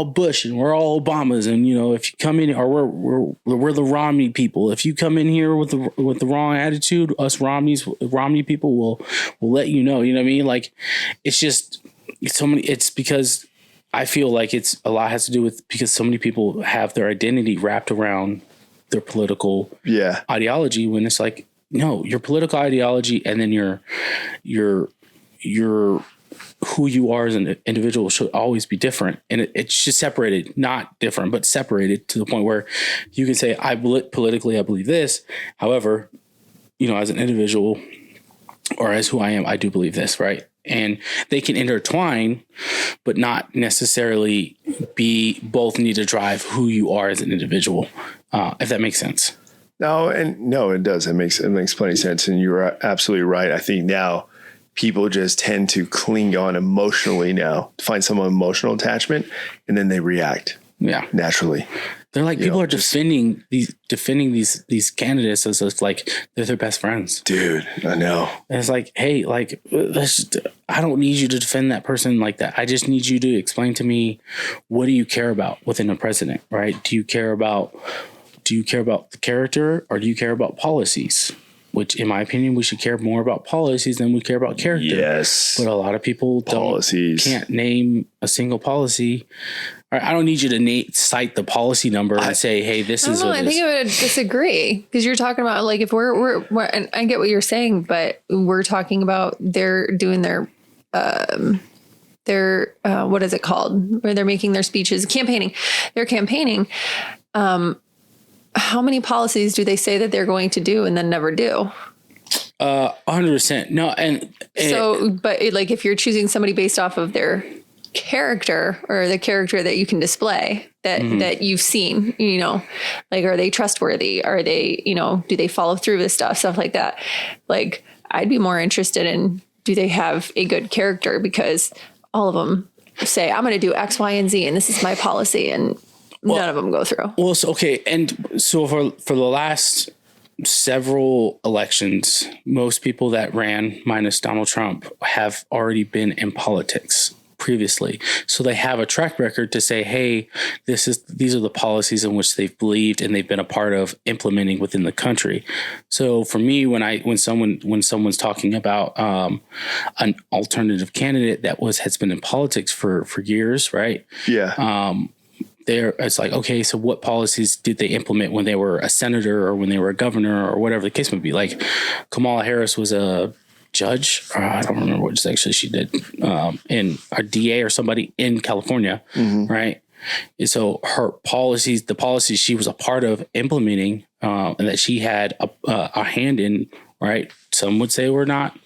Bush, and we're all Obamas. And if you come in, or we're the Romney people. If you come in here with the wrong attitude, us Romney people will let you know. You know what I mean? Like, it's just so many. It's because I feel like a lot has to do with because so many people have their identity wrapped around their political ideology, when it's like, no, your political ideology and then your who you are as an individual should always be different. And it's just separated, not different, but separated to the point where you can say, politically, I believe this. However, as an individual or as who I am, I do believe this, right? And they can intertwine, but not necessarily both need to drive who you are as an individual, if that makes sense. No, it does. It makes plenty of sense. And you're absolutely right. I think now people just tend to cling on emotionally now, find some emotional attachment, and then they react naturally. They're like, people are defending these candidates as if like they're their best friends. Dude, I know. And it's like, hey, like, I don't need you to defend that person like that. I just need you to explain to me, what do you care about within a president, right? Do you care about the character, or do you care about policies? Which, in my opinion, we should care more about policies than we care about character. Yes. But a lot of people can't name a single policy. I don't need you to cite the policy number and say, hey, this is. I think I would disagree, because you're talking about like, if we're and I get what you're saying, but we're talking about they're doing their what is it called? Where they're making their speeches, campaigning. They're campaigning. How many policies do they say that they're going to do and then never do? 100%. No. But if you're choosing somebody based off of their character, or the character that you can display that you've seen, like, are they trustworthy? Are they, do they follow through with stuff like that? Like, I'd be more interested in, do they have a good character? Because all of them say, I'm going to do X, Y, and Z, and this is my policy. And none of them go through. Well, okay. And so for the last several elections, most people that ran, minus Donald Trump, have already been in politics previously. So they have a track record to say, hey, these are the policies in which they've believed and they've been a part of implementing within the country. So for me, when someone's talking about an alternative candidate that has been in politics for years, right? Yeah. It's like, okay, so what policies did they implement when they were a senator or when they were a governor or whatever the case may be? Like, Kamala Harris was a judge. I don't remember what actually she did, in a DA or somebody in California, right? And so her policies, the policies she was a part of implementing, and that she had a hand in, right? Some would say we're not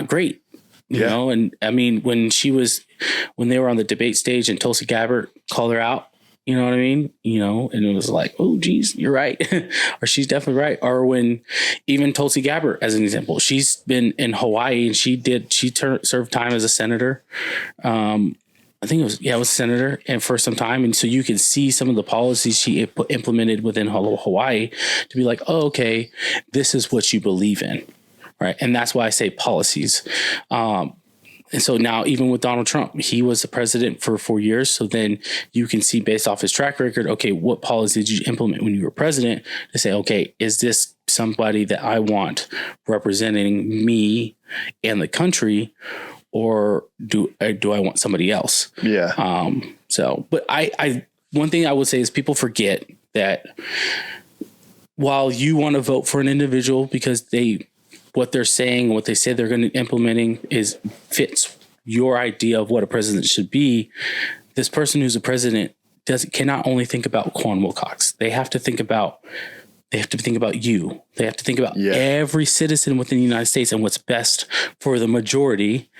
great. You know, and I mean, when they were on the debate stage and Tulsi Gabbard called her out, you know what I mean? And it was like, oh, geez, you're right. Or she's definitely right. Or when even Tulsi Gabbard, as an example, she's been in Hawaii and she served time as a senator. I think it was a senator, and for some time. And so you can see some of the policies she implemented within Hawaii to be like, oh, okay, this is what you believe in. Right. And that's why I say policies. And so now, even with Donald Trump, he was the president for 4 years. So then you can see, based off his track record, okay, what policies did you implement when you were president to say, okay, is this somebody that I want representing me and the country, or do I want somebody else? Yeah. But one thing I would say is people forget that while you want to vote for an individual because what they're saying, what they say they're going to implementing fits your idea of what a president should be, this person who's a president cannot only think about Quan Wilcox. They have to think about you. They have to think about every citizen within the United States and what's best for the majority,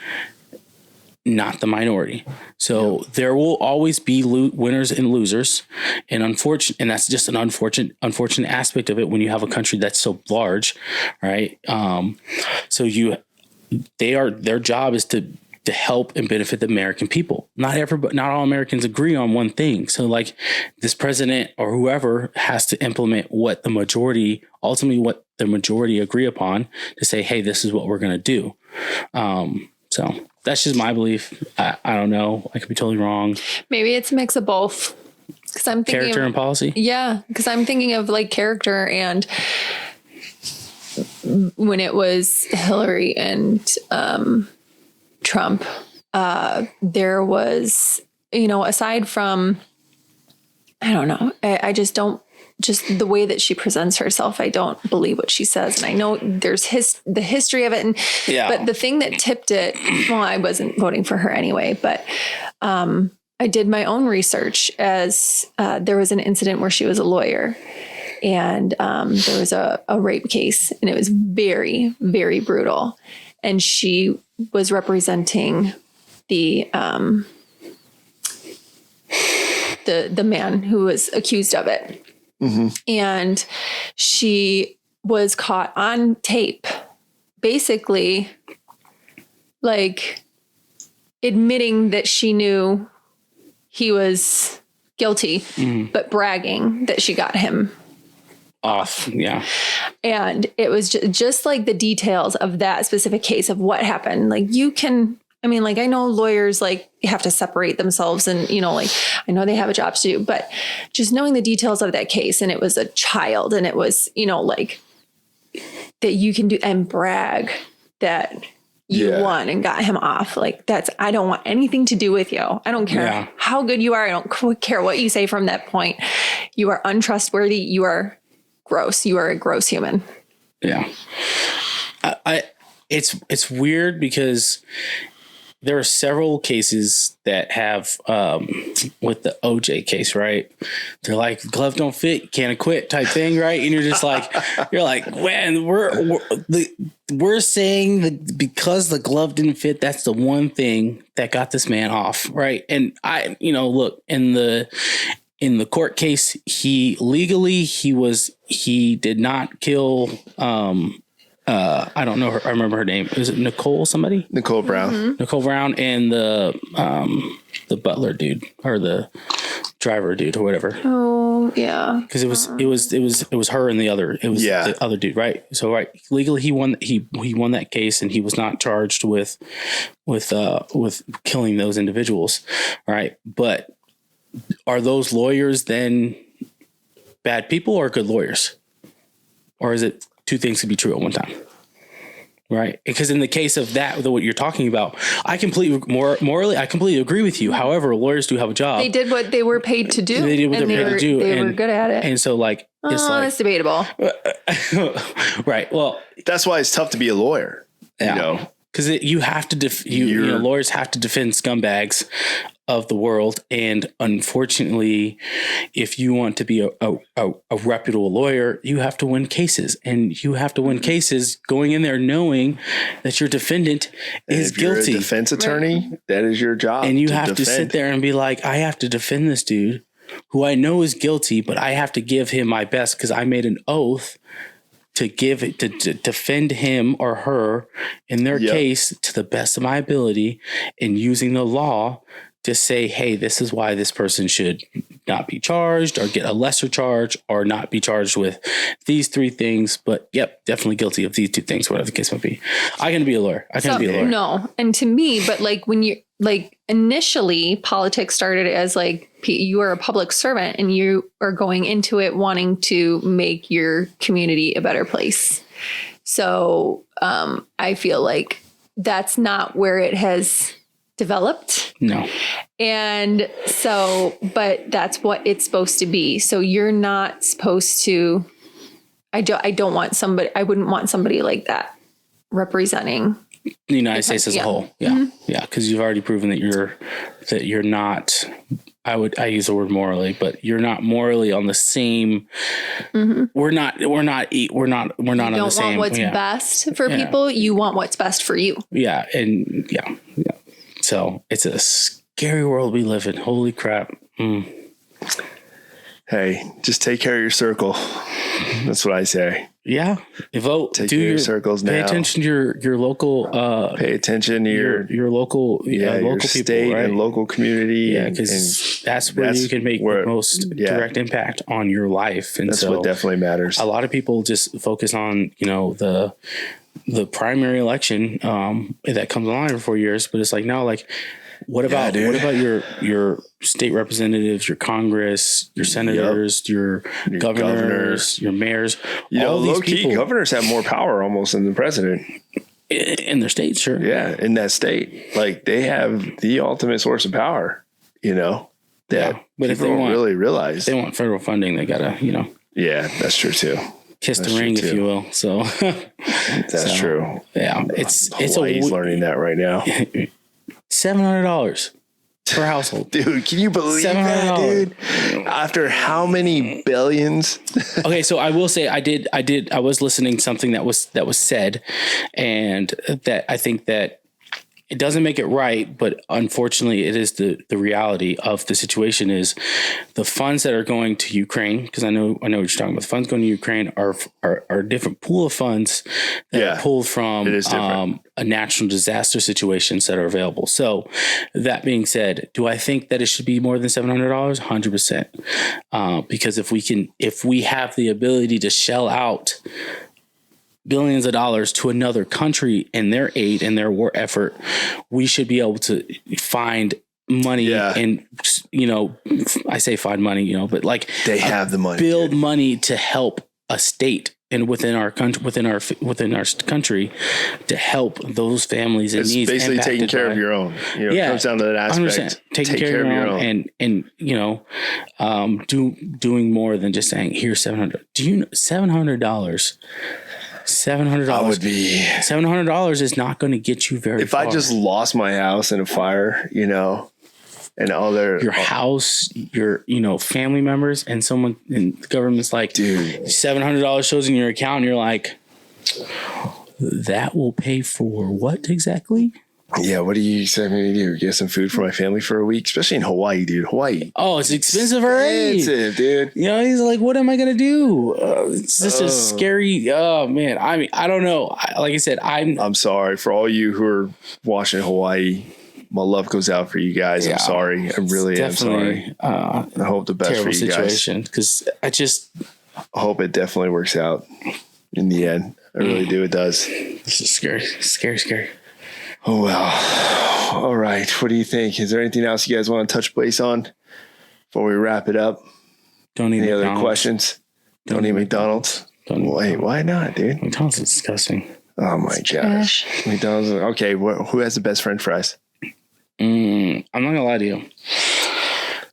not the minority. So there will always be winners and losers, and that's just an unfortunate aspect of it when you have a country that's so large, right? So their job is to help and benefit the American people. Not all Americans agree on one thing. So like this president or whoever has to implement what the majority agree upon to say, hey, this is what we're going to do. So that's just my belief. I don't know. I could be totally wrong. Maybe it's a mix of both. Because I'm thinking character and policy. Yeah, because I'm thinking of like character, and when it was Hillary and Trump, there was, aside from, I don't know, I just don't. Just the way that she presents herself, I don't believe what she says. And I know there's the history of it. But the thing that tipped it, well, I wasn't voting for her anyway, but I did my own research as there was an incident where she was a lawyer, and there was a rape case, and it was very, very brutal. And she was representing the man who was accused of it. Mm-hmm. And she was caught on tape, basically like admitting that she knew he was guilty, but bragging that she got him off. Yeah. And it was just like the details of that specific case of what happened. Like I know lawyers like have to separate themselves and, I know they have a job to do, but just knowing the details of that case, and it was a child, and it was, like that you can do and brag that you won and got him off. Like I don't want anything to do with you. I don't care how good you are. I don't care what you say from that point. You are untrustworthy. You are gross. You are a gross human. Yeah. It's weird because there are several cases that have, with the OJ case, right? They're like, glove don't fit, can't acquit type thing, right? And you're just like, man, we're saying that because the glove didn't fit, that's the one thing that got this man off, right? And look, in the court case, he did not kill, I don't know her. I remember her name. Is it Nicole somebody? Nicole Brown. Mm-hmm. Nicole Brown and the butler dude or the driver dude or whatever. Oh yeah. Because it was her and the other dude, right? So right, legally he won that case, and he was not charged with killing those individuals, right? But are those lawyers then bad people or good lawyers, or is it two things could be true at one time? Right. Because in the case of what you're talking about, I completely agree with you. However, lawyers do have a job. They did what they were paid to do. They did what they were paid to do. They were good at it. And so it's debatable. Right. Well, that's why it's tough to be a lawyer. Yeah. Because you have to lawyers have to defend scumbags of the world. And unfortunately, if you want to be a reputable lawyer, you have to win cases, and you have to win cases going in there knowing that your defendant is guilty. You're a defense attorney, that is your job. And you have to sit there and be like, I have to defend this dude who I know is guilty, but I have to give him my best because I made an oath to defend him or her in their case to the best of my ability, and using the law to say, hey, this is why this person should not be charged or get a lesser charge or not be charged with these three things. But definitely guilty of these two things, whatever the case might be. I can be a lawyer. No. And to me, but when you initially politics started as you are a public servant and you are going into it wanting to make your community a better place. So I feel like that's not where it has developed. No. And so, but that's what it's supposed to be. So you're not supposed to, I wouldn't want somebody like that representing the United States as a whole. Yeah. Mm-hmm. Yeah. Cause you've already proven that you're not, I use the word morally, but you're not morally on the same. Mm-hmm. We're not on the same. You don't want what's best for people. You want what's best for you. Yeah. And yeah. So it's a scary world we live in. Holy crap. Hey, just take care of your circle. That's what I say. Yeah. Vote. Take care of your circles now. Pay attention to your local. Pay attention to your local. your local state people, right? and local community. Yeah, because that's where you can make the most direct impact on your life. And that's what definitely matters. A lot of people just focus on, the primary election that comes along every 4 years, but it's like, no, like, what about your state representatives, your Congress, your senators, your governors, your mayors? All these people, governors have more power almost than the president in their state. Sure, yeah, in that state, like they have the ultimate source of power. That but if they don't really realize, if they want federal funding, they gotta, Yeah, that's true too. Kiss the ring, if you will. So that's true. Yeah, Hawaii's learning that right now. $700 per household. Dude, can you believe that, dude? After how many billions? Okay, so I will say I was listening to something that was said, and that I think that it doesn't make it right, but unfortunately it is the reality of the situation is the funds that are going to Ukraine, because I know what you're talking about. The funds going to Ukraine are a different pool of funds that are pulled from a natural disaster situations that are available. So that being said, do I think that it should be more than $700? 100%. Because if we have the ability to shell out billions of dollars to another country in their aid and their war effort, we should be able to find money and, I say find money, but like they have the money, build money to help a state and within our country, within our country, to help those families in needs. It's basically taking care of your own. It comes down to that aspect. 100%. Taking care of your own and doing more than just saying here's $700. Do you know $700? $700 is not going to get you very far. If I just lost my house in a fire, and all your house, your family members, and someone in the government's like, dude, $700 shows in your account, and you're like, that will pay for what exactly? Yeah, what do you say me to do? Get some food for my family for a week, especially in Hawaii, dude. Hawaii. Oh, it's expensive already. Expensive, dude. He's like, what am I gonna do? It's just a scary. Oh man, I mean, I don't know. Like I said, I'm sorry for all you who are watching Hawaii. My love goes out for you guys. I'm sorry. I really am sorry. I hope the best for you situation, because I hope it definitely works out in the end. I really do. It does. This is scary. Oh, well. All right. What do you think? Is there anything else you guys want to touch base on before we wrap it up? Don't eat McDonald's. Any other questions? Don't eat McDonald's? Wait, why not, dude? McDonald's is disgusting. Oh, my gosh. McDonald's. Okay. Who has the best French fries? I'm not going to lie to you.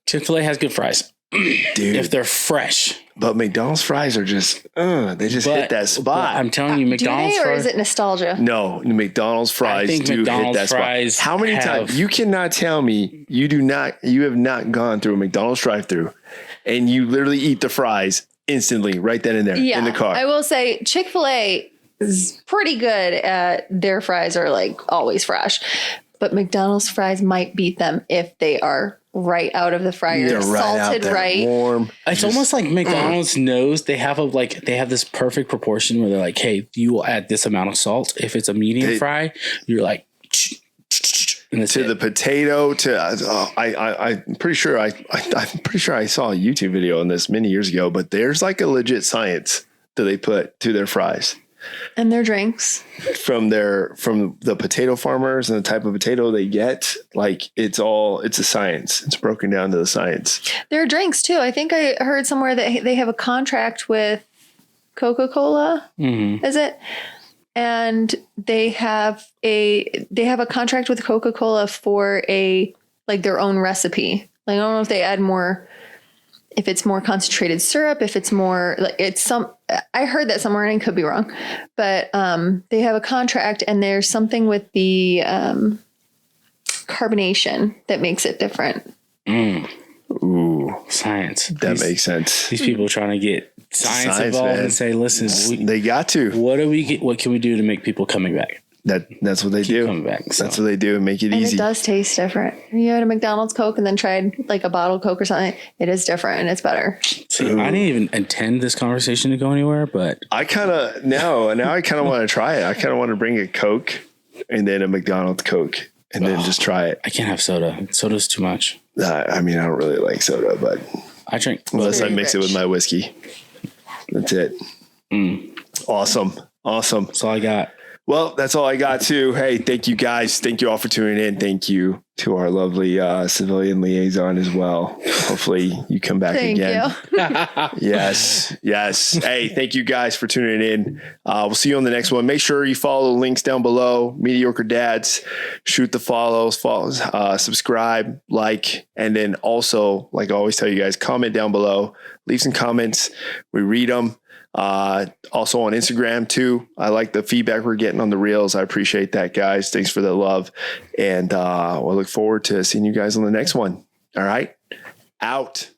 Chick-fil-A has good fries. Dude. If they're fresh. But McDonald's fries are just, hit that spot. I'm telling you, McDonald's fries. Or is it nostalgia? No, McDonald's fries hit that spot. How many times? You cannot tell me you have not gone through a McDonald's drive-thru and you literally eat the fries instantly right then and there in the car. I will say Chick-fil-A is pretty good at their fries are like always fresh. But McDonald's fries might beat them if they are right out of the fryer, they're salted right, warm. It's almost like McDonald's knows they have this perfect proportion where they're like, hey, you will add this amount of salt. If it's a medium fry, you're like, the potato. I'm pretty sure I saw a YouTube video on this many years ago. But there's like a legit science that they put to their fries. And their drinks from the potato farmers and the type of potato they get. Like it's a science. It's broken down to the science. Their drinks too. I think I heard somewhere that they have a contract with Coca-Cola. Mm-hmm. Is it? And they have a contract with Coca-Cola for their own recipe. Like I don't know if they add more. If it's more concentrated syrup, if it's more like I heard that somewhere and I could be wrong, but they have a contract and there's something with the carbonation that makes it different. Ooh, science. That makes sense. These people are trying to get science involved, man. And say, listen, they got to. What can we do to make people coming back? That's what they do. Coming back, so. That's what they do and make it And easy. it does taste different. You had a McDonald's Coke and then tried like a bottled Coke or something. It is different and it's better. See, I didn't even intend this conversation to go anywhere, but I kind of now I kind of want to try it. I kind of want to bring a Coke and then a McDonald's Coke and then just try it. I can't have soda. Soda's too much. I mean, I don't really like soda, but I drink. unless I very mix it rich. with my whiskey, that's it. Awesome. That's all I got. Well, that's all I got too. Hey, thank you guys. Thank you all for tuning in. Thank you to our lovely civilian liaison as well. Hopefully you come back Thank again. you. Yes. Hey, thank you guys for tuning in. We'll see you on the next one. Make sure you follow the links down below. Mediocre Dads. Shoot the follows, subscribe, like, and then also, like I always tell you guys, comment down below. Leave some comments. We read them. Also on Instagram too. I like the feedback we're getting on the reels. I appreciate that, guys. Thanks for the love. And we'll look forward to seeing you guys on the next one. All right. Out.